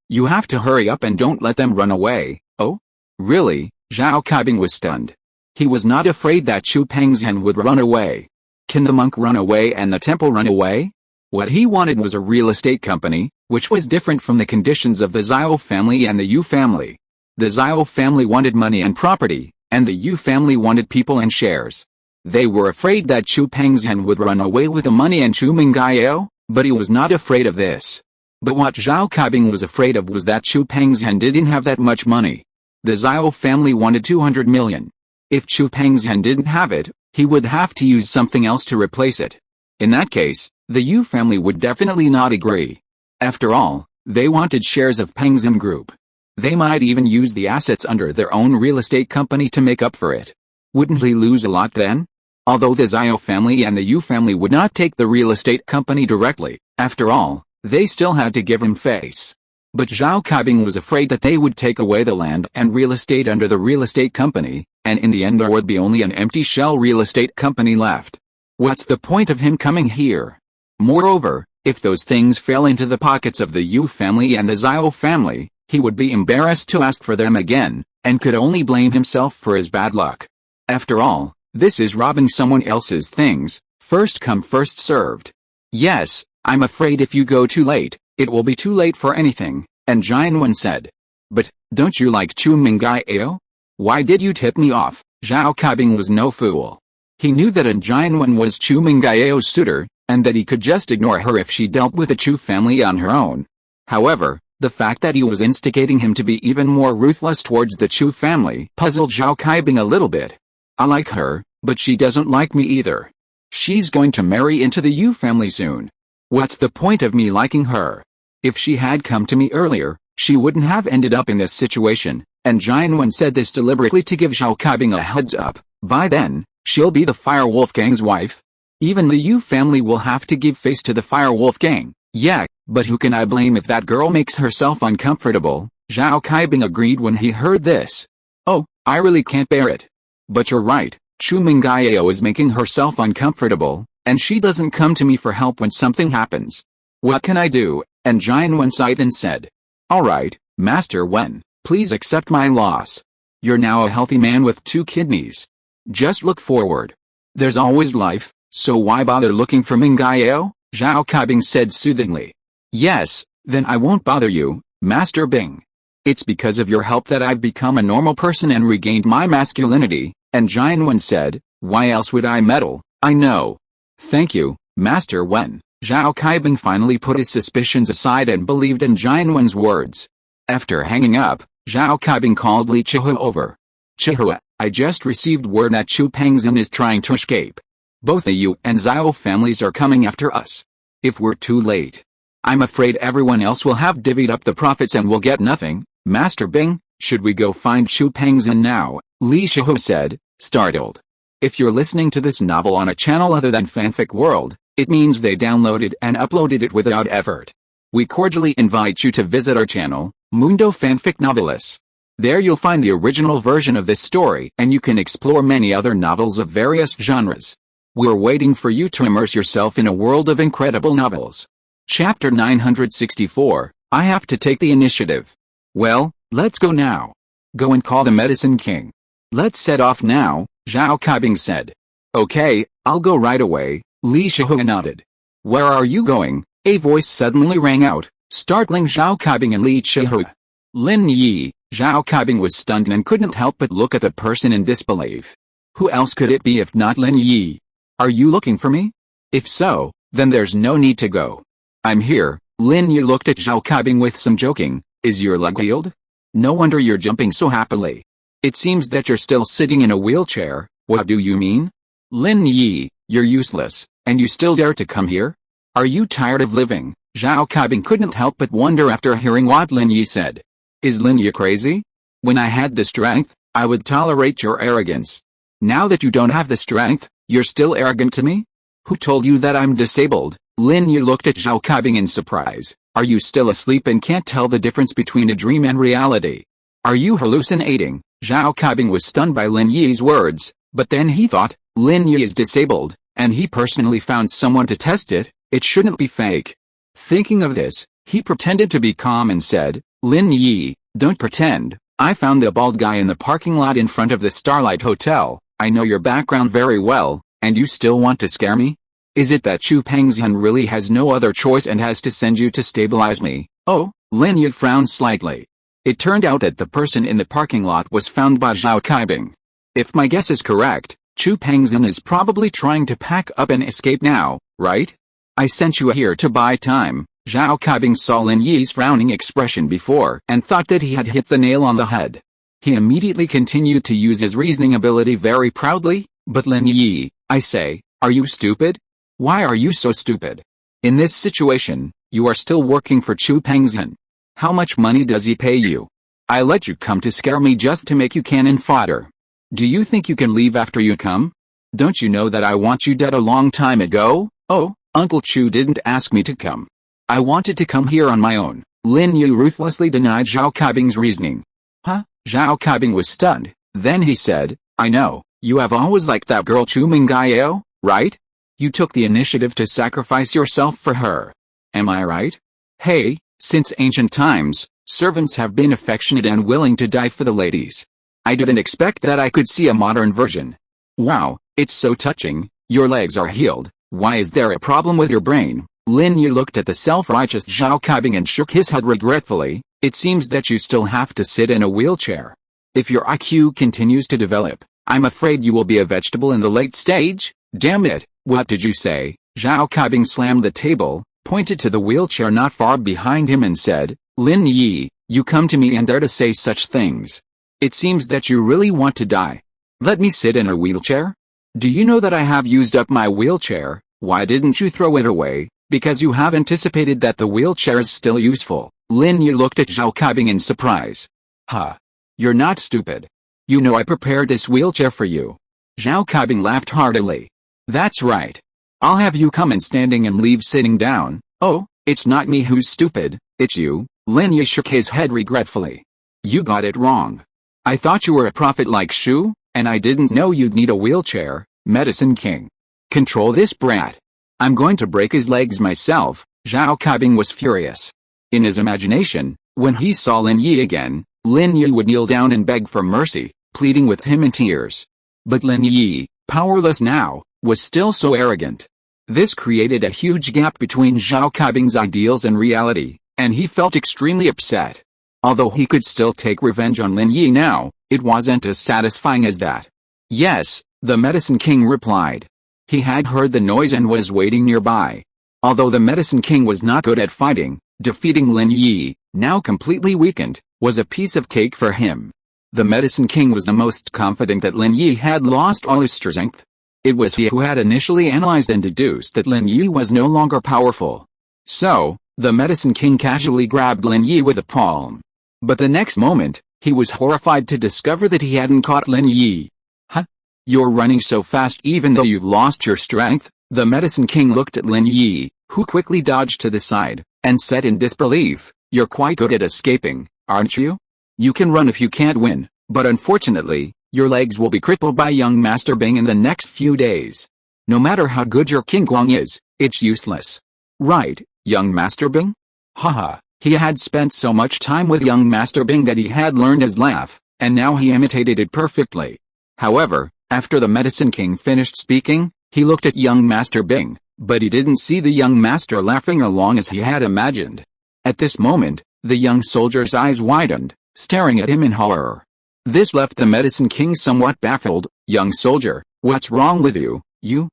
you have to hurry up and don't let them run away. Oh? Really? Zhao Kaibing was stunned. He was not afraid that Chu Pengzhan would run away. Can the monk run away and the temple run away? What he wanted was a real estate company, which was different from the conditions of the Zhao family and the Yu family. The Zhao family wanted money and property, and the Yu family wanted people and shares. They were afraid that Chu Pengzhan would run away with the money and Chu Mengyao, but he was not afraid of this. But what Zhao Kaibing was afraid of was that Chu Pengzhan didn't have that much money. The Zhao family wanted 200 million. If Chu Pengzhan didn't have it, he would have to use something else to replace it. In that case, the Yu family would definitely not agree. After all, they wanted shares of Pengzhan Group. They might even use the assets under their own real estate company to make up for it. Wouldn't he lose a lot then? Although the Zhao family and the Yu family would not take the real estate company directly, after all, they still had to give him face. But Zhao Kaibing was afraid that they would take away the land and real estate under the real estate company, and in the end there would be only an empty shell real estate company left. What's the point of him coming here? Moreover, if those things fell into the pockets of the Yu family and the Zhao family, he would be embarrassed to ask for them again, and could only blame himself for his bad luck. After all, this is robbing someone else's things, first come first served. Yes, I'm afraid if you go too late, it will be too late for anything, and Xuanyuan said. But, don't you like Chu Mengyao? Why did you tip me off? Zhao Kaibing was no fool. He knew that Xuanyuan was Chu Mengyao's suitor, and that he could just ignore her if she dealt with the Chu family on her own. However, the fact that he was instigating him to be even more ruthless towards the Chu family puzzled Zhao Kaibing a little bit. I like her, but she doesn't like me either. She's going to marry into the Yu family soon. What's the point of me liking her? If she had come to me earlier, she wouldn't have ended up in this situation, and Xuanyuan said this deliberately to give Zhao Kaibing a heads up. By then, she'll be the Fire Wolf Gang's wife. Even the Yu family will have to give face to the Fire Wolf Gang. Yeah, but who can I blame if that girl makes herself uncomfortable? Zhao Kaibing agreed when he heard this. Oh, I really can't bear it. But you're right, Chu Mengyao is making herself uncomfortable, and she doesn't come to me for help when something happens. What can I do? And Xuanyuan sighed and said. Alright, Master Wen, please accept my loss. You're now a healthy man with 2 kidneys. Just look forward. There's always life, so why bother looking for Mengyao? Zhao Kaibing said soothingly. Yes, then I won't bother you, Master Bing. It's because of your help that I've become a normal person and regained my masculinity, and Xuanyuan said, why else would I meddle? I know. Thank you, Master Wen. Zhao Kaibing finally put his suspicions aside and believed in Xuanyuan's words. After hanging up, Zhao Kaibing called Li Chihua over. Chihua, I just received word that Chu Pengzhan is trying to escape. Both the Yu and Zhao families are coming after us. If we're too late, I'm afraid everyone else will have divvied up the profits and will get nothing. Master Bing, should we go find Chu Pengzhan now? Li Chihua said, startled. If you're listening to this novel on a channel other than Fanfic World, it means they downloaded and uploaded it without effort. We cordially invite you to visit our channel, Mundo Fanfic Novelists. There you'll find the original version of this story and you can explore many other novels of various genres. We're waiting for you to immerse yourself in a world of incredible novels. Chapter 964, I have to take the initiative. Well, let's go now. Go and call the Medicine King. Let's set off now, Zhao Kaibing said. Okay, I'll go right away, Li Chihua nodded. Where are you going? A voice suddenly rang out, startling Zhao Kaibing and Li Chihua. Lin Yi. Zhao Kaibing was stunned and couldn't help but look at the person in disbelief. Who else could it be if not Lin Yi? Are you looking for me? If so, then there's no need to go. I'm here. Lin Yi looked at Zhao Kaibing with some joking. Is your leg healed? No wonder you're jumping so happily. It seems that you're still sitting in a wheelchair. What do you mean? Lin Yi, you're useless, and you still dare to come here? Are you tired of living? Zhao Kaibing couldn't help but wonder after hearing what Lin Yi said. Is Lin Yi crazy? When I had the strength, I would tolerate your arrogance. Now that you don't have the strength, you're still arrogant to me? Who told you that I'm disabled? Lin Yi looked at Zhao Kaibing in surprise. Are you still asleep and can't tell the difference between a dream and reality? Are you hallucinating? Zhao Kaibing was stunned by Lin Yi's words, but then he thought, Lin Yi is disabled, and he personally found someone to test it, it shouldn't be fake. Thinking of this, he pretended to be calm and said, Lin Yi, don't pretend. I found the bald guy in the parking lot in front of the Starlight Hotel. I know your background very well, and you still want to scare me? Is it that Chu Pengzhan really has no other choice and has to send you to stabilize me? Oh, Lin Yi frowned slightly. It turned out that the person in the parking lot was found by Zhao Kaibing. If my guess is correct, Chu Pengzhan is probably trying to pack up and escape now, right? I sent you here to buy time. Zhao Kaibing saw Lin Yi's frowning expression before and thought that he had hit the nail on the head. He immediately continued to use his reasoning ability very proudly. But Lin Yi, I say, are you stupid? Why are you so stupid? In this situation, you are still working for Chu Pengzhan. How much money does he pay you? I let you come to scare me just to make you cannon fodder. Do you think you can leave after you come? Don't you know that I want you dead a long time ago? Oh, Uncle Chu didn't ask me to come. I wanted to come here on my own. Lin Yi ruthlessly denied Zhao Kaibing's reasoning. Huh? Zhao Kaibing was stunned. Then he said, I know, you have always liked that girl Chu Mengyao, right? You took the initiative to sacrifice yourself for her. Am I right? Hey, since ancient times, servants have been affectionate and willing to die for the ladies. I didn't expect that I could see a modern version. Wow, it's so touching. Your legs are healed. Why is there a problem with your brain? Lin Yi looked at the self-righteous Zhao Kaibing and shook his head regretfully. It seems that you still have to sit in a wheelchair. If your IQ continues to develop, I'm afraid you will be a vegetable in the late stage. Damn it, what did you say? Zhao Kaibing slammed the table, pointed to the wheelchair not far behind him and said, Lin Yi, you come to me and dare to say such things. It seems that you really want to die. Let me sit in a wheelchair? Do you know that I have used up my wheelchair? Why didn't you throw it away? Because you have anticipated that the wheelchair is still useful. Lin Yi looked at Zhao Kaibing in surprise. Huh. You're not stupid. You know I prepared this wheelchair for you. Zhao Kaibing laughed heartily. That's right. I'll have you come in standing and leave sitting down. Oh, it's not me who's stupid, it's you. Lin Yi shook his head regretfully. You got it wrong. I thought you were a prophet like Shu, and I didn't know you'd need a wheelchair, Medicine King. Control this brat. I'm going to break his legs myself. Zhao Kaibing was furious. In his imagination, when he saw Lin Yi again, Lin Yi would kneel down and beg for mercy, pleading with him in tears. But Lin Yi, powerless now, was still so arrogant. This created a huge gap between Zhao Kaibing's ideals and reality, and he felt extremely upset. Although he could still take revenge on Lin Yi now, it wasn't as satisfying as that. Yes, the Medicine King replied. He had heard the noise and was waiting nearby. Although the Medicine King was not good at fighting, defeating Lin Yi, now completely weakened, was a piece of cake for him. The Medicine King was the most confident that Lin Yi had lost all his strength. It was he who had initially analyzed and deduced that Lin Yi was no longer powerful. So, the Medicine King casually grabbed Lin Yi with a palm. But the next moment, he was horrified to discover that he hadn't caught Lin Yi. Huh? You're running so fast even though you've lost your strength? The Medicine King looked at Lin Yi, who quickly dodged to the side, and said in disbelief, You're quite good at escaping, aren't you? You can run if you can't win, but unfortunately, your legs will be crippled by young Master Bing in the next few days. No matter how good your King Guang is, it's useless. Right, young Master Bing? Haha, he had spent so much time with young Master Bing that he had learned his laugh, and now he imitated it perfectly. However, after the Medicine King finished speaking, he looked at young Master Bing, but he didn't see the young master laughing along as he had imagined. At this moment, the young soldier's eyes widened, staring at him in horror. This left the Medicine King somewhat baffled. Young soldier, what's wrong with you? You?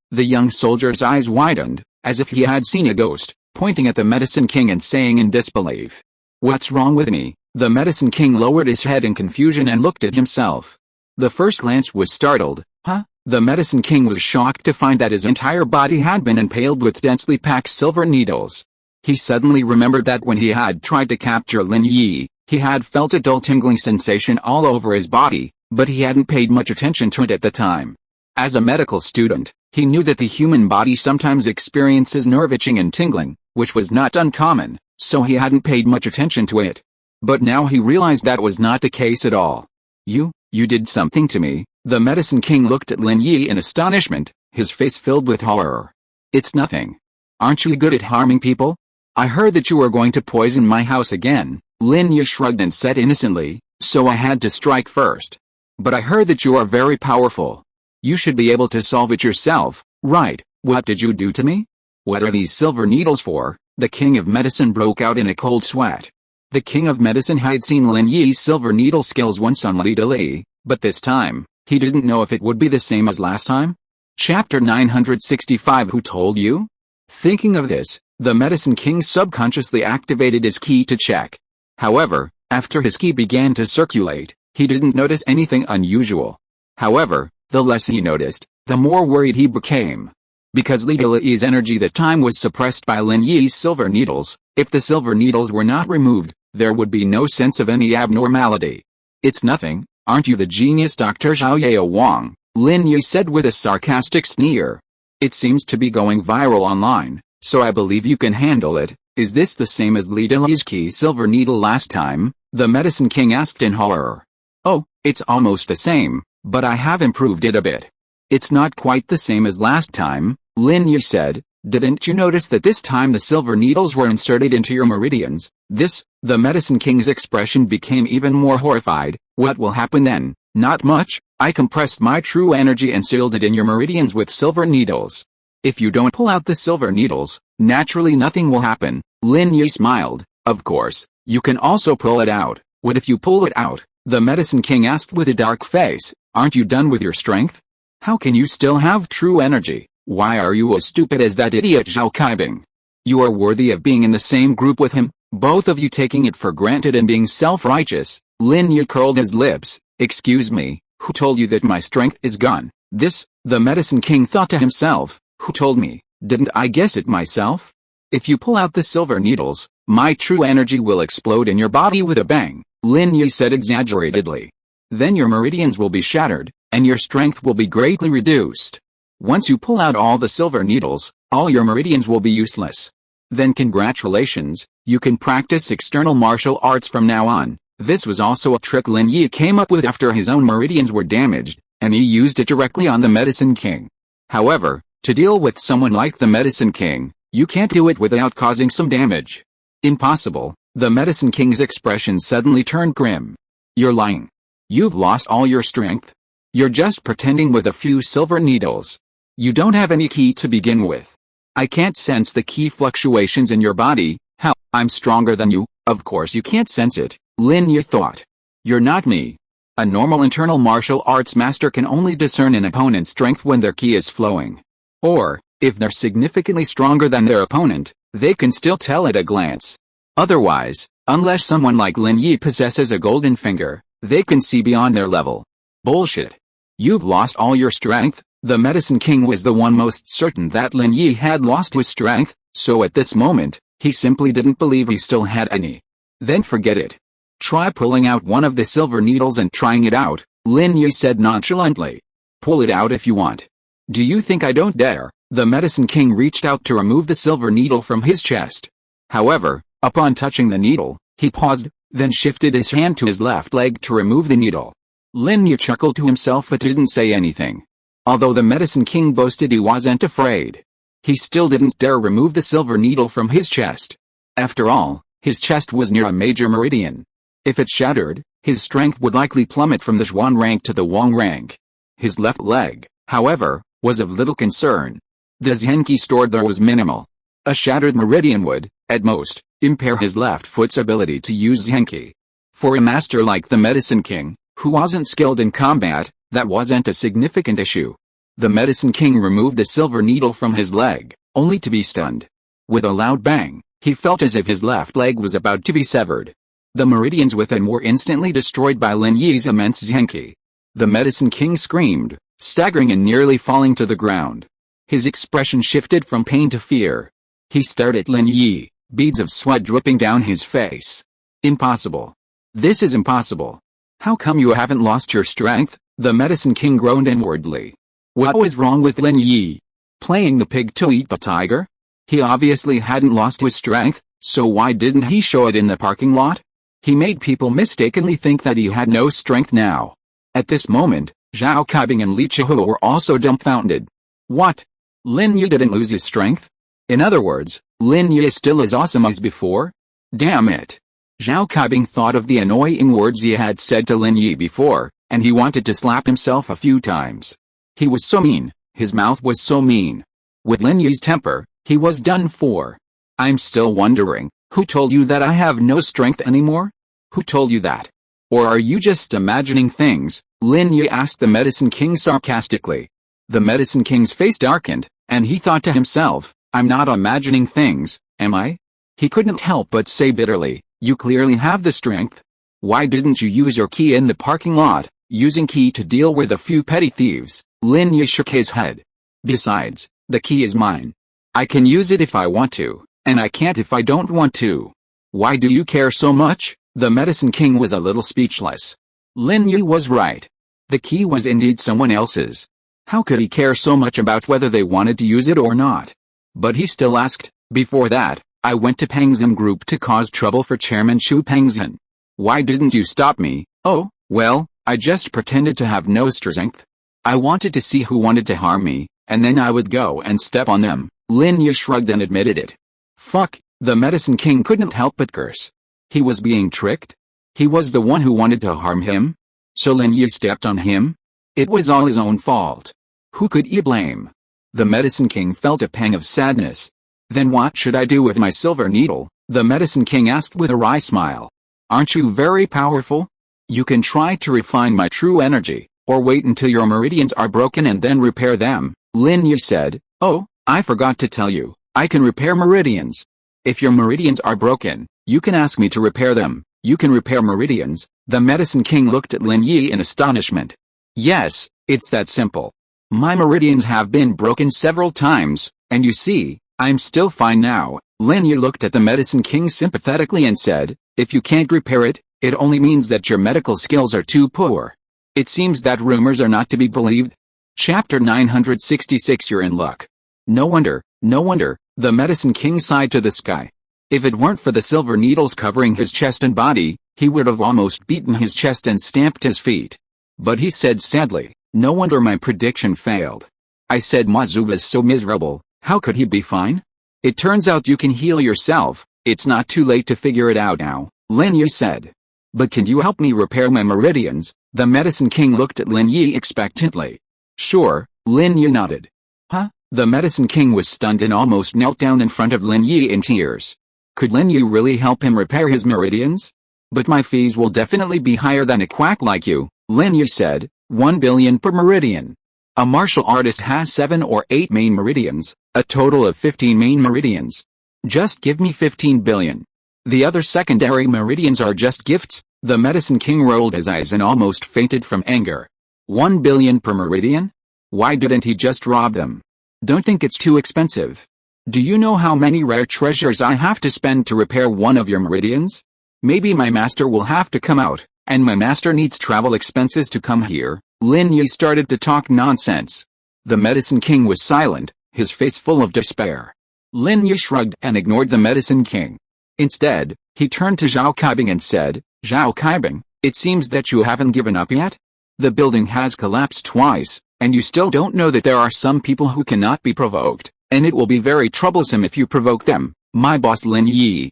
The young soldier's eyes widened, as if he had seen a ghost, pointing at the Medicine King and saying in disbelief. What's wrong with me? The Medicine King lowered his head in confusion and looked at himself. The first glance was startled. Huh? The Medicine King was shocked to find that his entire body had been impaled with densely packed silver needles. He suddenly remembered that when he had tried to capture Lin Yi, he had felt a dull tingling sensation all over his body, but he hadn't paid much attention to it at the time. As a medical student, he knew that the human body sometimes experiences nerve itching and tingling, which was not uncommon, so he hadn't paid much attention to it. But now he realized that was not the case at all. You did something to me. The Medicine King looked at Lin Yi in astonishment, his face filled with horror. It's nothing. Aren't you good at harming people? I heard that you were going to poison my house again. Lin Yi shrugged and said innocently, so I had to strike first. But I heard that you are very powerful. You should be able to solve it yourself, right? What did you do to me? What are these silver needles for? The king of medicine broke out in a cold sweat. The king of medicine had seen Lin Yi's silver needle skills once on Li, but this time, he didn't know if it would be the same as last time. Chapter 965. Who told you? Thinking of this, the medicine king subconsciously activated his ki to check. However, after his ki began to circulate, he didn't notice anything unusual. However, the less he noticed, the more worried he became. Because Li Yi's energy that time was suppressed by Lin Yi's silver needles, if the silver needles were not removed, there would be no sense of any abnormality. It's nothing, aren't you the genius Dr. Xiaoyao Wang? Lin Yi said with a sarcastic sneer. It seems to be going viral online, so I believe you can handle it. Is this the same as Li Yi's key silver needle last time? The medicine king asked in horror. Oh, it's almost the same, but I have improved it a bit. It's not quite the same as last time, Lin Yi said. Didn't you notice that this time the silver needles were inserted into your meridians? The medicine king's expression became even more horrified. What will happen then? Not much. I compressed my true energy and sealed it in your meridians with silver needles. If you don't pull out the silver needles, naturally nothing will happen. Lin Yi smiled. Of course, you can also pull it out. What if you pull it out? The medicine king asked with a dark face. Aren't you done with your strength? How can you still have true energy? Why are you as stupid as that idiot Zhao Kaibing? You are worthy of being in the same group with him, both of you taking it for granted and being self-righteous. Lin Yi curled his lips. Excuse me, who told you that my strength is gone? The medicine king thought to himself. Who told me? Didn't I guess it myself? If you pull out the silver needles, my true energy will explode in your body with a bang, Lin Yi said exaggeratedly. Then your meridians will be shattered, and your strength will be greatly reduced. Once you pull out all the silver needles, all your meridians will be useless. Then congratulations, you can practice external martial arts from now on. This was also a trick Lin Yi came up with after his own meridians were damaged, and he used it directly on the medicine king. However, to deal with someone like the medicine king, you can't do it without causing some damage. Impossible. The medicine king's expression suddenly turned grim. You're lying. You've lost all your strength. You're just pretending with a few silver needles. You don't have any ki to begin with. I can't sense the ki fluctuations in your body. Hell, I'm stronger than you. Of course you can't sense it, Lin Yi thought. You're not me. A normal internal martial arts master can only discern an opponent's strength when their ki is flowing. Or, if they're significantly stronger than their opponent, they can still tell at a glance. Otherwise, unless someone like Lin Yi possesses a golden finger, they can see beyond their level. Bullshit. You've lost all your strength. The medicine king was the one most certain that Lin Yi had lost his strength, so at this moment, he simply didn't believe he still had any. Then forget it. Try pulling out one of the silver needles and trying it out, Lin Yi said nonchalantly. Pull it out if you want. Do you think I don't dare? The medicine king reached out to remove the silver needle from his chest. However, upon touching the needle, he paused, then shifted his hand to his left leg to remove the needle. Lin Yi chuckled to himself but didn't say anything. Although the medicine king boasted he wasn't afraid, he still didn't dare remove the silver needle from his chest. After all, his chest was near a major meridian. If it shattered, his strength would likely plummet from the Xuan rank to the Wang rank. His left leg, however, was of little concern. The Zhenki stored there was minimal. A shattered meridian would, at most, impair his left foot's ability to use Zhenki. For a master like the medicine king, who wasn't skilled in combat, that wasn't a significant issue. The medicine king removed the silver needle from his leg, only to be stunned. With a loud bang, he felt as if his left leg was about to be severed. The meridians within were instantly destroyed by Lin Yi's immense Zhenki. The medicine king screamed, staggering and nearly falling to the ground. His expression shifted from pain to fear. He stared at Lin Yi, beads of sweat dripping down his face. Impossible. This is impossible. How come you haven't lost your strength? The medicine king groaned inwardly. What was wrong with Lin Yi? Playing the pig to eat the tiger? He obviously hadn't lost his strength, so why didn't he show it in the parking lot? He made people mistakenly think that he had no strength now. At this moment, Zhao Kaibing and Li Chihu were also dumbfounded. What? Lin Yi didn't lose his strength? In other words, Lin Yi is still as awesome as before? Damn it. Zhao Kaibing thought of the annoying words he had said to Lin Yi before, and he wanted to slap himself a few times. He was so mean, his mouth was so mean. With Lin Yi's temper, he was done for. I'm still wondering, who told you that I have no strength anymore? Who told you that? Or are you just imagining things? Lin Yi asked the Medicine King sarcastically. The Medicine King's face darkened, and he thought to himself, I'm not imagining things, am I? He couldn't help but say bitterly, you clearly have the strength. Why didn't you use your key in the parking lot, using key to deal with a few petty thieves? Lin Yi shook his head. Besides, the key is mine. I can use it if I want to, and I can't if I don't want to. Why do you care so much? The Medicine King was a little speechless. Lin Yi was right. The key was indeed someone else's. How could he care so much about whether they wanted to use it or not? But he still asked, before that, I went to Pengzhan Group to cause trouble for Chairman Chu Pengzhan. Why didn't you stop me? Oh, well, I just pretended to have no strength. I wanted to see who wanted to harm me, and then I would go and step on them. Lin Yi shrugged and admitted it. Fuck, the Medicine King couldn't help but curse. He was being tricked? He was the one who wanted to harm him? So Lin Yi stepped on him? It was all his own fault. Who could he blame? The Medicine King felt a pang of sadness. Then what should I do with my silver needle? The Medicine King asked with a wry smile. Aren't you very powerful? You can try to refine my true energy, or wait until your meridians are broken and then repair them. Lin Yi said, oh, I forgot to tell you, I can repair meridians. If your meridians are broken, you can ask me to repair them. You can repair meridians. The Medicine King looked at Lin Yi in astonishment. Yes, it's that simple. My meridians have been broken several times, and you see, I'm still fine now. Lin Yi looked at the Medicine King sympathetically and said, if you can't repair it, it only means that your medical skills are too poor. It seems that rumors are not to be believed. Chapter 966 You're in luck. No wonder, the Medicine King sighed to the sky. If it weren't for the silver needles covering his chest and body, he would have almost beaten his chest and stamped his feet. But he said sadly, no wonder my prediction failed. I said Mazu was so miserable, how could he be fine? It turns out you can heal yourself, it's not too late to figure it out now, Lin Yi said. But can you help me repair my meridians? The Medicine King looked at Lin Yi expectantly. Sure, Lin Yi nodded. Huh? The Medicine King was stunned and almost knelt down in front of Lin Yi in tears. Could Lin Yi really help him repair his meridians? But my fees will definitely be higher than a quack like you, Lin Yi said, 1 billion per meridian. A martial artist has 7 or 8 main meridians, a total of 15 main meridians. Just give me 15 billion. The other secondary meridians are just gifts. The Medicine King rolled his eyes and almost fainted from anger. 1 billion per meridian? Why didn't he just rob them? Don't think it's too expensive. Do you know how many rare treasures I have to spend to repair one of your meridians? Maybe my master will have to come out, and my master needs travel expenses to come here. Lin Yi started to talk nonsense. The Medicine King was silent, his face full of despair. Lin Yi shrugged and ignored the Medicine King. Instead, he turned to Zhao Kaibing and said, Zhao Kaibing, it seems that you haven't given up yet? The building has collapsed twice, and you still don't know that there are some people who cannot be provoked. And it will be very troublesome if you provoke them. My boss Lin Yi,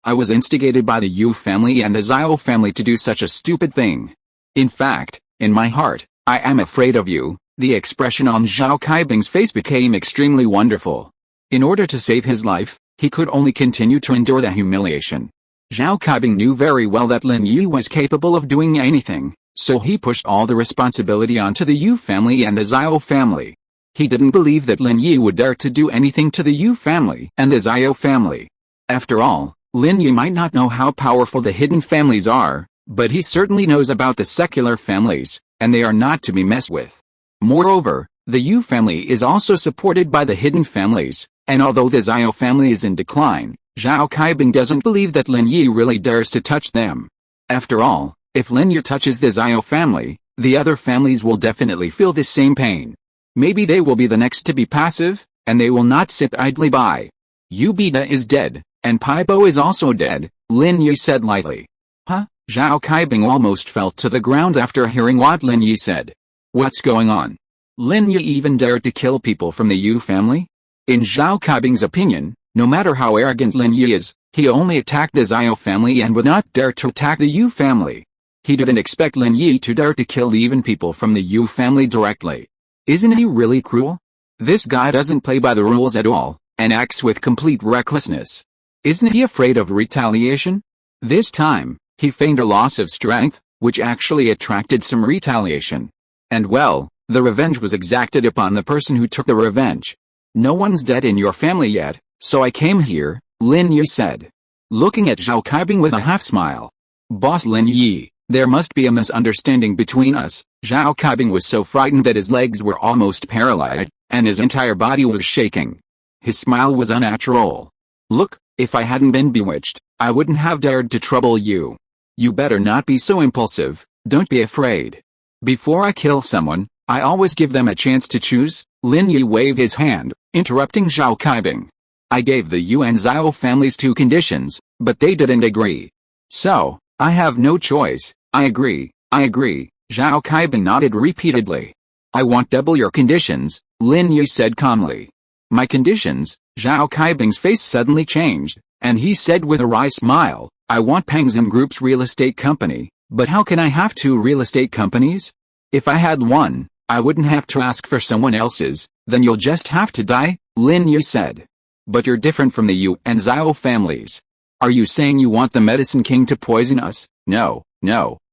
I was instigated by the Yu family and the Zhao family to do such a stupid thing. In fact, in my heart, I am afraid of you. The expression on Zhao Kaibing's face became extremely wonderful. In order to save his life, he could only continue to endure the humiliation. Zhao Kaibing knew very well that Lin Yi was capable of doing anything, so he pushed all the responsibility onto the Yu family and the Zhao family. He didn't believe that Lin Yi would dare to do anything to the Yu family and the Zhao family. After all, Lin Yi might not know how powerful the hidden families are, but he certainly knows about the secular families, and they are not to be messed with. Moreover, the Yu family is also supported by the hidden families, and although the Zhao family is in decline, Zhao Kaibing doesn't believe that Lin Yi really dares to touch them. After all, if Lin Yi touches the Zhao family, the other families will definitely feel the same pain. Maybe they will be the next to be passive, and they will not sit idly by. Yubida is dead, and Paibo is also dead, Lin Yi said lightly. Huh? Zhao Kaibing almost fell to the ground after hearing what Lin Yi said. What's going on? Lin Yi even dared to kill people from the Yu family? In Zhao Kaibing's opinion, no matter how arrogant Lin Yi is, he only attacked the Zhao family and would not dare to attack the Yu family. He didn't expect Lin Yi to dare to kill even people from the Yu family directly. Isn't he really cruel? This guy doesn't play by the rules at all, and acts with complete recklessness. Isn't he afraid of retaliation? This time, he feigned a loss of strength, which actually attracted some retaliation. And well, the revenge was exacted upon the person who took the revenge. No one's dead in your family yet, so I came here, Lin Yi said, looking at Zhao Kaibing with a half-smile. Boss Lin Yi, there must be a misunderstanding between us. Zhao Kaibing was so frightened that his legs were almost paralyzed, and his entire body was shaking. His smile was unnatural. Look, if I hadn't been bewitched, I wouldn't have dared to trouble you. You better not be so impulsive, don't be afraid. Before I kill someone, I always give them a chance to choose. Lin Yi waved his hand, interrupting Zhao Kaibing. I gave the Yuan Zhao families 2 conditions, but they didn't agree. So, I have no choice. I agree, Zhao Kaibing nodded repeatedly. I want double your conditions, Lin Yi said calmly. My conditions? Zhao Kaibing's face suddenly changed, and he said with a wry smile, I want Pengzhan Group's real estate company, but how can I have 2 real estate companies? If I had one, I wouldn't have to ask for someone else's, then you'll just have to die, Lin Yi said. But you're different from the Yuan Zhao families. Are you saying you want the Medicine King to poison us? No,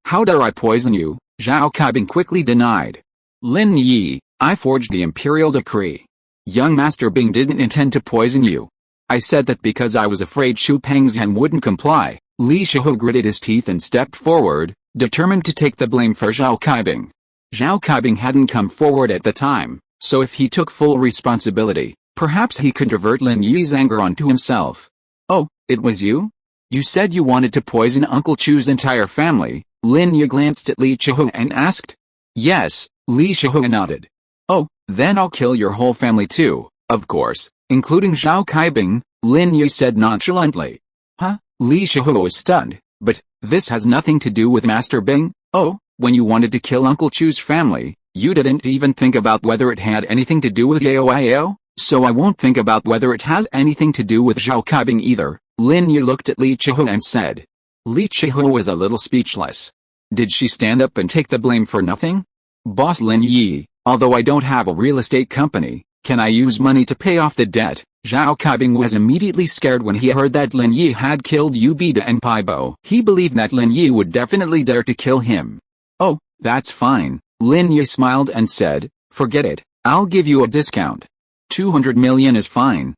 how dare I poison you? Zhao Kaibing quickly denied. Lin Yi, I forged the imperial decree. Young Master Bing didn't intend to poison you. I said that because I was afraid Chu Pengzhan wouldn't comply. Li Shihu gritted his teeth and stepped forward, determined to take the blame for Zhao Kaibing. Zhao Kaibing hadn't come forward at the time, so if he took full responsibility, perhaps he could divert Lin Yi's anger onto himself. Oh, it was you? You said you wanted to poison Uncle Chu's entire family. Lin Yi glanced at Li Shihu and asked. Yes, Li Shihu nodded. Oh, then I'll kill your whole family too, of course, including Zhao Kaibing, Lin Yi said nonchalantly. Huh? Li Shihu was stunned. But, this has nothing to do with Master Bing? Oh, when you wanted to kill Uncle Chu's family, you didn't even think about whether it had anything to do with Yao, so I won't think about whether it has anything to do with Zhao Kaibing either. Lin Yi looked at Li Shihu and said. Li Shihu was a little speechless. Did she stand up and take the blame for nothing? Boss Lin Yi, although I don't have a real estate company, can I use money to pay off the debt? Zhao Kaibing was immediately scared when he heard that Lin Yi had killed Ubida and Paibo. He believed that Lin Yi would definitely dare to kill him. Oh, that's fine, Lin Yi smiled and said, forget it, I'll give you a discount. 200 million is fine.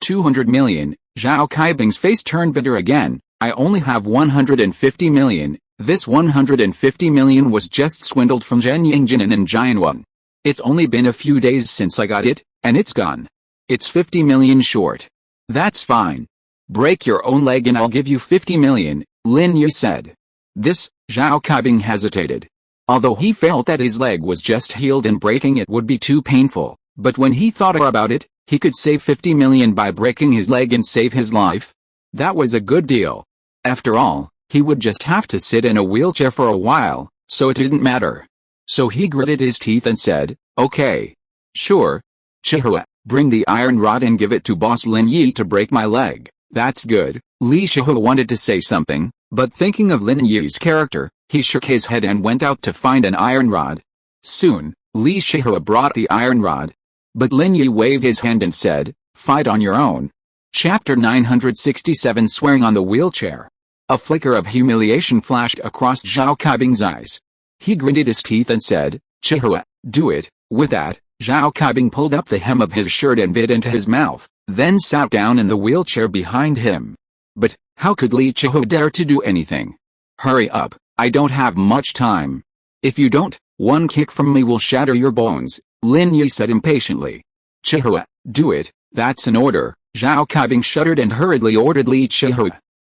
200 million, Zhao Kaibing's face turned bitter again. I only have 150 million. This 150 million was just swindled from Zhen Yingjin and Jianwan. It's only been a few days since I got it, and it's gone. It's 50 million short. That's fine. Break your own leg and I'll give you 50 million, Lin Yi said. This, Zhao Kaibing hesitated. Although he felt that his leg was just healed and breaking it would be too painful, but when he thought about it, he could save 50 million by breaking his leg and save his life. That was a good deal. After all, he would just have to sit in a wheelchair for a while, so it didn't matter. So he gritted his teeth and said, okay. Sure. Chihua, bring the iron rod and give it to Boss Lin Yi to break my leg. That's good. Li Shihu wanted to say something, but thinking of Lin Yi's character, he shook his head and went out to find an iron rod. Soon, Li Shihu brought the iron rod. But Lin Yi waved his hand and said, fight on your own. Chapter 967 Swearing on the Wheelchair. A flicker of humiliation flashed across Zhao Kaibing's eyes. He gritted his teeth and said, Chihua, do it. With that, Zhao Kaibing pulled up the hem of his shirt and bit into his mouth, then sat down in the wheelchair behind him. But, how could Li Shihu dare to do anything? Hurry up, I don't have much time. If you don't, one kick from me will shatter your bones, Lin Yi said impatiently. Chihua, do it, that's an order. Zhao Kaibing shuddered and hurriedly ordered Li Shihu.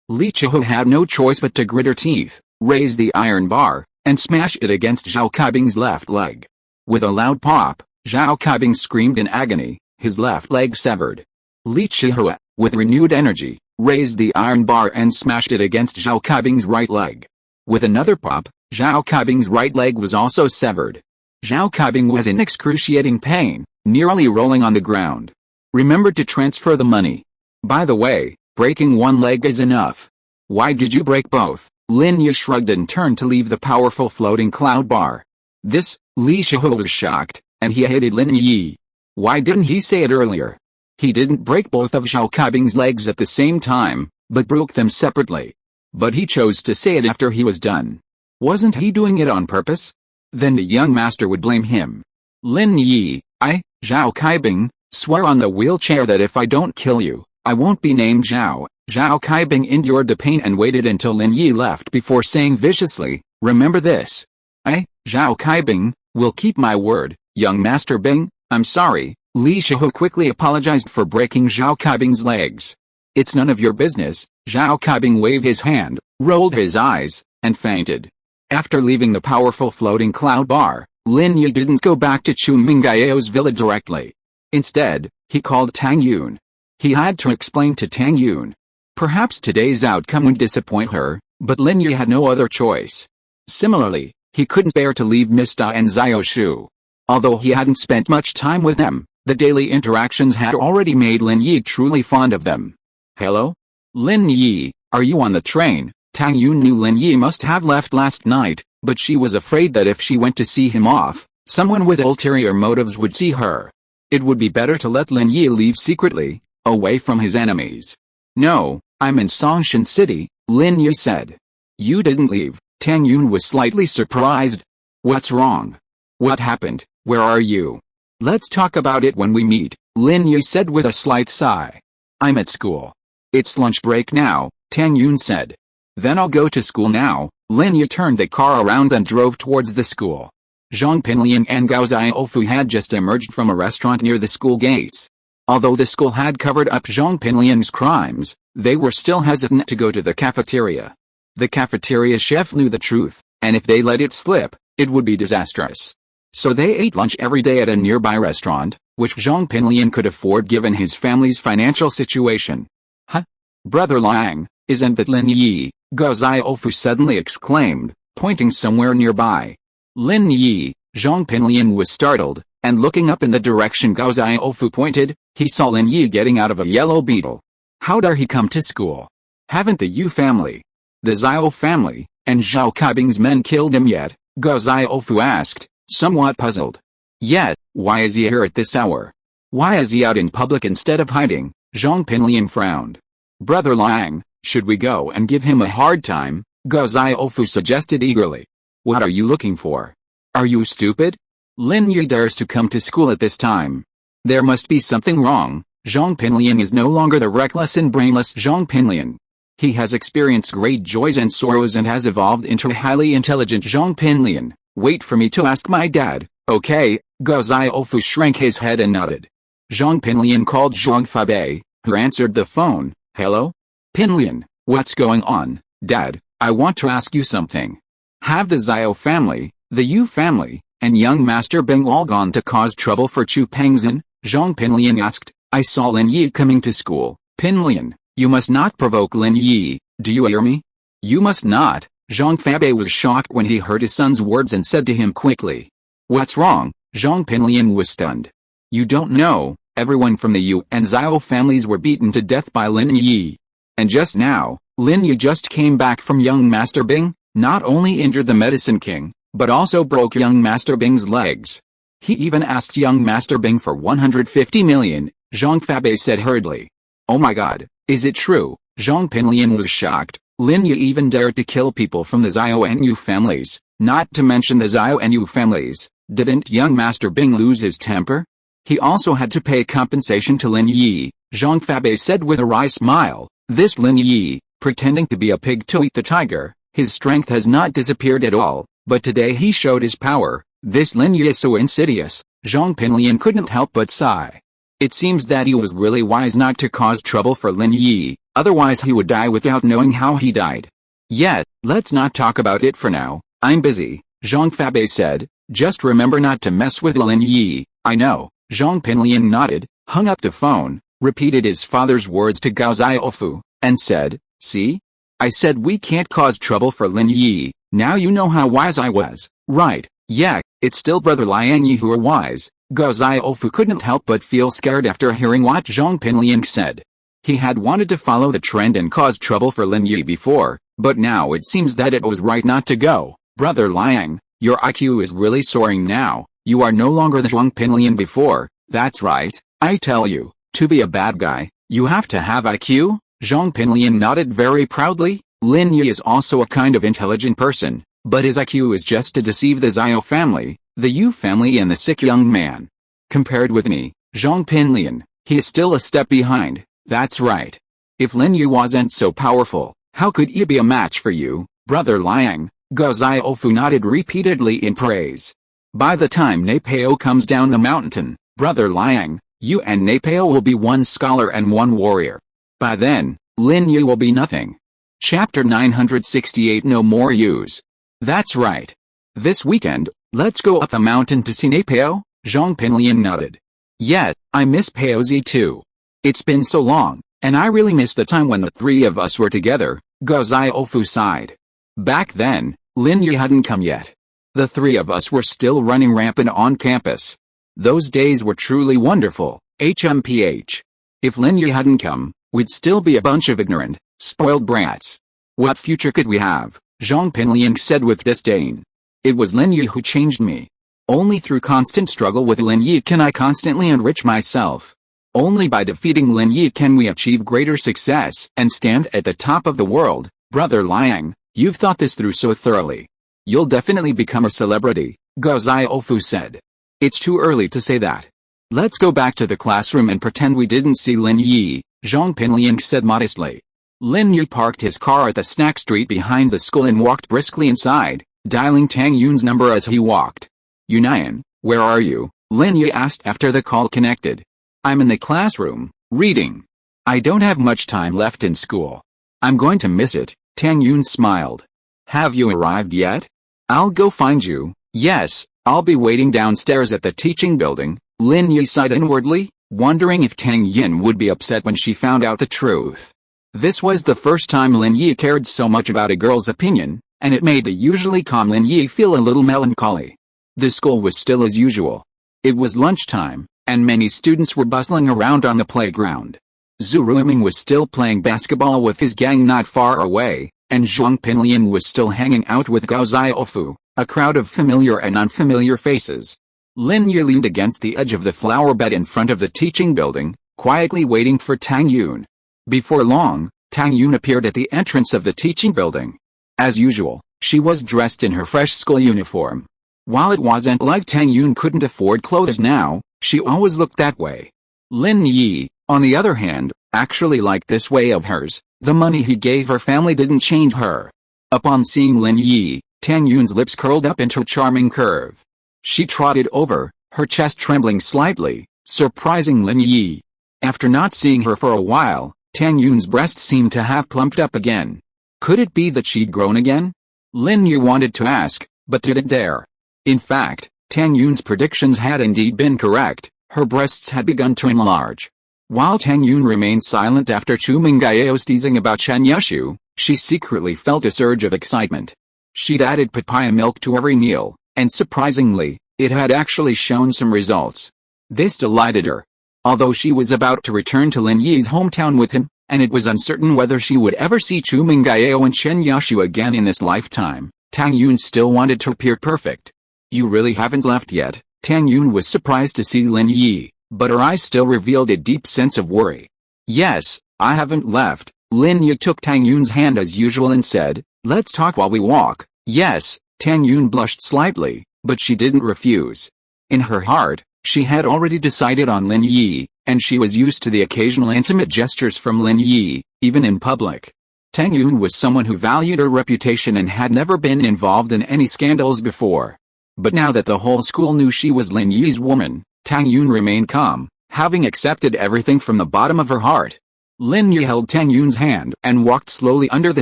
Li Shihu had no choice but to grit her teeth, raise the iron bar, and smash it against Zhao Kaibing's left leg. With a loud pop, Zhao Kaibing screamed in agony, his left leg severed. Li Shihu, with renewed energy, raised the iron bar and smashed it against Zhao Kaibing's right leg. With another pop, Zhao Kaibing's right leg was also severed. Zhao Kaibing was in excruciating pain, nearly rolling on the ground. Remember to transfer the money. By the way, breaking one leg is enough. Why did you break both? Lin Yi shrugged and turned to leave the powerful floating cloud bar. This, Li Shihu was shocked, and he hated Lin Yi. Why didn't he say it earlier? He didn't break both of Zhao Kaibing's legs at the same time, but broke them separately. But he chose to say it after he was done. Wasn't he doing it on purpose? Then the young master would blame him. Lin Yi, Zhao Kaibing, swear on the wheelchair that if I don't kill you, I won't be named Zhao. Zhao Kaibing endured the pain and waited until Lin Yi left before saying viciously, remember this. Zhao Kaibing, will keep my word, young Master Bing. I'm sorry. Li Shihu quickly apologized for breaking Zhao Kaibing's legs. It's none of your business. Zhao Kaibing waved his hand, rolled his eyes, and fainted. After leaving the powerful floating cloud bar, Lin Yi didn't go back to Chu Mengyao's villa directly. Instead, he called Tang Yun. He had to explain to Tang Yun. Perhaps today's outcome would disappoint her, but Lin Yi had no other choice. Similarly, he couldn't bear to leave Mista and Xiao Shu. Although he hadn't spent much time with them, the daily interactions had already made Lin Yi truly fond of them. Hello? Lin Yi, are you on the train? Tang Yun knew Lin Yi must have left last night, but she was afraid that if she went to see him off, someone with ulterior motives would see her. It would be better to let Lin Yi leave secretly, away from his enemies. No, I'm in Songshan City, Lin Yi said. You didn't leave. Tang Yun was slightly surprised. What's wrong? What happened? Where are you? Let's talk about it when we meet, Lin Yi said with a slight sigh. I'm at school. It's lunch break now, Tang Yun said. Then I'll go to school now. Lin Yi turned the car around and drove towards the school. Zhong Pinliang and Gao Xiaofu had just emerged from a restaurant near the school gates. Although the school had covered up Zhong Pinliang's crimes, they were still hesitant to go to the cafeteria. The cafeteria chef knew the truth, and if they let it slip, it would be disastrous. So they ate lunch every day at a nearby restaurant, which Zhong Pinliang could afford given his family's financial situation. Huh? Brother Liang, isn't that Lin Yi? Gao Xiaofu suddenly exclaimed, pointing somewhere nearby. Lin Yi, Zhong Pinliang was startled, and looking up in the direction Gao Xiaofu pointed, he saw Lin Yi getting out of a yellow beetle. How dare he come to school? Haven't the Yu family, the Xiao family, and Zhao Kaibing's men killed him yet? Gao Xiaofu asked, somewhat puzzled. Yet, why is he here at this hour? Why is he out in public instead of hiding? Zhong Pinliang frowned. Brother Liang, should we go and give him a hard time? Gao Xiaofu suggested eagerly. What are you looking for? Are you stupid? Lin Yi dares to come to school at this time. There must be something wrong. Zhong Pinliang is no longer the reckless and brainless Zhong Pinliang. He has experienced great joys and sorrows and has evolved into a highly intelligent Zhong Pinliang. Wait for me to ask my dad, okay? Gao Xiaofu shrank his head and nodded. Zhong Pinliang called Zhong Fabei, who answered the phone. Hello? Pinliang, what's going on? Dad, I want to ask you something. Have the Xiao family, the Yu family, and young Master Bing all gone to cause trouble for Chu Pengzhan? Zhong Pinliang asked. I saw Lin Yi coming to school. Pinliang, you must not provoke Lin Yi, do you hear me? You must not. Zhong Fabei was shocked when he heard his son's words and said to him quickly. What's wrong? Zhong Pinliang was stunned. You don't know, everyone from the Yu and Xiao families were beaten to death by Lin Yi. And just now, Lin Yi just came back from young Master Bing, not only injured the Medicine King, but also broke young Master Bing's legs. He even asked young Master Bing for 150 million, Zhong Fabei said hurriedly. Oh my god, is it true? Zhong Pinliang was shocked. Lin Yi even dared to kill people from the Xiao and Yu families, not to mention the Xiao and Yu families. Didn't young Master Bing lose his temper? He also had to pay compensation to Lin Yi, Zhong Fabei said with a wry smile. This Lin Yi, pretending to be a pig to eat the tiger, his strength has not disappeared at all, but today he showed his power. This Lin Yi is so insidious. Zhong Pinliang couldn't help but sigh. It seems that he was really wise not to cause trouble for Lin Yi, otherwise he would die without knowing how he died. Yet, let's not talk about it for now. I'm busy, Zhong Fabei said. Just remember not to mess with Lin Yi. I know. Zhong Pinliang nodded, hung up the phone, repeated his father's words to Gao Xiaofu, and said, see? I said we can't cause trouble for Lin Yi. Now you know how wise I was, right? Yeah, it's still Brother Liang Yi who are wise. Gao Xiaofu couldn't help but feel scared after hearing what Zhong Pinliang said. He had wanted to follow the trend and cause trouble for Lin Yi before, but now it seems that it was right not to go. Brother Liang, your IQ is really soaring now. You are no longer the Zhong Pinliang before. That's right, I tell you, to be a bad guy, you have to have IQ. Zhong Pinliang nodded very proudly. Lin Yi is also a kind of intelligent person, but his IQ is just to deceive the Xiao family, the Yu family and the sick young man. Compared with me, Zhong Pinliang, he is still a step behind. That's right. If Lin Yi wasn't so powerful, how could he be a match for you, Brother Liang? Go Xiaofu nodded repeatedly in praise. By the time Napao comes down the mountain, Brother Liang, you and Napao will be one scholar and one warrior. By then, Lin Yi will be nothing. Chapter 968 No More Yus. That's right. This weekend, let's go up the mountain to see Napao? Zhong Pinliang nodded. Yes, I miss Paozi too. It's been so long, and I really miss the time when the three of us were together, Go Xiaofu sighed. Back then, Lin Yi hadn't come yet. The three of us were still running rampant on campus. Those days were truly wonderful, HMPH. If Lin Yi hadn't come, we'd still be a bunch of ignorant, spoiled brats. What future could we have? Zhong Pinliang said with disdain. It was Lin Yi who changed me. Only through constant struggle with Lin Yi can I constantly enrich myself. Only by defeating Lin Yi can we achieve greater success and stand at the top of the world. Brother Liang, you've thought this through so thoroughly. You'll definitely become a celebrity, Go Xiaofu said. It's too early to say that. Let's go back to the classroom and pretend we didn't see Lin Yi, Zhong Pinliang said modestly. Lin Yi parked his car at the snack street behind the school and walked briskly inside, dialing Tang Yun's number as he walked. Yunayan, where are you? Lin Yi asked after the call connected. I'm in the classroom, reading. I don't have much time left in school. I'm going to miss it, Tang Yun smiled. Have you arrived yet? I'll go find you. Yes, I'll be waiting downstairs at the teaching building. Lin Yi sighed inwardly, wondering if Tang Yin would be upset when she found out the truth. This was the first time Lin Yi cared so much about a girl's opinion, and it made the usually calm Lin Yi feel a little melancholy. The school was still as usual. It was lunchtime, and many students were bustling around on the playground. Zhu Ruiming was still playing basketball with his gang not far away, and Zhong Pinliang was still hanging out with Gao Xiaofu, a crowd of familiar and unfamiliar faces. Lin Yi leaned against the edge of the flower bed in front of the teaching building, quietly waiting for Tang Yun. Before long, Tang Yun appeared at the entrance of the teaching building. As usual, she was dressed in her fresh school uniform. While it wasn't like Tang Yun couldn't afford clothes now, she always looked that way. Lin Yi, on the other hand, actually liked this way of hers. The money he gave her family didn't change her. Upon seeing Lin Yi, Tang Yun's lips curled up into a charming curve. She trotted over, her chest trembling slightly, surprising Lin Yi. After not seeing her for a while, Tang Yun's breast seemed to have plumped up again. Could it be that she'd grown again? Lin Yi wanted to ask, but didn't dare. In fact, Tang Yun's predictions had indeed been correct. Her breasts had begun to enlarge. While Tang Yun remained silent after Chu Mengyao's teasing about Chen Yushu, she secretly felt a surge of excitement. She'd added papaya milk to every meal, and surprisingly, it had actually shown some results. This delighted her. Although she was about to return to Lin Yi's hometown with him, and it was uncertain whether she would ever see Chu Mengyao and Chen Yushu again in this lifetime, Tang Yun still wanted to appear perfect. You really haven't left yet? Tang Yun was surprised to see Lin Yi, but her eyes still revealed a deep sense of worry. Yes, I haven't left. Lin Yi took Tang Yun's hand as usual and said, let's talk while we walk. Yes, Tang Yun blushed slightly, but she didn't refuse. In her heart, she had already decided on Lin Yi, and she was used to the occasional intimate gestures from Lin Yi, even in public. Tang Yun was someone who valued her reputation and had never been involved in any scandals before. But now that the whole school knew she was Lin Yi's woman, Tang Yun remained calm, having accepted everything from the bottom of her heart. Lin Yi held Tang Yun's hand and walked slowly under the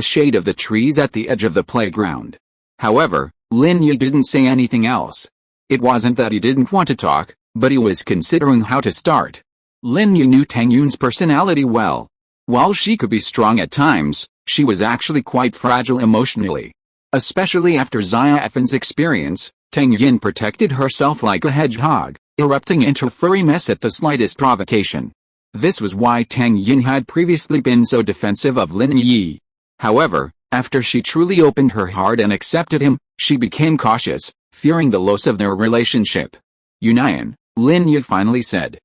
shade of the trees at the edge of the playground. However, Lin Yi didn't say anything else. It wasn't that he didn't want to talk, but he was considering how to start. Lin Yi knew Tang Yun's personality well. While she could be strong at times, she was actually quite fragile emotionally. Especially after Xiaofan's experience, Tang Yin protected herself like a hedgehog, erupting into a furry mess at the slightest provocation. This was why Tang Yin had previously been so defensive of Lin Yi. However, after she truly opened her heart and accepted him, she became cautious, fearing the loss of their relationship. Yunayan, Lin Yi finally said.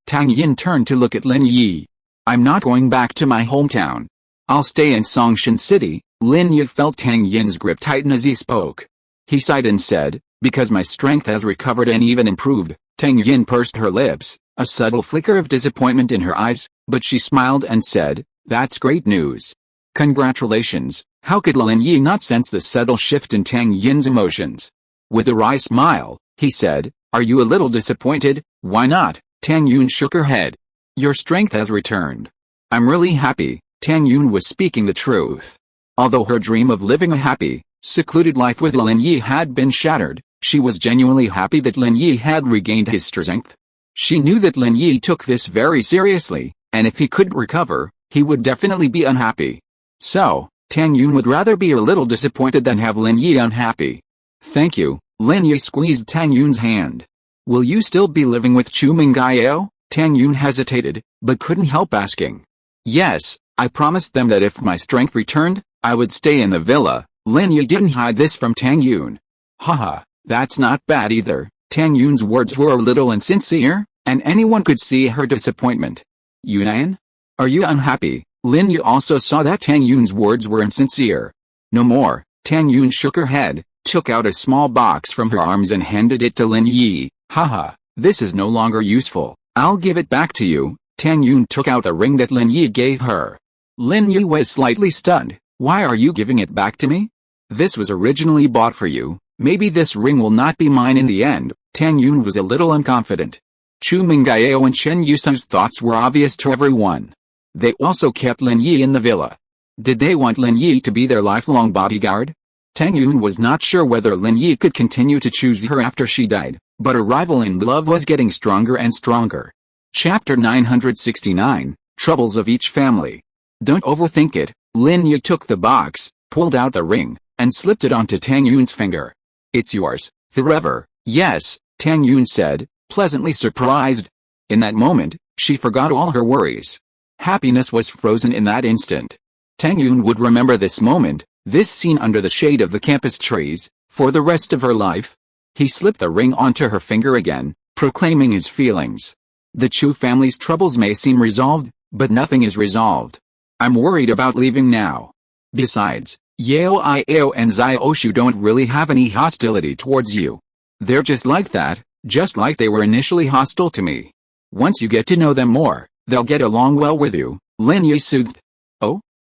Tang Yin turned to look at Lin Yi. I'm not going back to my hometown. I'll stay in Songshan City. Lin Yi felt Tang Yin's grip tighten as he spoke. He sighed and said, because my strength has recovered and even improved. Tang Yin pursed her lips, a subtle flicker of disappointment in her eyes, but she smiled and said, that's great news. Congratulations. How could Lin Yi not sense the subtle shift in Tang Yin's emotions? With a wry smile, he said, are you a little disappointed? Why not? Tang Yun shook her head. Your strength has returned. I'm really happy. Tang Yun was speaking the truth. Although her dream of living a happy, secluded life with Lin Yi had been shattered, she was genuinely happy that Lin Yi had regained his strength. She knew that Lin Yi took this very seriously, and if he couldn't recover, he would definitely be unhappy. So, Tang Yun would rather be a little disappointed than have Lin Yi unhappy. Thank you. Lin Yi squeezed Tang Yun's hand. Will you still be living with Chu Mengyao? Tang Yun hesitated, but couldn't help asking. Yes, I promised them that if my strength returned, I would stay in the villa. Lin Yi didn't hide this from Tang Yun. Haha, that's not bad either. Tang Yun's words were a little insincere, and anyone could see her disappointment. Yunan? Are you unhappy? Lin Yi also saw that Tang Yun's words were insincere. No more. Tang Yun shook her head, took out a small box from her arms and handed it to Lin Yi. Haha, this is no longer useful. I'll give it back to you. Tang Yun took out a ring that Lin Yi gave her. Lin Yi was slightly stunned. Why are you giving it back to me? This was originally bought for you. Maybe this ring will not be mine in the end. Tang Yun was a little unconfident. Chu Mengyao and Chen Yusung's thoughts were obvious to everyone. They also kept Lin Yi in the villa. Did they want Lin Yi to be their lifelong bodyguard? Tang Yun was not sure whether Lin Yi could continue to choose her after she died, but her rival in love was getting stronger and stronger. Chapter 969, Troubles of Each Family. Don't overthink it. Lin Yi took the box, pulled out the ring, and slipped it onto Tang Yun's finger. It's yours, forever. Yes, Tang Yun said, pleasantly surprised. In that moment, she forgot all her worries. Happiness was frozen in that instant. Tang Yun would remember this moment, this scene under the shade of the campus trees, for the rest of her life. He slipped the ring onto her finger again, proclaiming his feelings. The Chu family's troubles may seem resolved, but nothing is resolved. I'm worried about leaving now. Besides, Yao Iao and Xiaoshu don't really have any hostility towards you. They're just like that, just like they were initially hostile to me. Once you get to know them more, they'll get along well with you, Lin Yi soothed.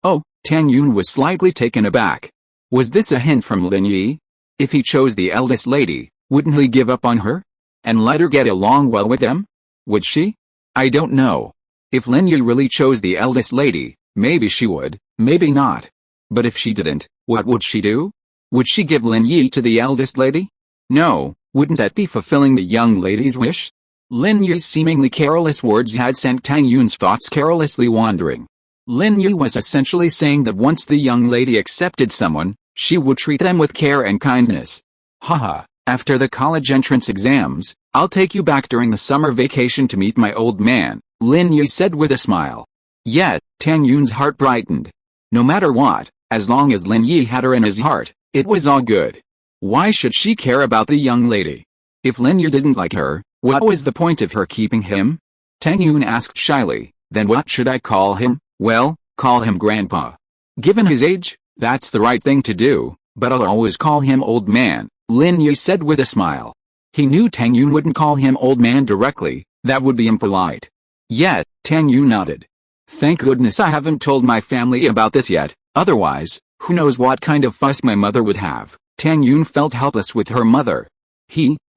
Oh, Tang Yun was slightly taken aback. Was this a hint from Lin Yi? If he chose the eldest lady, wouldn't he give up on her? And let her get along well with them? Would she? I don't know. If Lin Yi really chose the eldest lady, maybe she would, maybe not. But if she didn't, what would she do? Would she give Lin Yi to the eldest lady? No, wouldn't that be fulfilling the young lady's wish? Lin Yi's seemingly careless words had sent Tang Yun's thoughts carelessly wandering. Lin Yi was essentially saying that once the young lady accepted someone, she would treat them with care and kindness. Haha, after the college entrance exams, I'll take you back during the summer vacation to meet my old man, Lin Yi said with a smile. Yeah, Tang Yun's heart brightened. No matter what, as long as Lin Yi had her in his heart, it was all good. Why should she care about the young lady? If Lin Yi didn't like her, what was the point of her keeping him? Tang Yun asked shyly, then what should I call him? Well, call him Grandpa. Given his age, that's the right thing to do, but I'll always call him Old Man, Lin Yi said with a smile. He knew Tang Yun wouldn't call him Old Man directly, that would be impolite. Yeah, Tang Yun nodded. Thank goodness I haven't told my family about this yet, otherwise, who knows what kind of fuss my mother would have. Tang Yun felt helpless with her mother.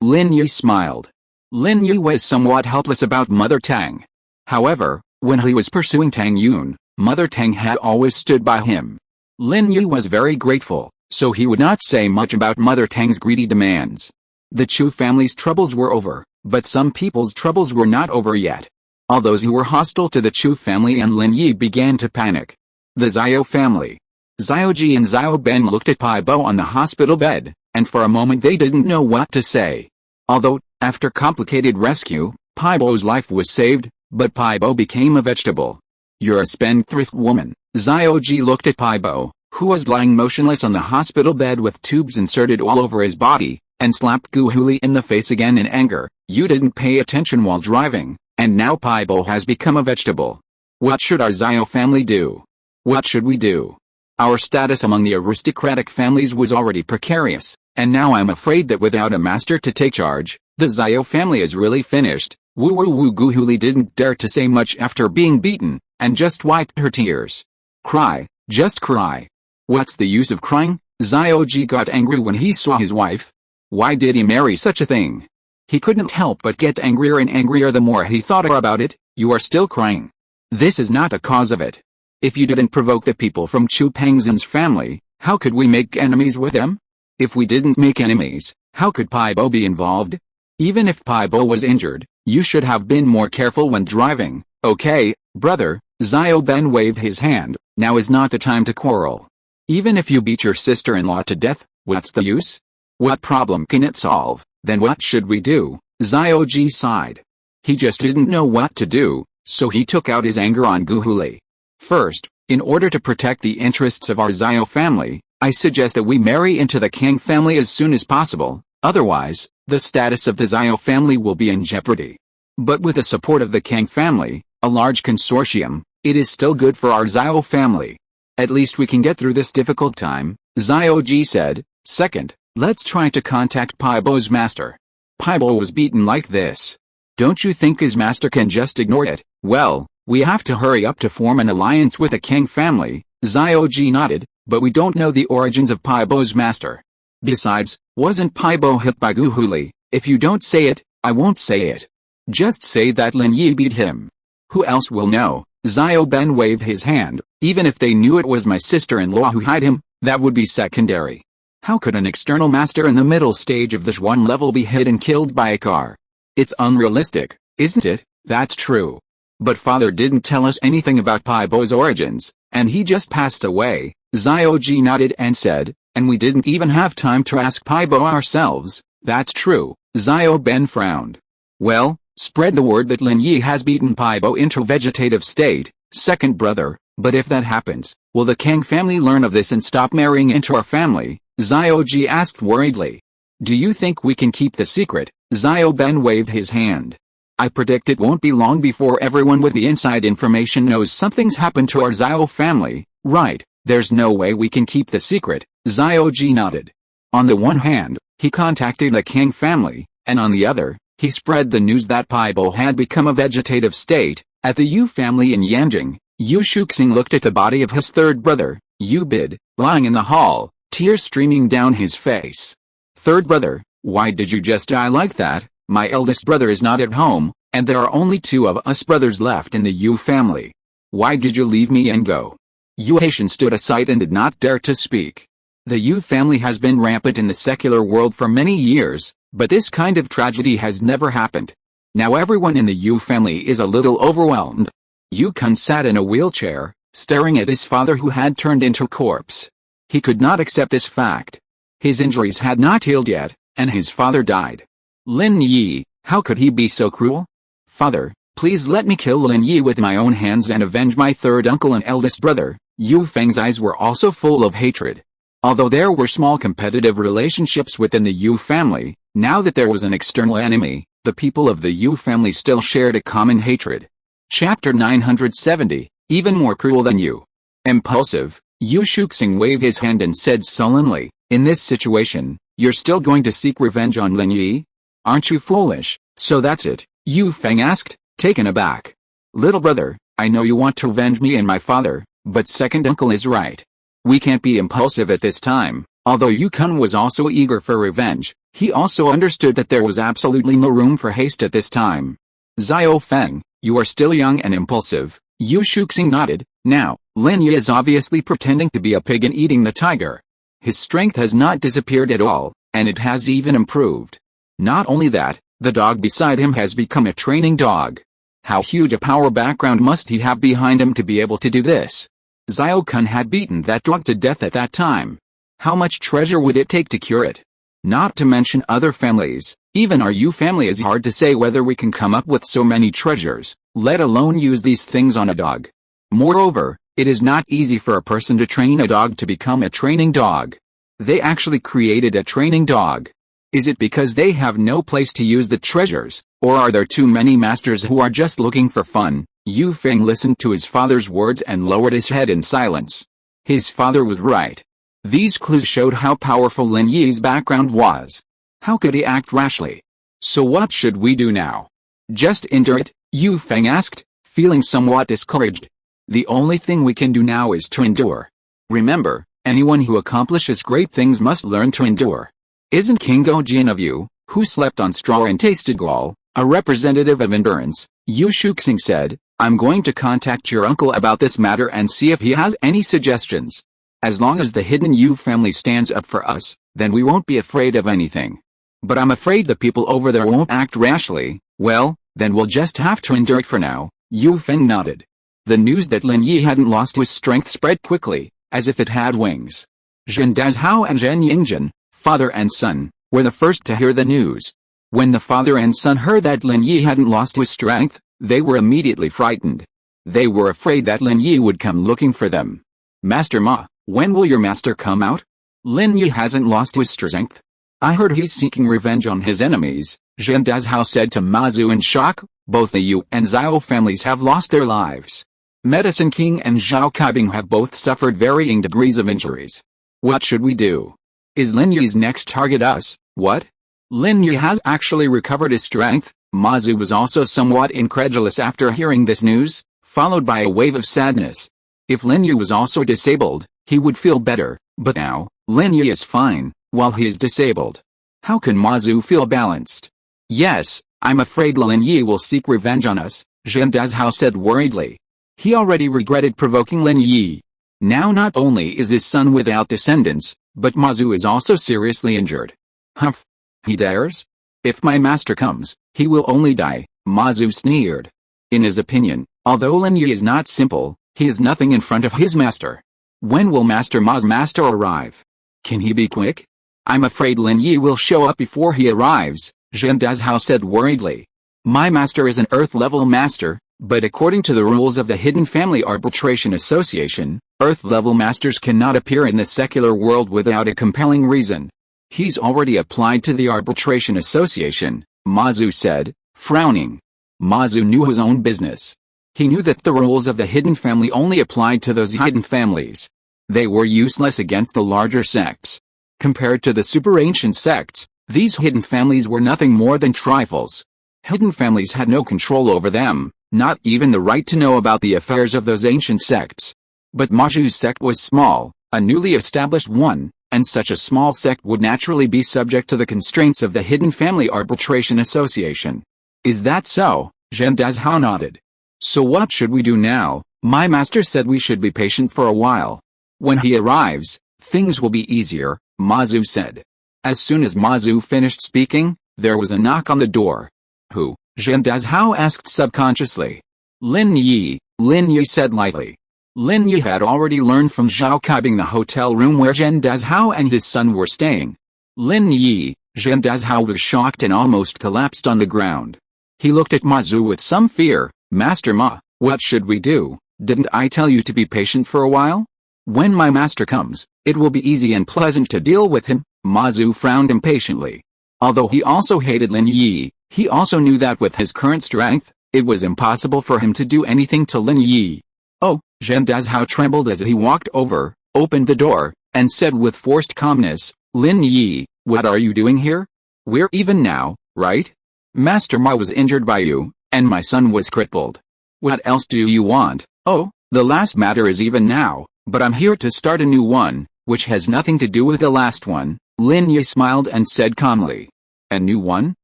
Lin Yi smiled. Lin Yi was somewhat helpless about Mother Tang. However, when he was pursuing Tang Yun, Mother Tang had always stood by him. Lin Yi was very grateful, so he would not say much about Mother Tang's greedy demands. The Chu family's troubles were over, but some people's troubles were not over yet. All those who were hostile to the Chu family and Lin Yi began to panic. The Xiao family. Xiaoji and Xiao Ben looked at Pai Bo on the hospital bed, and for a moment they didn't know what to say. Although, after complicated rescue, Pai Bo's life was saved, but Pai Bo became a vegetable. You're a spendthrift woman. Xiaoji looked at Pai Bo, who was lying motionless on the hospital bed with tubes inserted all over his body, and slapped Gu Huli in the face again in anger. You didn't pay attention while driving, and now Paibo has become a vegetable. What should our Xiao family do? What should we do? Our status among the aristocratic families was already precarious, and now I'm afraid that without a master to take charge, the Xiao family is really finished. Wu Gu Huli didn't dare to say much after being beaten, and just wiped her tears. Cry, just cry. What's the use of crying? Xiao Ji got angry when he saw his wife. Why did he marry such a thing? He couldn't help but get angrier and angrier the more he thought about it. You are still crying. This is not a cause of it. If you didn't provoke the people from Chu Pengzhan's family, how could we make enemies with them? If we didn't make enemies, how could Paibo be involved? Even if Paibo was injured, you should have been more careful when driving. Okay, brother, Xiao Ben waved his hand. Now is not the time to quarrel. Even if you beat your sister-in-law to death, what's the use? What problem can it solve? Then what should we do? Xiao Ji sighed. He just didn't know what to do, so he took out his anger on Gu Huli. First, in order to protect the interests of our Xiao family, I suggest that we marry into the Kang family as soon as possible, otherwise, the status of the Xiao family will be in jeopardy. But with the support of the Kang family, a large consortium, it is still good for our Xiao family. At least we can get through this difficult time, Xiao Ji said. Second, let's try to contact Paibo's master. Paibo was beaten like this. Don't you think his master can just ignore it? Well, we have to hurry up to form an alliance with the Kang family. Xiao Ji nodded, but we don't know the origins of Paibo's master. Besides, wasn't Paibo hit by Gu Huli? If you don't say it, I won't say it. Just say that Lin Yi beat him. Who else will know? Xiao Ben waved his hand. Even if they knew it was my sister-in-law who hid him, that would be secondary. How could an external master in the middle stage of this one level be hit and killed by a car? It's unrealistic, isn't it? That's true. But father didn't tell us anything about Paibo's origins, and he just passed away. Xiao Ji nodded and said, and we didn't even have time to ask Paibo ourselves. That's true. Xiao Ben frowned. Well, spread the word that Lin Yi has beaten Paibo into vegetative state, second brother, but if that happens, will the Kang family learn of this and stop marrying into our family? Xiao Ji asked worriedly. Do you think we can keep the secret? Xiao Ben waved his hand. I predict it won't be long before everyone with the inside information knows something's happened to our Xiao family. Right, there's no way we can keep the secret. Xiao Ji nodded. On the one hand, he contacted the Kang family, and on the other, he spread the news that Paibo had become a vegetative state. At the Yu family in Yanjing, Yu Shuxing looked at the body of his third brother, Yu Bid, lying in the hall, tears streaming down his face. Third brother, why did you just die like that? My eldest brother is not at home, and there are only two of us brothers left in the Yu family. Why did you leave me and go? Yu Haitian stood aside and did not dare to speak. The Yu family has been rampant in the secular world for many years, but this kind of tragedy has never happened. Now everyone in the Yu family is a little overwhelmed. Yu Kun sat in a wheelchair, staring at his father who had turned into a corpse. He could not accept this fact. His injuries had not healed yet, and his father died. Lin Yi, how could he be so cruel? Father, please let me kill Lin Yi with my own hands and avenge my third uncle and eldest brother. Yu Feng's eyes were also full of hatred. Although there were small competitive relationships within the Yu family, now that there was an external enemy, the people of the Yu family still shared a common hatred. Chapter 970, even more cruel than you. Impulsive, Yu Shuxing waved his hand and said sullenly, in this situation, you're still going to seek revenge on Lin Yi? Aren't you foolish? So that's it, Yu Feng asked, taken aback. Little brother, I know you want to avenge me and my father, but second uncle is right. We can't be impulsive at this time. Although Yu Kun was also eager for revenge, he also understood that there was absolutely no room for haste at this time. Xiao Feng, you are still young and impulsive. Yu Shuxing nodded. Now, Lin Yi is obviously pretending to be a pig and eating the tiger. His strength has not disappeared at all, and it has even improved. Not only that, the dog beside him has become a training dog. How huge a power background must he have behind him to be able to do this? Xiao Kun had beaten that dog to death at that time. How much treasure would it take to cure it? Not to mention other families. Even our Yu family is hard to say whether we can come up with so many treasures, let alone use these things on a dog. Moreover, it is not easy for a person to train a dog to become a training dog. They actually created a training dog. Is it because they have no place to use the treasures, or are there too many masters who are just looking for fun? Yu Feng listened to his father's words and lowered his head in silence. His father was right. These clues showed how powerful Lin Yi's background was. How could he act rashly? So what should we do now? Just endure it, Yu Feng asked, feeling somewhat discouraged. The only thing we can do now is to endure. Remember, anyone who accomplishes great things must learn to endure. Isn't King Gojin of Yu, who slept on straw and tasted gall, a representative of endurance? Yu Shuxing said, I'm going to contact your uncle about this matter and see if he has any suggestions. As long as the hidden Yu family stands up for us, then we won't be afraid of anything. But I'm afraid the people over there won't act rashly. Well, then we'll just have to endure it for now. Yu Feng nodded. The news that Lin Yi hadn't lost his strength spread quickly, as if it had wings. Zhen Dazhao and Zhen Yingzhen, father and son, were the first to hear the news. When the father and son heard that Lin Yi hadn't lost his strength, they were immediately frightened. They were afraid that Lin Yi would come looking for them. Master Ma, when will your master come out? Lin Yi hasn't lost his strength. I heard he's seeking revenge on his enemies, Zhen Dazhao said to Ma Zu in shock. Both the Yu and Zhao families have lost their lives. Medicine King and Zhao Kaibing have both suffered varying degrees of injuries. What should we do? Is Lin Yi's next target us? What? Lin Yi has actually recovered his strength? Ma Zu was also somewhat incredulous after hearing this news, followed by a wave of sadness. If Lin Yi was also disabled, he would feel better, but now, Lin Yi is fine, while he is disabled. How can Ma Zu feel balanced? Yes, I'm afraid Lin Yi will seek revenge on us, Zhen Dazhao said worriedly. He already regretted provoking Lin Yi. Now not only is his son without descendants, but Ma Zu is also seriously injured. Humph! He dares? If my master comes, he will only die, Ma Zu sneered. In his opinion, although Lin Yi is not simple, he is nothing in front of his master. When will Master Ma's master arrive? Can he be quick? I'm afraid Lin Yi will show up before he arrives, Zhen Dazhao said worriedly. My master is an Earth-level master, but according to the rules of the Hidden Family Arbitration Association, Earth-level masters cannot appear in the secular world without a compelling reason. He's already applied to the Arbitration Association, Ma Zu said, frowning. Ma Zu knew his own business. He knew that the rules of the Hidden Family only applied to those hidden families. They were useless against the larger sects. Compared to the super-ancient sects, these hidden families were nothing more than trifles. Hidden families had no control over them, not even the right to know about the affairs of those ancient sects. But Ma Zu's sect was small, a newly established one, and such a small sect would naturally be subject to the constraints of the Hidden Family Arbitration Association. Is that so? Zhen Dazhao nodded. So what should we do now? My master said we should be patient for a while. When he arrives, things will be easier, Ma Zu said. As soon as Ma Zu finished speaking, there was a knock on the door. Who? Zhen Dazhao asked subconsciously. Lin Yi, Lin Yi said lightly. Lin Yi had already learned from Zhao Kaibing the hotel room where Zhen Dazhao and his son were staying. Lin Yi, Zhen Dazhao was shocked and almost collapsed on the ground. He looked at Ma Zu with some fear. Master Ma, what should we do? Didn't I tell you to be patient for a while? When my master comes, it will be easy and pleasant to deal with him. Ma Zu frowned impatiently. Although he also hated Lin Yi, he also knew that with his current strength, it was impossible for him to do anything to Lin Yi. Oh, Zhen Dazhao trembled as he walked over, opened the door, and said with forced calmness, Lin Yi, what are you doing here? We're even now, right? Master Ma was injured by you, and my son was crippled. What else do you want? Oh, the last matter is even now, but I'm here to start a new one, which has nothing to do with the last one. Lin Yi smiled and said calmly. A new one?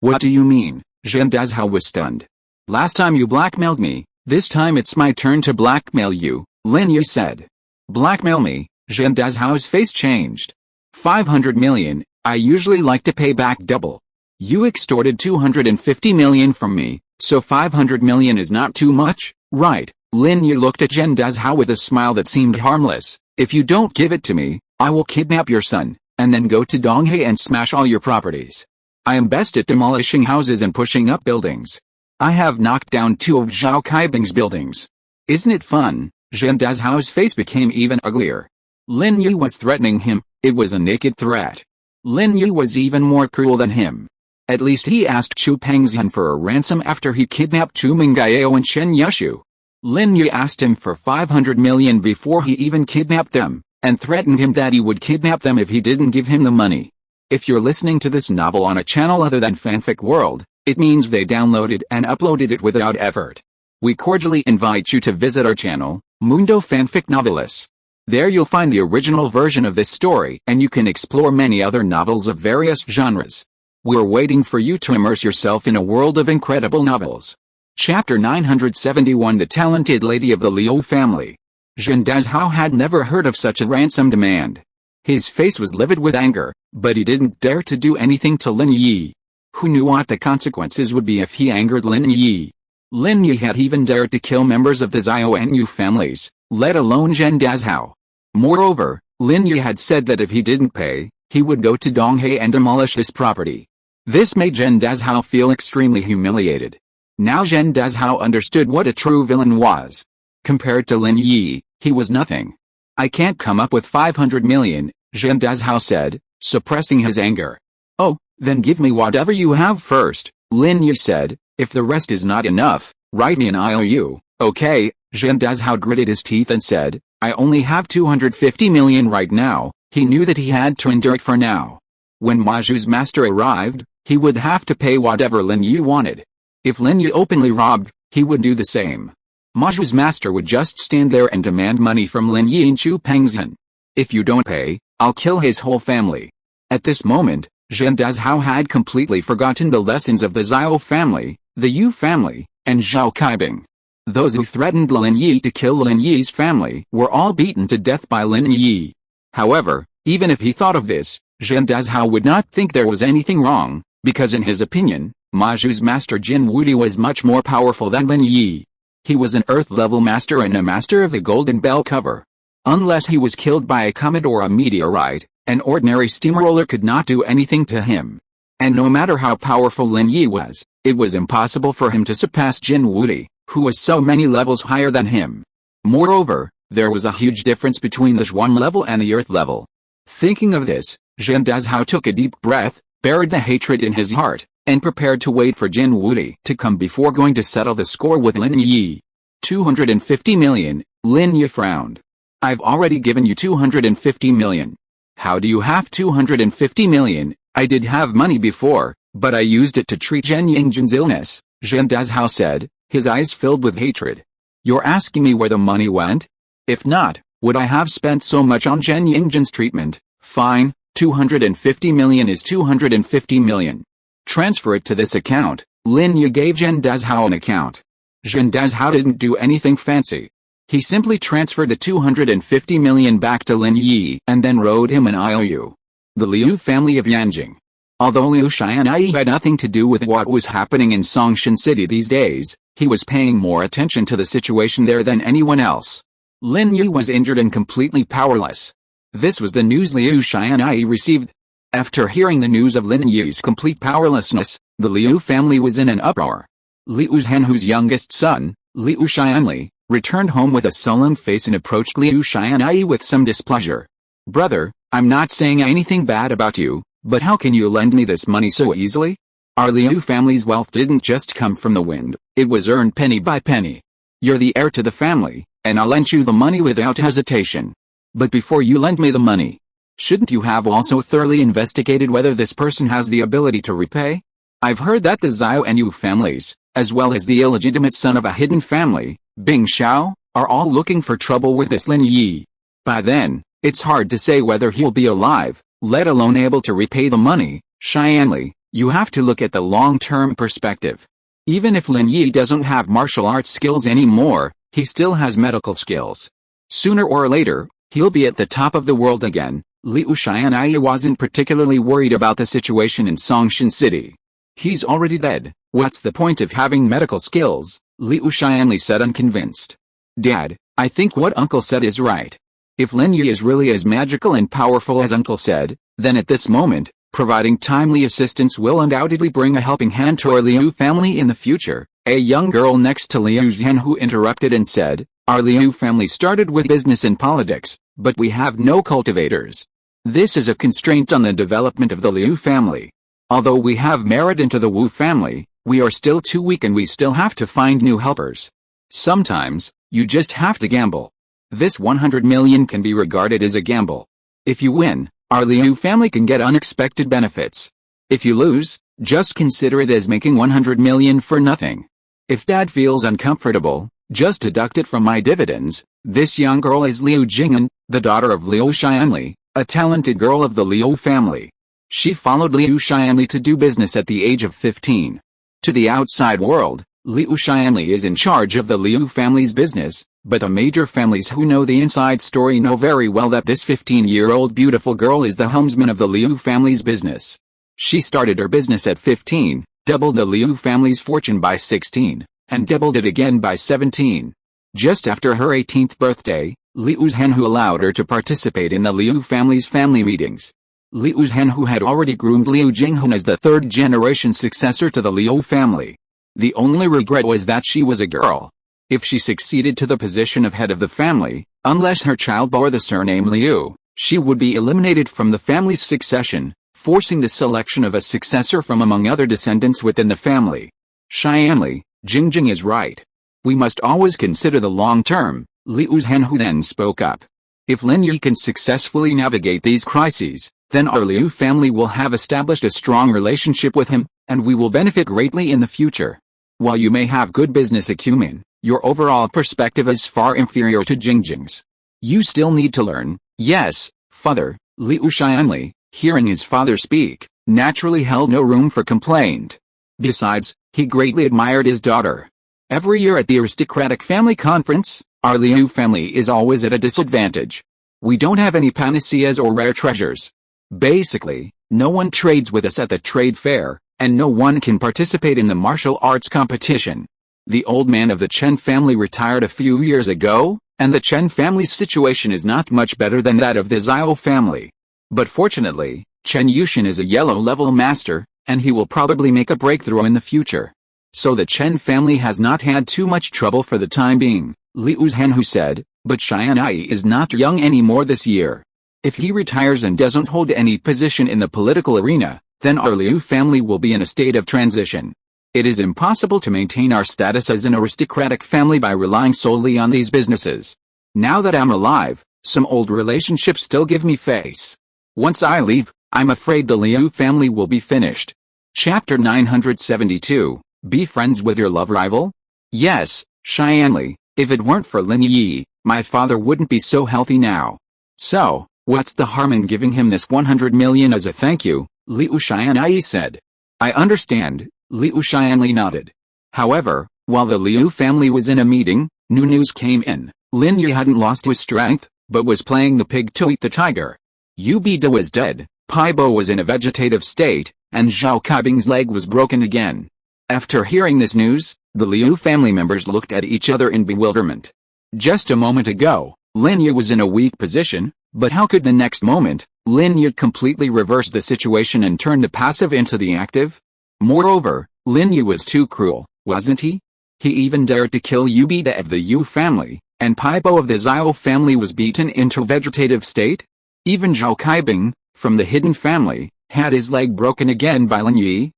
What do you mean? Zhen Dazhao was stunned. Last time you blackmailed me, this time it's my turn to blackmail you, Lin Yi said. Blackmail me? Zhen Dazhao's face changed. 500 million, I usually like to pay back double. You extorted 250 million from me, so 500 million is not too much, right? Lin Yi looked at Zhen Dazhao with a smile that seemed harmless. If you don't give it to me, I will kidnap your son, and then go to Donghe and smash all your properties. I am best at demolishing houses and pushing up buildings. I have knocked down 2 of Zhao Kaibing's buildings. Isn't it fun? Zhen Dazhao's face became even uglier. Lin Yi was threatening him. It was a naked threat. Lin Yi was even more cruel than him. At least he asked Chu Pengzhan for a ransom after he kidnapped Chu Mengyao and Shen Yushu. Lin Yi asked him for 500 million before he even kidnapped them, and threatened him that he would kidnap them if he didn't give him the money. If you're listening to this novel on a channel other than Fanfic World, it means they downloaded and uploaded it without effort. We cordially invite you to visit our channel, Mundo Fanfic Novelis. There you'll find the original version of this story and you can explore many other novels of various genres. We're waiting for you to immerse yourself in a world of incredible novels. Chapter 971 The Talented Lady of the Liu Family. Zhen Dazhao had never heard of such a ransom demand. His face was livid with anger, but he didn't dare to do anything to Lin Yi. Who knew what the consequences would be if he angered Lin Yi? Lin Yi had even dared to kill members of the Xuanyuan families, let alone Zhen Dazhao. Moreover, Lin Yi had said that if he didn't pay, he would go to Donghe and demolish this property. This made Zhen Dazhao feel extremely humiliated. Now Zhen Dazhao understood what a true villain was. Compared to Lin Yi, he was nothing. I can't come up with 500 million, Zhen Dazhao said, suppressing his anger. Oh, then give me whatever you have first, Lin Yi said. If the rest is not enough, write me an IOU, okay? Zhen Dazhao gritted his teeth and said, I only have 250 million right now. He knew that he had to endure it for now. When Maju's master arrived, he would have to pay whatever Lin Yi wanted. If Lin Yi openly robbed, he would do the same. Maju's master would just stand there and demand money from Lin Yi and Chu Pengzhan. If you don't pay, I'll kill his whole family. At this moment, Zhen Dazhao had completely forgotten the lessons of the Zhao family, the Yu family, and Zhao Kaibing. Those who threatened Lin Yi to kill Lin Yi's family were all beaten to death by Lin Yi. However, even if he thought of this, Zhen Dazhao would not think there was anything wrong, because in his opinion, Maju's master Jin Wudi was much more powerful than Lin Yi. He was an Earth-level master and a master of the Golden Bell cover. Unless he was killed by a comet or a meteorite, an ordinary steamroller could not do anything to him. And no matter how powerful Lin Yi was, it was impossible for him to surpass Jin Wudi, who was so many levels higher than him. Moreover, there was a huge difference between the Xuan level and the Earth level. Thinking of this, Zhen Dazhao took a deep breath, buried the hatred in his heart, and prepared to wait for Jin Wudi to come before going to settle the score with Lin Yi. 250 million, Lin Yi frowned. I've already given you 250 million. How do you have 250 million? I did have money before, but I used it to treat Zhen Yingzhen's illness, Zhen Dazhao said, his eyes filled with hatred. You're asking me where the money went? If not, would I have spent so much on Zhen Yingzhen's treatment? Fine, 250 million is 250 million. Transfer it to this account. Lin Yi gave Zhen Dazhao an account. Zhen Dazhao didn't do anything fancy. He simply transferred the 250 million back to Lin Yi and then wrote him an IOU. The Liu family of Yanjing. Although Liu Xianyi had nothing to do with what was happening in Songshan City these days, he was paying more attention to the situation there than anyone else. Lin Yi was injured and completely powerless. This was the news Liu Xianyi received. After hearing the news of Lin Yi's complete powerlessness, the Liu family was in an uproar. Liu Zhenhu's youngest son, Liu Xianli, returned home with a sullen face and approached Liu Xianyi with some displeasure. Brother, I'm not saying anything bad about you, but how can you lend me this money so easily? Our Liu family's wealth didn't just come from the wind, it was earned penny by penny. You're the heir to the family, and I'll lend you the money without hesitation. But before you lend me the money, shouldn't you have also thoroughly investigated whether this person has the ability to repay? I've heard that the Zhao and Yu families, as well as the illegitimate son of a hidden family, Bing Xiao, are all looking for trouble with this Lin Yi. By then, it's hard to say whether he'll be alive, let alone able to repay the money. Xianli, you have to look at the long-term perspective. Even if Lin Yi doesn't have martial arts skills anymore, he still has medical skills. Sooner or later, he'll be at the top of the world again. Liu Xianyi wasn't particularly worried about the situation in Songshan City. He's already dead, what's the point of having medical skills? Liu Xianli said unconvinced. Dad, I think what Uncle said is right. If Lin Yi is really as magical and powerful as Uncle said, then at this moment, providing timely assistance will undoubtedly bring a helping hand to our Liu family in the future. A young girl next to Liu Zhenhu interrupted and said, our Liu family started with business and politics, but we have no cultivators. This is a constraint on the development of the Liu family. Although we have merit into the Wu family, we are still too weak and we still have to find new helpers. Sometimes, you just have to gamble. This 100 million can be regarded as a gamble. If you win, our Liu family can get unexpected benefits. If you lose, just consider it as making 100 million for nothing. If Dad feels uncomfortable, just deduct it from my dividends. This young girl is Liu Jing'an, the daughter of Liu Xianli, a talented girl of the Liu family. She followed Liu Xianli to do business at the age of 15. To the outside world, Liu Xianli is in charge of the Liu family's business, but the major families who know the inside story know very well that this 15-year-old beautiful girl is the helmsman of the Liu family's business. She started her business at 15, doubled the Liu family's fortune by 16, and doubled it again by 17. Just after her 18th birthday, Liu Zhenhu allowed her to participate in the Liu family's family meetings. Liu Zhenhu had already groomed Liu Jing'an as the third-generation successor to the Liu family. The only regret was that she was a girl. If she succeeded to the position of head of the family, unless her child bore the surname Liu, she would be eliminated from the family's succession, forcing the selection of a successor from among other descendants within the family. Xianli, Jingjing is right. We must always consider the long term, Liu Zhenhu then spoke up. If Lin Yi can successfully navigate these crises, then our Liu family will have established a strong relationship with him, and we will benefit greatly in the future. While you may have good business acumen, your overall perspective is far inferior to Jingjing's. You still need to learn. Yes, father. Liu Xianli, hearing his father speak, naturally held no room for complaint. Besides, he greatly admired his daughter. Every year at the aristocratic family conference, our Liu family is always at a disadvantage. We don't have any panaceas or rare treasures. Basically, no one trades with us at the trade fair, and no one can participate in the martial arts competition. The old man of the Chen family retired a few years ago, and the Chen family's situation is not much better than that of the Zhao family. But fortunately, Chen Yushin is a yellow-level master, and he will probably make a breakthrough in the future. So the Chen family has not had too much trouble for the time being, Liu Zhenhu said, but Xianli is not young anymore this year. If he retires and doesn't hold any position in the political arena, then our Liu family will be in a state of transition. It is impossible to maintain our status as an aristocratic family by relying solely on these businesses. Now that I'm alive, some old relationships still give me face. Once I leave, I'm afraid the Liu family will be finished. Chapter 972, Be friends with your love rival? Yes, Xianli, if it weren't for Lin Yi, my father wouldn't be so healthy now. So, what's the harm in giving him this 100 million as a thank you? Liu Xianli said. I understand, Liu Xianli nodded. However, while the Liu family was in a meeting, new news came in. Lin Yi hadn't lost his strength, but was playing the pig to eat the tiger. Yu Bida was dead, Pai Bo was in a vegetative state, and Zhao Kaibing's leg was broken again. After hearing this news, the Liu family members looked at each other in bewilderment. Just a moment ago, Lin Yi was in a weak position, but how could the next moment, Lin Yi completely reverse the situation and turn the passive into the active? Moreover, Lin Yi was too cruel, wasn't he? He even dared to kill Yu Bida of the Yu family, and Pai Bo of the Zhao family was beaten into vegetative state? Even Zhao Kaibing, from the hidden family, had his leg broken again by Lin Yi?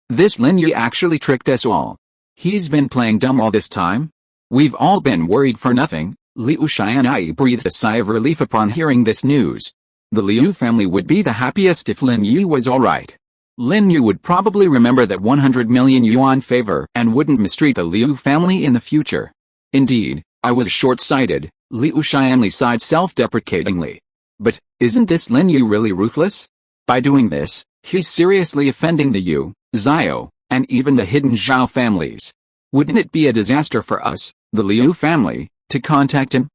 This Lin Yi actually tricked us all. He's been playing dumb all this time? We've all been worried for nothing. Liu Xianli breathed a sigh of relief upon hearing this news. The Liu family would be the happiest if Lin Yi was alright. Lin Yi would probably remember that 100 million yuan favor and wouldn't mistreat the Liu family in the future. Indeed, I was short-sighted, Liu Xianli sighed self-deprecatingly. But, isn't this Lin Yi really ruthless? By doing this, he's seriously offending the Yu, Zhao, and even the hidden Zhao families. Wouldn't it be a disaster for us, the Liu family, to contact him?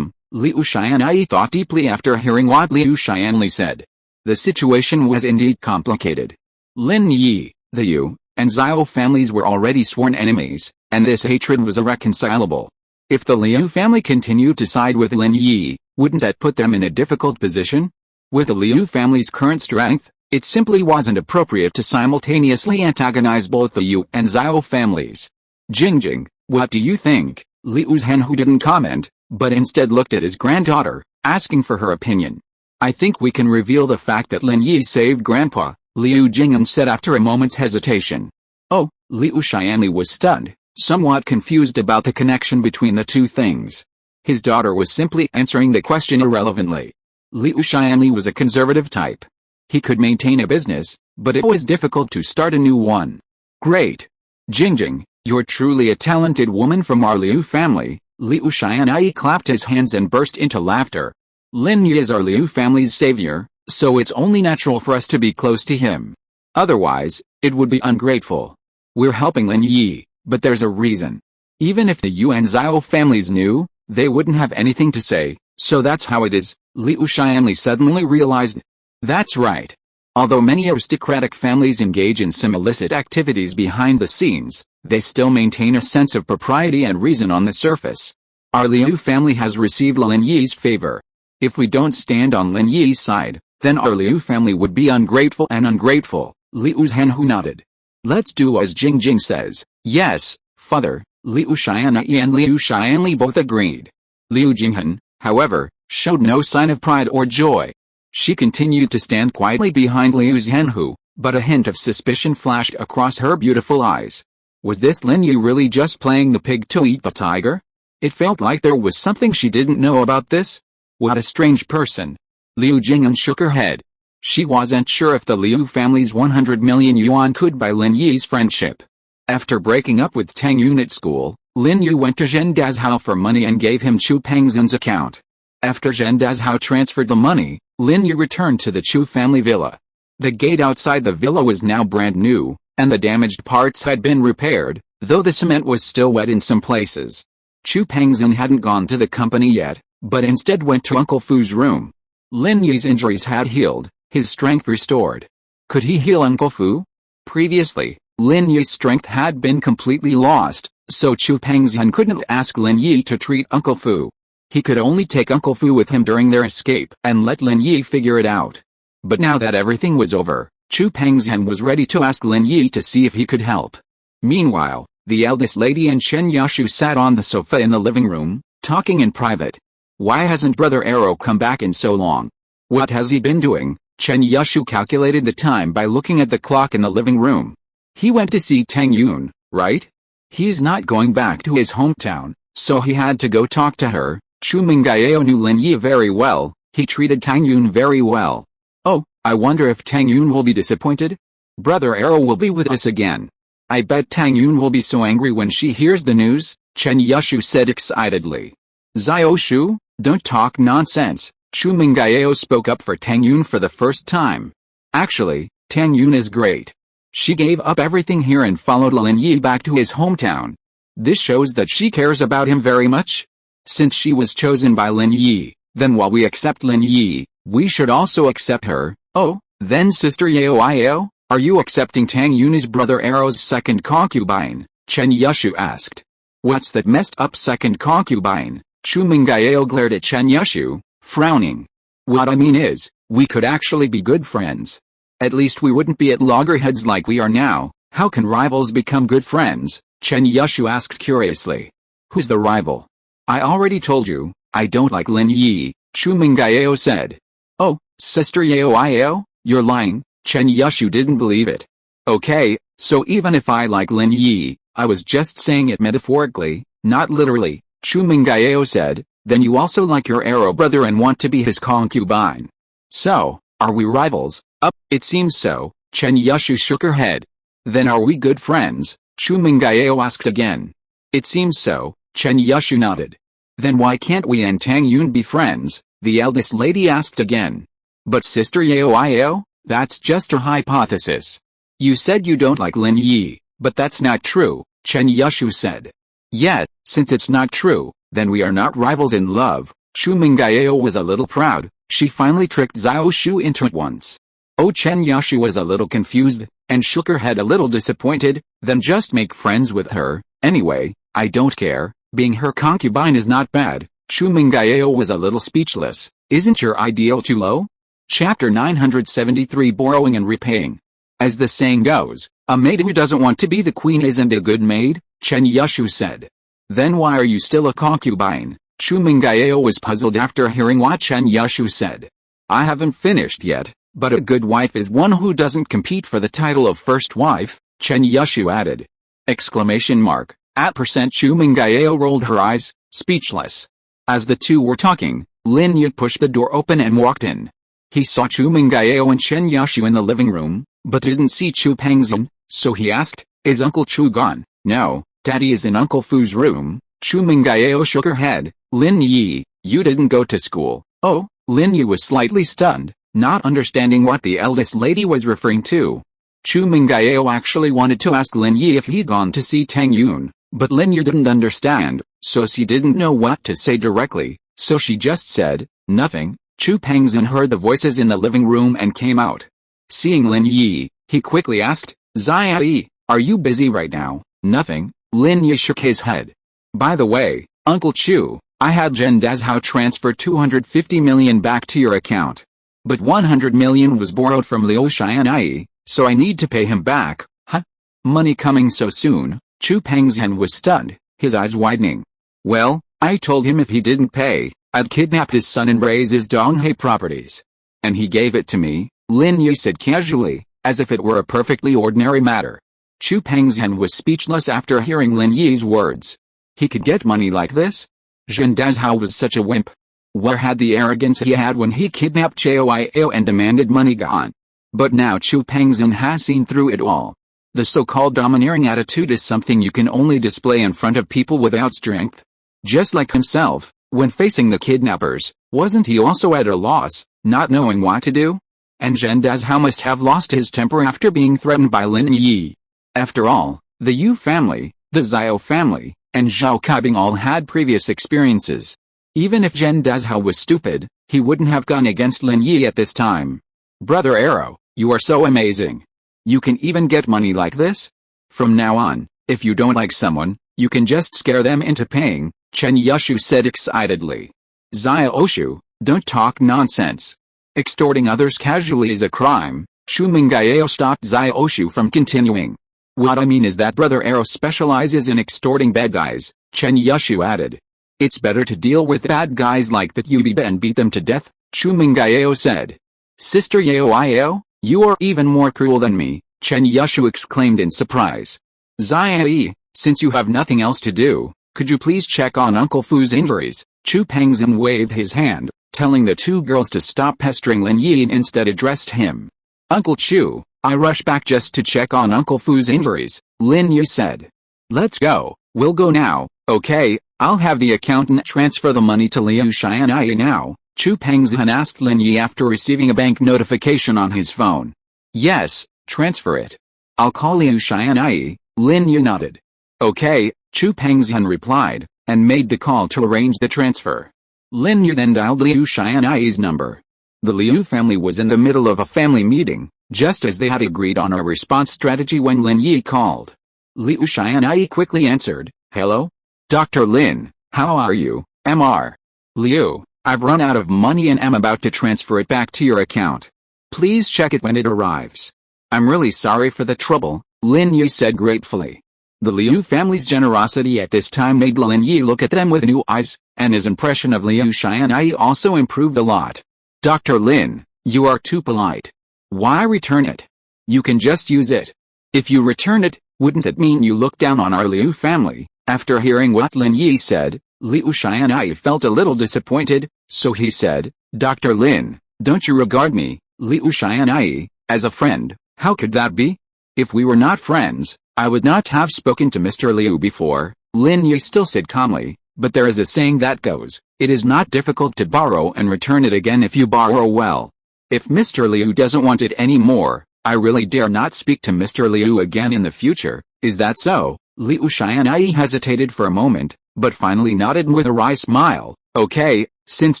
Liu Xianli thought deeply after hearing what Liu Xianli said. The situation was indeed complicated. Lin Yi, the Yu, and Zhao families were already sworn enemies, and this hatred was irreconcilable. If the Liu family continued to side with Lin Yi, wouldn't that put them in a difficult position? With the Liu family's current strength, it simply wasn't appropriate to simultaneously antagonize both the Yu and Zhao families. Jingjing, what do you think? Liu Zhenhu didn't comment, but instead looked at his granddaughter, asking for her opinion. I think we can reveal the fact that Lin Yi saved Grandpa, Liu Jing'an said after a moment's hesitation. Oh, Liu Xianli was stunned, somewhat confused about the connection between the two things. His daughter was simply answering the question irrelevantly. Liu Xianli was a conservative type. He could maintain a business, but it was difficult to start a new one. Great. Jingjing, you're truly a talented woman from our Liu family. Liu Xianli clapped his hands and burst into laughter. Lin Yi is our Liu family's savior, so it's only natural for us to be close to him. Otherwise, it would be ungrateful. We're helping Lin Yi, but there's a reason. Even if the Yuan Zhao families knew, they wouldn't have anything to say, so that's how it is. Liu Xianli suddenly realized. That's right. Although many aristocratic families engage in some illicit activities behind the scenes, they still maintain a sense of propriety and reason on the surface. Our Liu family has received Lin Yi's favor. If we don't stand on Lin Yi's side, then our Liu family would be ungrateful and ungrateful. Liu Zhenhu nodded. Let's do as Jingjing says. Yes, father. Liu Xianyi and Liu Xianli both agreed. Liu Jinghan, however, showed no sign of pride or joy. She continued to stand quietly behind Liu Zhenhu, but a hint of suspicion flashed across her beautiful eyes. Was this Lin Yi really just playing the pig to eat the tiger? It felt like there was something she didn't know about this. What a strange person. Liu Jing'an shook her head. She wasn't sure if the Liu family's 100 million yuan could buy Lin Yi's friendship. After breaking up with Tang Yun at school, Lin Yi went to Zhen Dazhao for money and gave him Chu Pengzhan's account. After Zhen Dazhao transferred the money, Lin Yi returned to the Chu family villa. The gate outside the villa was now brand new, and the damaged parts had been repaired, though the cement was still wet in some places. Chu Pengzhan hadn't gone to the company yet, but instead went to Uncle Fu's room. Lin Yi's injuries had healed, his strength restored. Could he heal Uncle Fu? Previously, Lin Yi's strength had been completely lost, so Chu Pengzhan couldn't ask Lin Yi to treat Uncle Fu. He could only take Uncle Fu with him during their escape and let Lin Yi figure it out. But now that everything was over, Chu Pengzhan was ready to ask Lin Yi to see if he could help. Meanwhile, the eldest lady and Chen Yashu sat on the sofa in the living room, talking in private. Why hasn't Brother Arrow come back in so long? What has he been doing? Chen Yashu calculated the time by looking at the clock in the living room. He went to see Tang Yun, right? He's not going back to his hometown, so he had to go talk to her. Chu Mengyao knew Lin Yi very well. He treated Tang Yun very well. Oh, I wonder if Tang Yun will be disappointed? Brother Arrow will be with us again. I bet Tang Yun will be so angry when she hears the news, Chen Yashu said excitedly. Xiao Shu, don't talk nonsense. Chu Mengyao spoke up for Tang Yun for the first time. Actually, Tang Yun is great. She gave up everything here and followed Lin Yi back to his hometown. This shows that she cares about him very much. Since she was chosen by Lin Yi, then while we accept Lin Yi, we should also accept her. Oh, then Sister Yao, are you accepting Tang Yun as Brother Arrow's second concubine? Chen Yashu asked. What's that messed up second concubine? Chu Mengyao glared at Chen Yashu, frowning. What I mean is, we could actually be good friends. At least we wouldn't be at loggerheads like we are now. How can rivals become good friends? Chen Yashu asked curiously. Who's the rival? I already told you, I don't like Lin Yi, Chu Mengyao said. Oh, Sister Yao, you're lying, Chen Yashu didn't believe it. Okay, so even if I like Lin Yi, I was just saying it metaphorically, not literally, Chu Mengyao said, then you also like your arrow brother and want to be his concubine. So, are we rivals? It seems so, Chen Yashu shook her head. Then are we good friends? Chu Mengyao asked again. It seems so, Chen Yashu nodded. Then why can't we and Tang Yun be friends? The eldest lady asked again. But Sister Yao, that's just a hypothesis. You said you don't like Lin Yi, but that's not true, Chen Yashu said. Yet, since it's not true, then we are not rivals in love. Chu Mengyao was a little proud. She finally tricked Xiao Shu into it once. Oh, Chen Yashu was a little confused, and shook her head a little disappointed. Then just make friends with her. Anyway, I don't care. Being her concubine is not bad. Chu Mengyao was a little speechless. Isn't your ideal too low? Chapter 973 Borrowing and Repaying. As the saying goes, a maid who doesn't want to be the queen isn't a good maid, Chen Yashu said. Then why are you still a concubine? Chu Mengyao was puzzled after hearing what Chen Yashu said. I haven't finished yet, but a good wife is one who doesn't compete for the title of first wife, Chen Yushu added. Exclamation mark. Chu Mengyao rolled her eyes, speechless. As the two were talking, Lin Yi pushed the door open and walked in. He saw Chu Mengyao and Chen Yushu in the living room, but didn't see Chu Pengzhan, so he asked, "Is Uncle Chu gone?" "No, Daddy is in Uncle Fu's room." Chu Mengyao shook her head. "Lin Yi, you didn't go to school." "Oh?" Lin Yi was slightly stunned, not understanding what the eldest lady was referring to. Chu Mengyao actually wanted to ask Lin Yi if he'd gone to see Tang Yun, but Lin Yi didn't understand, so she didn't know what to say directly, so she just said, "Nothing." Chu Pengzhan heard the voices in the living room and came out. Seeing Lin Yi, he quickly asked, "Zai, are you busy right now?" "Nothing." Lin Yi shook his head. "By the way, Uncle Chu, I had Zhen Dazhao transfer 250 million back to your account. But 100 million was borrowed from Liu Xianyi, so I need to pay him back." "Huh? Money coming so soon?" Chu Pengzhan was stunned, his eyes widening. "Well, I told him if he didn't pay, I'd kidnap his son and raise his Donghae properties. And he gave it to me," Lin Yi said casually, as if it were a perfectly ordinary matter. Chu Pengzhan was speechless after hearing Lin Yi's words. He could get money like this? Zhen Dazhao was such a wimp. Where had the arrogance he had when he kidnapped Choio and demanded money gone? But now Chu Pengzhan has seen through it all. The so-called domineering attitude is something you can only display in front of people without strength. Just like himself, when facing the kidnappers, wasn't he also at a loss, not knowing what to do? And Zhen Dazhao must have lost his temper after being threatened by Lin Yi. After all, the Yu family, the Xiao family, and Zhao Kaibing all had previous experiences. Even if Zhen Dazhao was stupid, he wouldn't have gone against Lin Yi at this time. "Brother Arrow, you are so amazing. You can even get money like this? From now on, if you don't like someone, you can just scare them into paying," Chen Yushu said excitedly. "Zia Oshu, don't talk nonsense. Extorting others casually is a crime." Chu Mengyao stopped Zia Oshu from continuing. "What I mean is that Brother Arrow specializes in extorting bad guys," Chen Yushu added. "It's better to deal with bad guys like that Yubi and beat them to death," Chu Mengyao said. "Sister Yao, you are even more cruel than me," Chen Yushu exclaimed in surprise. "Zai, since you have nothing else to do, could you please check on Uncle Fu's injuries?" Chu Pengzhan waved his hand, telling the two girls to stop pestering Lin Yi and instead addressed him. "Uncle Chu, I rushed back just to check on Uncle Fu's injuries," Lin Yi said. "Let's go, we'll go now." "Okay, I'll have the accountant transfer the money to Liu Xianyi now," Chu Pengzhan asked Lin Yi after receiving a bank notification on his phone. "Yes, transfer it. I'll call Liu Xianyi," Lin Yi nodded. "Okay," Chu Pengzhan replied, and made the call to arrange the transfer. Lin Yi then dialed Liu Xianyi's number. The Liu family was in the middle of a family meeting, just as they had agreed on a response strategy when Lin Yi called. Liu Xianyi quickly answered, "Hello? Dr. Lin, how are you, Mr. Liu? I've run out of money and am about to transfer it back to your account. Please check it when it arrives." "I'm really sorry for the trouble," Lin Yi said gratefully. The Liu family's generosity at this time made Lin Yi look at them with new eyes, and his impression of Liu Xianyi also improved a lot. "Dr. Lin, you are too polite. Why return it? You can just use it. If you return it, wouldn't it mean you look down on our Liu family?" After hearing what Lin Yi said, Liu Xianyi felt a little disappointed, so he said, "Dr. Lin, don't you regard me, Liu Xianyi, as a friend?" "How could that be? If we were not friends, I would not have spoken to Mr. Liu before," Lin Yi still said calmly, "but there is a saying that goes, it is not difficult to borrow and return it again if you borrow well. If Mr. Liu doesn't want it anymore, I really dare not speak to Mr. Liu again in the future. Is that so?" Liu Xianyi hesitated for a moment, but finally nodded with a wry smile. "Okay, since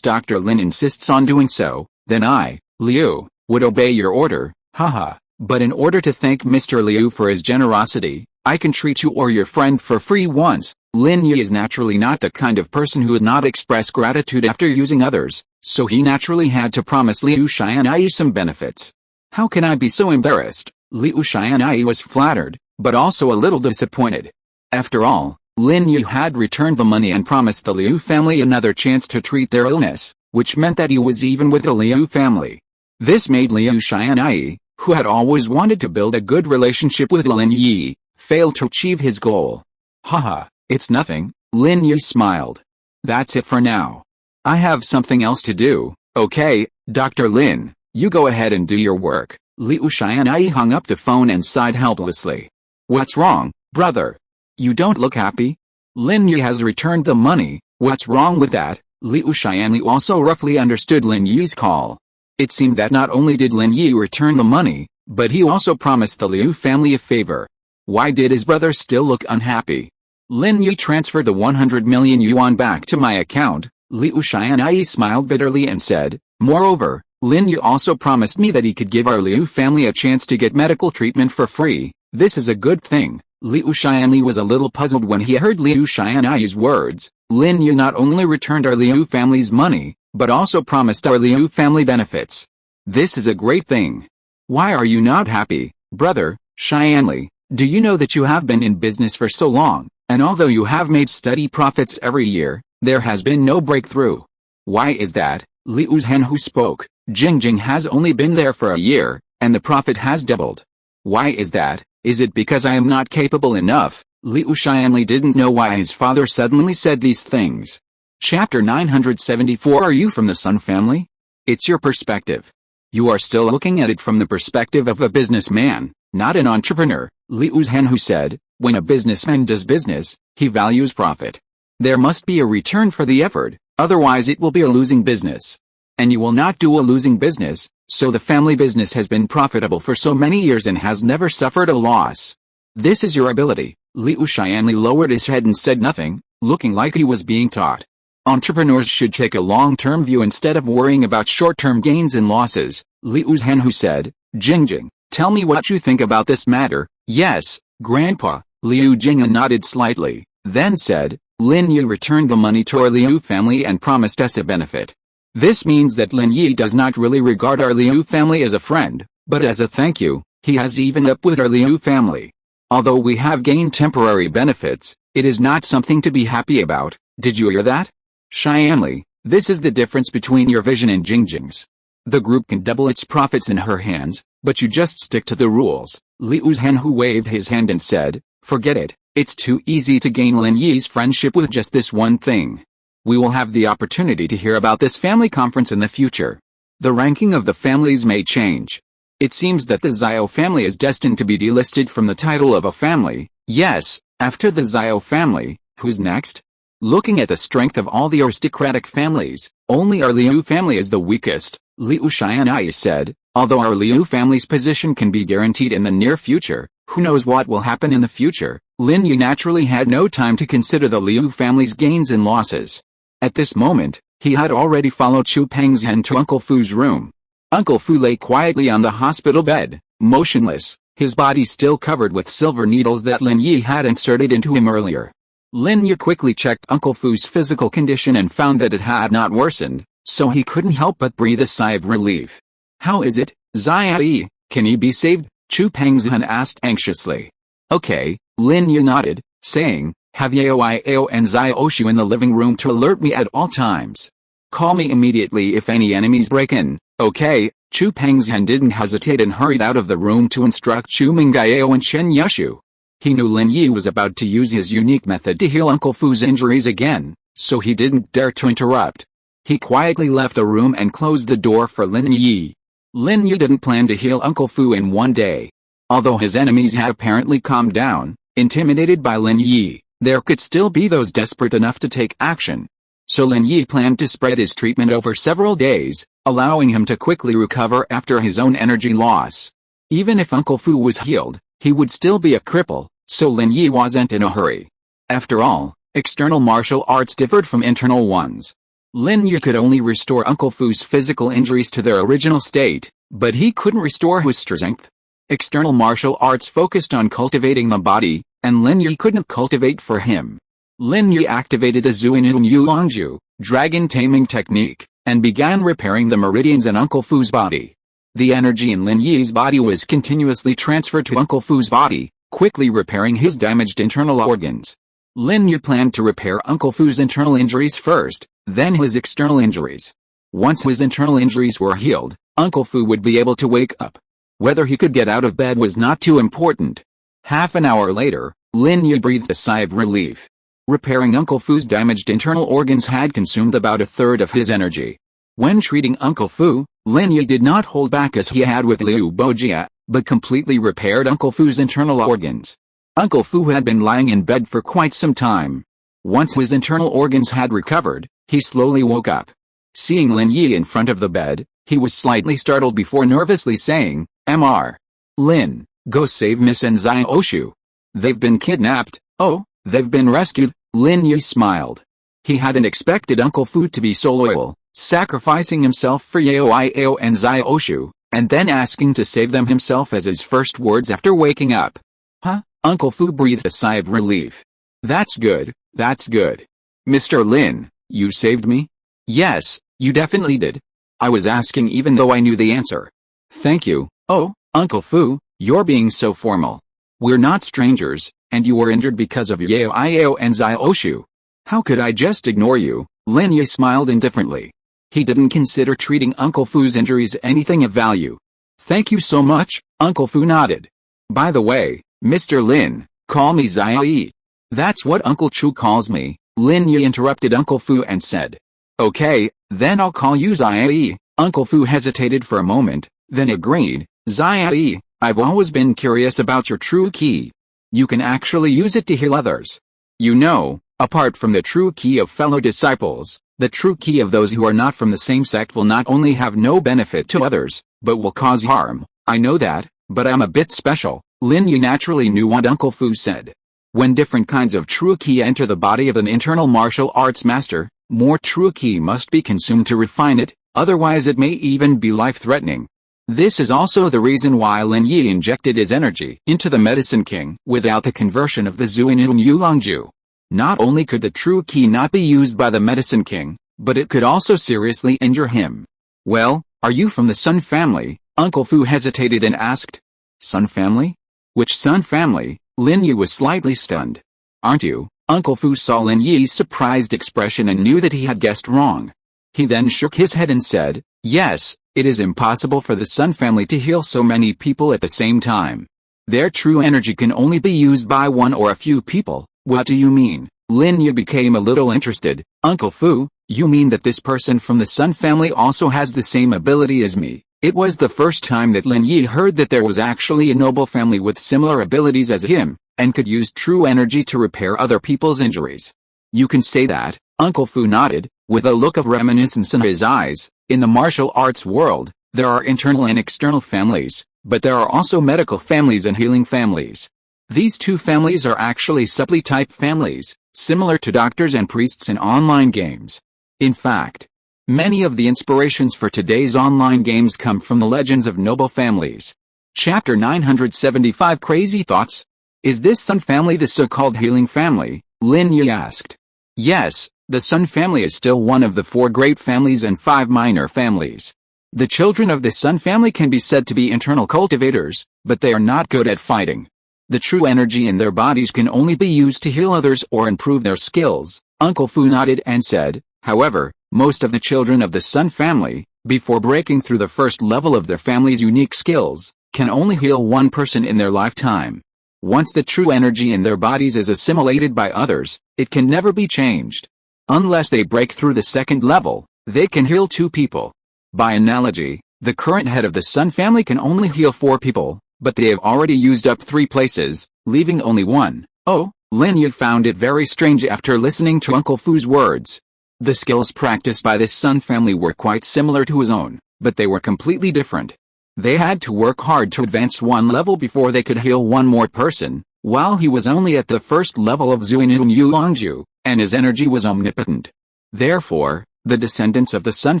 Dr. Lin insists on doing so, then I, Liu, would obey your order, haha. But in order to thank Mr. Liu for his generosity, I can treat you or your friend for free once." Lin Yi is naturally not the kind of person who would not express gratitude after using others, so he naturally had to promise Liu Xianyi some benefits. "How can I be so embarrassed?" Liu Xianyi was flattered, but also a little disappointed. After all, Lin Yi had returned the money and promised the Liu family another chance to treat their illness, which meant that he was even with the Liu family. This made Liu Xianyi, who had always wanted to build a good relationship with Lin Yi, fail to achieve his goal. Haha, it's nothing, Lin Yi smiled. That's it for now. I have something else to do. Okay, Dr. Lin, you go ahead and do your work. Liu Xianyi hung up the phone and sighed helplessly. What's wrong, brother? You don't look happy? Lin Yi has returned the money. What's wrong with that? Liu Xianyi also roughly understood Lin Yi's call. It seemed that not only did Lin Yi return the money, but he also promised the Liu family a favor. Why did his brother still look unhappy? Lin Yi transferred the 100 million yuan back to my account. Liu Xianyi smiled bitterly and said, moreover, Lin Yi also promised me that he could give our Liu family a chance to get medical treatment for free. This is a good thing. Liu Xianyi was a little puzzled when he heard Liu Xianyi's words. Lin Yi not only returned our Liu family's money, but also promised our Liu family benefits. This is a great thing. Why are you not happy, brother, Xianyi? Do you know that you have been in business for so long, and although you have made steady profits every year, there has been no breakthrough? Why is that? Liu Zhenhu spoke. Jingjing has only been there for a year, and the profit has doubled. Why is that? Is it because I am not capable enough? Liu Xianyi didn't know why his father suddenly said these things. Chapter 974. Are you from the Sun family? It's your perspective. You are still looking at it from the perspective of a businessman, not an entrepreneur, Liu Zhenhu said. When a businessman does business, he values profit. There must be a return for the effort, otherwise it will be a losing business. And you will not do a losing business, so the family business has been profitable for so many years and has never suffered a loss. This is your ability. Liu Xianyi lowered his head and said nothing, looking like he was being taught. Entrepreneurs should take a long-term view instead of worrying about short-term gains and losses, Liu Zhenhu said. Jingjing, tell me what you think about this matter. Yes, Grandpa, Liu Jing'an nodded slightly, then said, Lin Yi returned the money to our Liu family and promised us a benefit. This means that Lin Yi does not really regard our Liu family as a friend, but as a thank you, he has evened up with our Liu family. Although we have gained temporary benefits, it is not something to be happy about. Did you hear that? Xianyi, this is the difference between your vision and Jingjing's. The group can double its profits in her hands, but you just stick to the rules. Liu Zhenhu waved his hand and said, forget it, it's too easy to gain Lin Yi's friendship with just this one thing. We will have the opportunity to hear about this family conference in the future. The ranking of the families may change. It seems that the Zhao family is destined to be delisted from the title of a family. Yes, after the Zhao family, who's next? Looking at the strength of all the aristocratic families, only our Liu family is the weakest, Liu Xianyi said. Although our Liu family's position can be guaranteed in the near future, who knows what will happen in the future? Lin Yi naturally had no time to consider the Liu family's gains and losses. At this moment, he had already followed Chu Pengzhan to Uncle Fu's room. Uncle Fu lay quietly on the hospital bed, motionless, his body still covered with silver needles that Lin Yi had inserted into him earlier. Lin Yi quickly checked Uncle Fu's physical condition and found that it had not worsened, so he couldn't help but breathe a sigh of relief. How is it, Zai? Can he be saved? Chu Pengzhan asked anxiously. Okay, Lin Yi nodded, saying, have Yao and Zai Oshu in the living room to alert me at all times. Call me immediately if any enemies break in. Okay, Chu Pengzhan didn't hesitate and hurried out of the room to instruct Chu Mengyao and Chen Yushu. He knew Lin Yi was about to use his unique method to heal Uncle Fu's injuries again, so he didn't dare to interrupt. He quietly left the room and closed the door for Lin Yi. Lin Yi didn't plan to heal Uncle Fu in one day. Although his enemies had apparently calmed down, intimidated by Lin Yi, there could still be those desperate enough to take action. So Lin Yi planned to spread his treatment over several days, allowing him to quickly recover after his own energy loss. Even if Uncle Fu was healed, he would still be a cripple, so Lin Yi wasn't in a hurry. After all, external martial arts differed from internal ones. Lin Yi could only restore Uncle Fu's physical injuries to their original state, but he couldn't restore his strength. External martial arts focused on cultivating the body, and Lin Yi couldn't cultivate for him. Lin Yi activated the Xuanyuan Yulong Jue, dragon taming technique, and began repairing the meridians in Uncle Fu's body. The energy in Lin Yi's body was continuously transferred to Uncle Fu's body, quickly repairing his damaged internal organs. Lin Yi planned to repair Uncle Fu's internal injuries first, then his external injuries. Once his internal injuries were healed, Uncle Fu would be able to wake up. Whether he could get out of bed was not too important. Half an hour later, Lin Yi breathed a sigh of relief. Repairing Uncle Fu's damaged internal organs had consumed about a third of his energy. When treating Uncle Fu, Lin Yi did not hold back as he had with Liu Bojia, but completely repaired Uncle Fu's internal organs. Uncle Fu had been lying in bed for quite some time. Once his internal organs had recovered, he slowly woke up. Seeing Lin Yi in front of the bed, he was slightly startled before nervously saying, "Mr. Lin, go save Miss and Xiao Oshu. They've been kidnapped." "Oh, they've been rescued," Lin Yi smiled. He hadn't expected Uncle Fu to be so loyal, sacrificing himself for Yao Yao and Xiao Oshu, and then asking to save them himself as his first words after waking up. "Huh?" Uncle Fu breathed a sigh of relief. That's good, that's good. Mr. Lin, you saved me?" "Yes, you definitely did. I was asking even though I knew the answer." "Thank you." "Oh, Uncle Fu, you're being so formal. We're not strangers, and you were injured because of Yao Yao and Xiao Oshu. How could I just ignore you?" Lin Yi smiled indifferently. He didn't consider treating Uncle Fu's injuries anything of value. "Thank you so much," Uncle Fu nodded. "By the way, Mr. Lin, call me Xiao Yi." "That's what Uncle Chu calls me," Lin Yi interrupted Uncle Fu and said. "Okay, then I'll call you Xiao Yi." Uncle Fu hesitated for a moment, then agreed. "Xiao Yi, I've always been curious about your true ki. You can actually use it to heal others. You know, apart from the true ki of fellow disciples, the true ki of those who are not from the same sect will not only have no benefit to others, but will cause harm." "I know that, but I'm a bit special." Lin Yi naturally knew what Uncle Fu said. When different kinds of true ki enter the body of an internal martial arts master, more true ki must be consumed to refine it, otherwise it may even be life-threatening. This is also the reason why Lin Yi injected his energy into the Medicine King without the conversion of the Xuanyuan Yulong Jue. Not only could the true ki not be used by the Medicine King, but it could also seriously injure him. "Well, are you from the Sun family?" Uncle Fu hesitated and asked. "Sun family? Which Sun family?" Lin Yi was slightly stunned. "Aren't you?" Uncle Fu saw Lin Yi's surprised expression and knew that he had guessed wrong. He then shook his head and said, "Yes, it is impossible for the Sun family to heal so many people at the same time. Their true energy can only be used by one or a few people." "What do you mean?" Lin Yi became a little interested. "Uncle Fu, you mean that this person from the Sun family also has the same ability as me?" It was the first time that Lin Yi heard that there was actually a noble family with similar abilities as him, and could use true energy to repair other people's injuries. "You can say that," Uncle Fu nodded, with a look of reminiscence in his eyes. "In the martial arts world, there are internal and external families, but there are also medical families and healing families. These two families are actually supply-type families, similar to doctors and priests in online games. In fact, many of the inspirations for today's online games come from the legends of noble families." Chapter 975 Crazy Thoughts. "Is this Sun family the so-called healing family?" Lin Yi asked. "Yes, the Sun family is still one of the 4 great families and 5 minor families. The children of the Sun family can be said to be internal cultivators, but they are not good at fighting. The true energy in their bodies can only be used to heal others or improve their skills." Uncle Fu nodded and said, "However, most of the children of the Sun family, before breaking through the first level of their family's unique skills, can only heal one person in their lifetime. Once the true energy in their bodies is assimilated by others, it can never be changed. Unless they break through the second level, they can heal 2 people. By analogy, the current head of the Sun family can only heal 4 people, but they have already used up 3 places, leaving only 1. "Oh," Lin Yi found it very strange after listening to Uncle Fu's words. The skills practiced by this Sun family were quite similar to his own, but they were completely different. They had to work hard to advance 1 level before they could heal 1 more person, while he was only at the first level of Xuanyuan Yulong Jue, and his energy was omnipotent. Therefore, the descendants of the Sun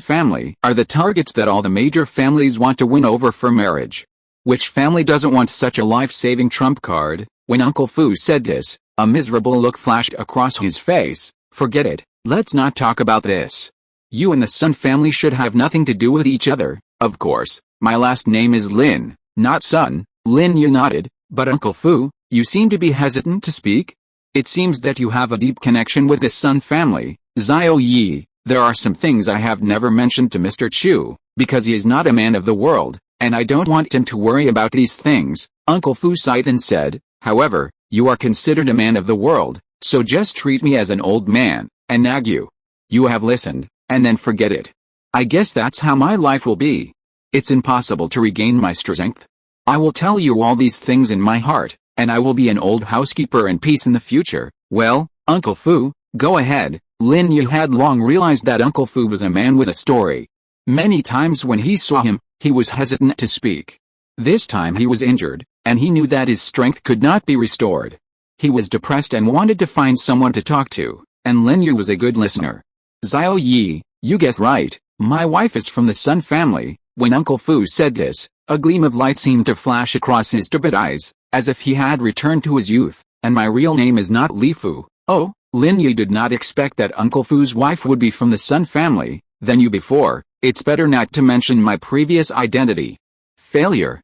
family are the targets that all the major families want to win over for marriage. Which family doesn't want such a life-saving trump card? When Uncle Fu said this, a miserable look flashed across his face. "Forget it, let's not talk about this. You and the Sun family should have nothing to do with each other. Of course, my last name is Lin, not Sun." Lin Yi nodded. "But Uncle Fu, you seem to be hesitant to speak? It seems that you have a deep connection with the Sun family." Xiao Yi, There are some things I have never mentioned to Mr. Chu, because he is not a man of the world, and I don't want him to worry about these things, Uncle Fu sighed and said. However, you are considered a man of the world, so just treat me as an old man, and nag you. You have listened, and then forget it. I guess that's how my life will be. It's impossible to regain my strength. I will tell you all these things in my heart, and I will be an old housekeeper in peace in the future. Well, Uncle Fu, go ahead. Lin Yi had long realized that Uncle Fu was a man with a story. Many times when he saw him, he was hesitant to speak. This time he was injured, and he knew that his strength could not be restored. He was depressed and wanted to find someone to talk to, and Lin Yi was a good listener. Xiao Yi, you guessed right, my wife is from the Sun family. When Uncle Fu said this, a gleam of light seemed to flash across his turbid eyes, as if he had returned to his youth, and my real name is not Li Fu. Oh, Lin Yi did not expect that Uncle Fu's wife would be from the Sun family. Then you before, it's better not to mention my previous identity. Failure,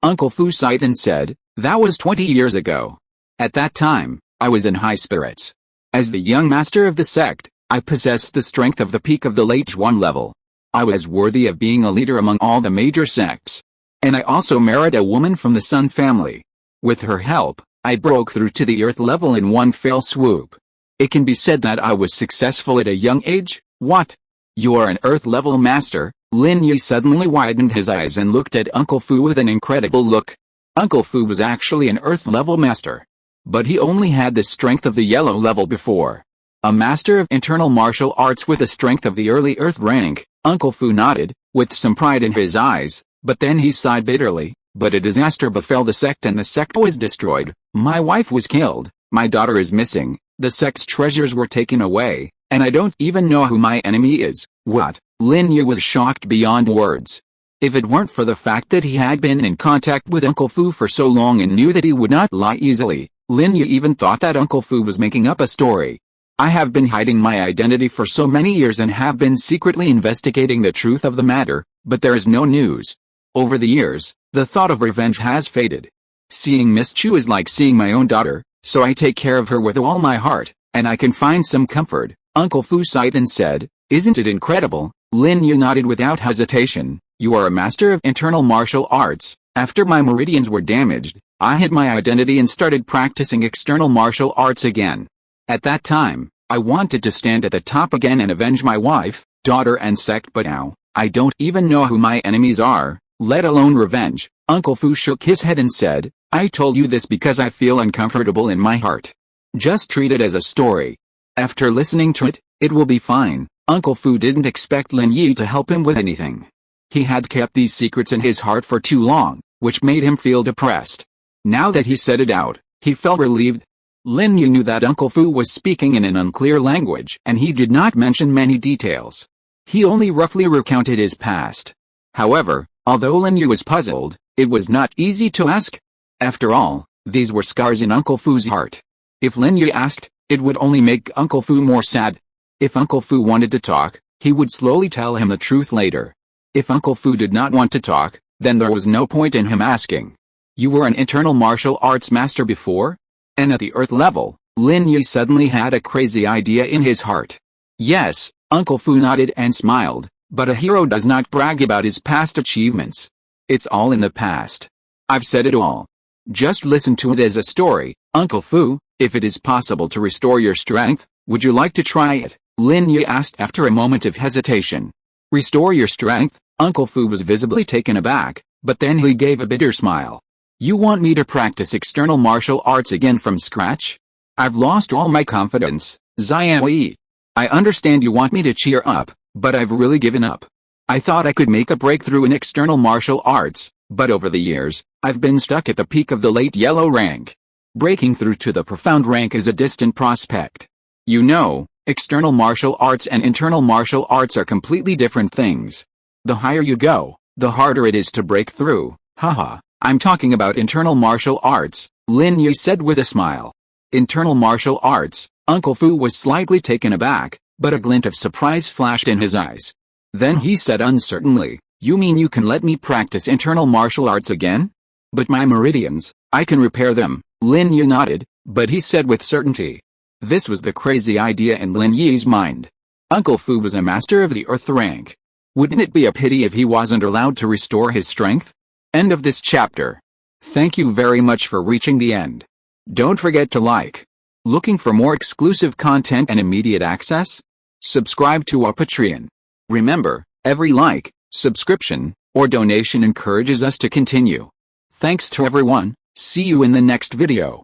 Uncle Fu sighed and said, that was 20 years ago. At that time, I was in high spirits. As the young master of the sect, I possessed the strength of the peak of the late Zhuan level. I was worthy of being a leader among all the major sects. And I also married a woman from the Sun family. With her help, I broke through to the earth level in one fell swoop. It can be said that I was successful at a young age. What? You are an earth level master? Lin Yi suddenly widened his eyes and looked at Uncle Fu with an incredible look. Uncle Fu was actually an earth level master. But he only had the strength of the yellow level before. A master of internal martial arts with the strength of the early earth rank. Uncle Fu nodded, with some pride in his eyes, but then he sighed bitterly. But a disaster befell the sect and the sect was destroyed. My wife was killed, my daughter is missing, the sect's treasures were taken away, and I don't even know who my enemy is. What? Lin Yi was shocked beyond words. If it weren't for the fact that he had been in contact with Uncle Fu for so long and knew that he would not lie easily, Lin Yi even thought that Uncle Fu was making up a story. I have been hiding my identity for so many years and have been secretly investigating the truth of the matter, but there is no news. Over the years, the thought of revenge has faded. Seeing Miss Chu is like seeing my own daughter, so I take care of her with all my heart, and I can find some comfort. Uncle Fu sighed and said, isn't it incredible? Lin Yi nodded without hesitation. You are a master of internal martial arts. After my meridians were damaged, I hid my identity and started practicing external martial arts again. At that time, I wanted to stand at the top again and avenge my wife, daughter and sect, but now, I don't even know who my enemies are, let alone revenge. Uncle Fu shook his head and said, I told you this because I feel uncomfortable in my heart. Just treat it as a story. After listening to it, it will be fine. Uncle Fu didn't expect Lin Yi to help him with anything. He had kept these secrets in his heart for too long, which made him feel depressed. Now that he said it out, he felt relieved. Lin Yi knew that Uncle Fu was speaking in an unclear language and he did not mention many details. He only roughly recounted his past. However, although Lin Yi was puzzled, it was not easy to ask. After all, these were scars in Uncle Fu's heart. If Lin Yi asked, it would only make Uncle Fu more sad. If Uncle Fu wanted to talk, he would slowly tell him the truth later. If Uncle Fu did not want to talk, then there was no point in him asking. You were an internal martial arts master before? And at the earth level, Lin Yi suddenly had a crazy idea in his heart. Yes, Uncle Fu nodded and smiled, but a hero does not brag about his past achievements. It's all in the past. I've said it all. Just listen to it as a story. Uncle Fu, if it is possible to restore your strength, would you like to try it? Lin Yi asked after a moment of hesitation. Restore your strength? Uncle Fu was visibly taken aback, but then he gave a bitter smile. You want me to practice external martial arts again from scratch? I've lost all my confidence, Xiao Yi. I understand you want me to cheer up, but I've really given up. I thought I could make a breakthrough in external martial arts, but over the years, I've been stuck at the peak of the late yellow rank. Breaking through to the profound rank is a distant prospect. You know, external martial arts and internal martial arts are completely different things. The higher you go, the harder it is to break through. Haha. I'm talking about internal martial arts, Lin Yi said with a smile. Internal martial arts? Uncle Fu was slightly taken aback, but a glint of surprise flashed in his eyes. Then he said uncertainly, you mean you can let me practice internal martial arts again? But my meridians, I can repair them. Lin Yi nodded, but he said with certainty. This was the crazy idea in Lin Yi's mind. Uncle Fu was a master of the earth rank. Wouldn't it be a pity if he wasn't allowed to restore his strength? End of this chapter. Thank you very much for reaching the end. Don't forget to like. Looking for more exclusive content and immediate access? Subscribe to our Patreon. Remember, every like, subscription, or donation encourages us to continue. Thanks to everyone. See you in the next video.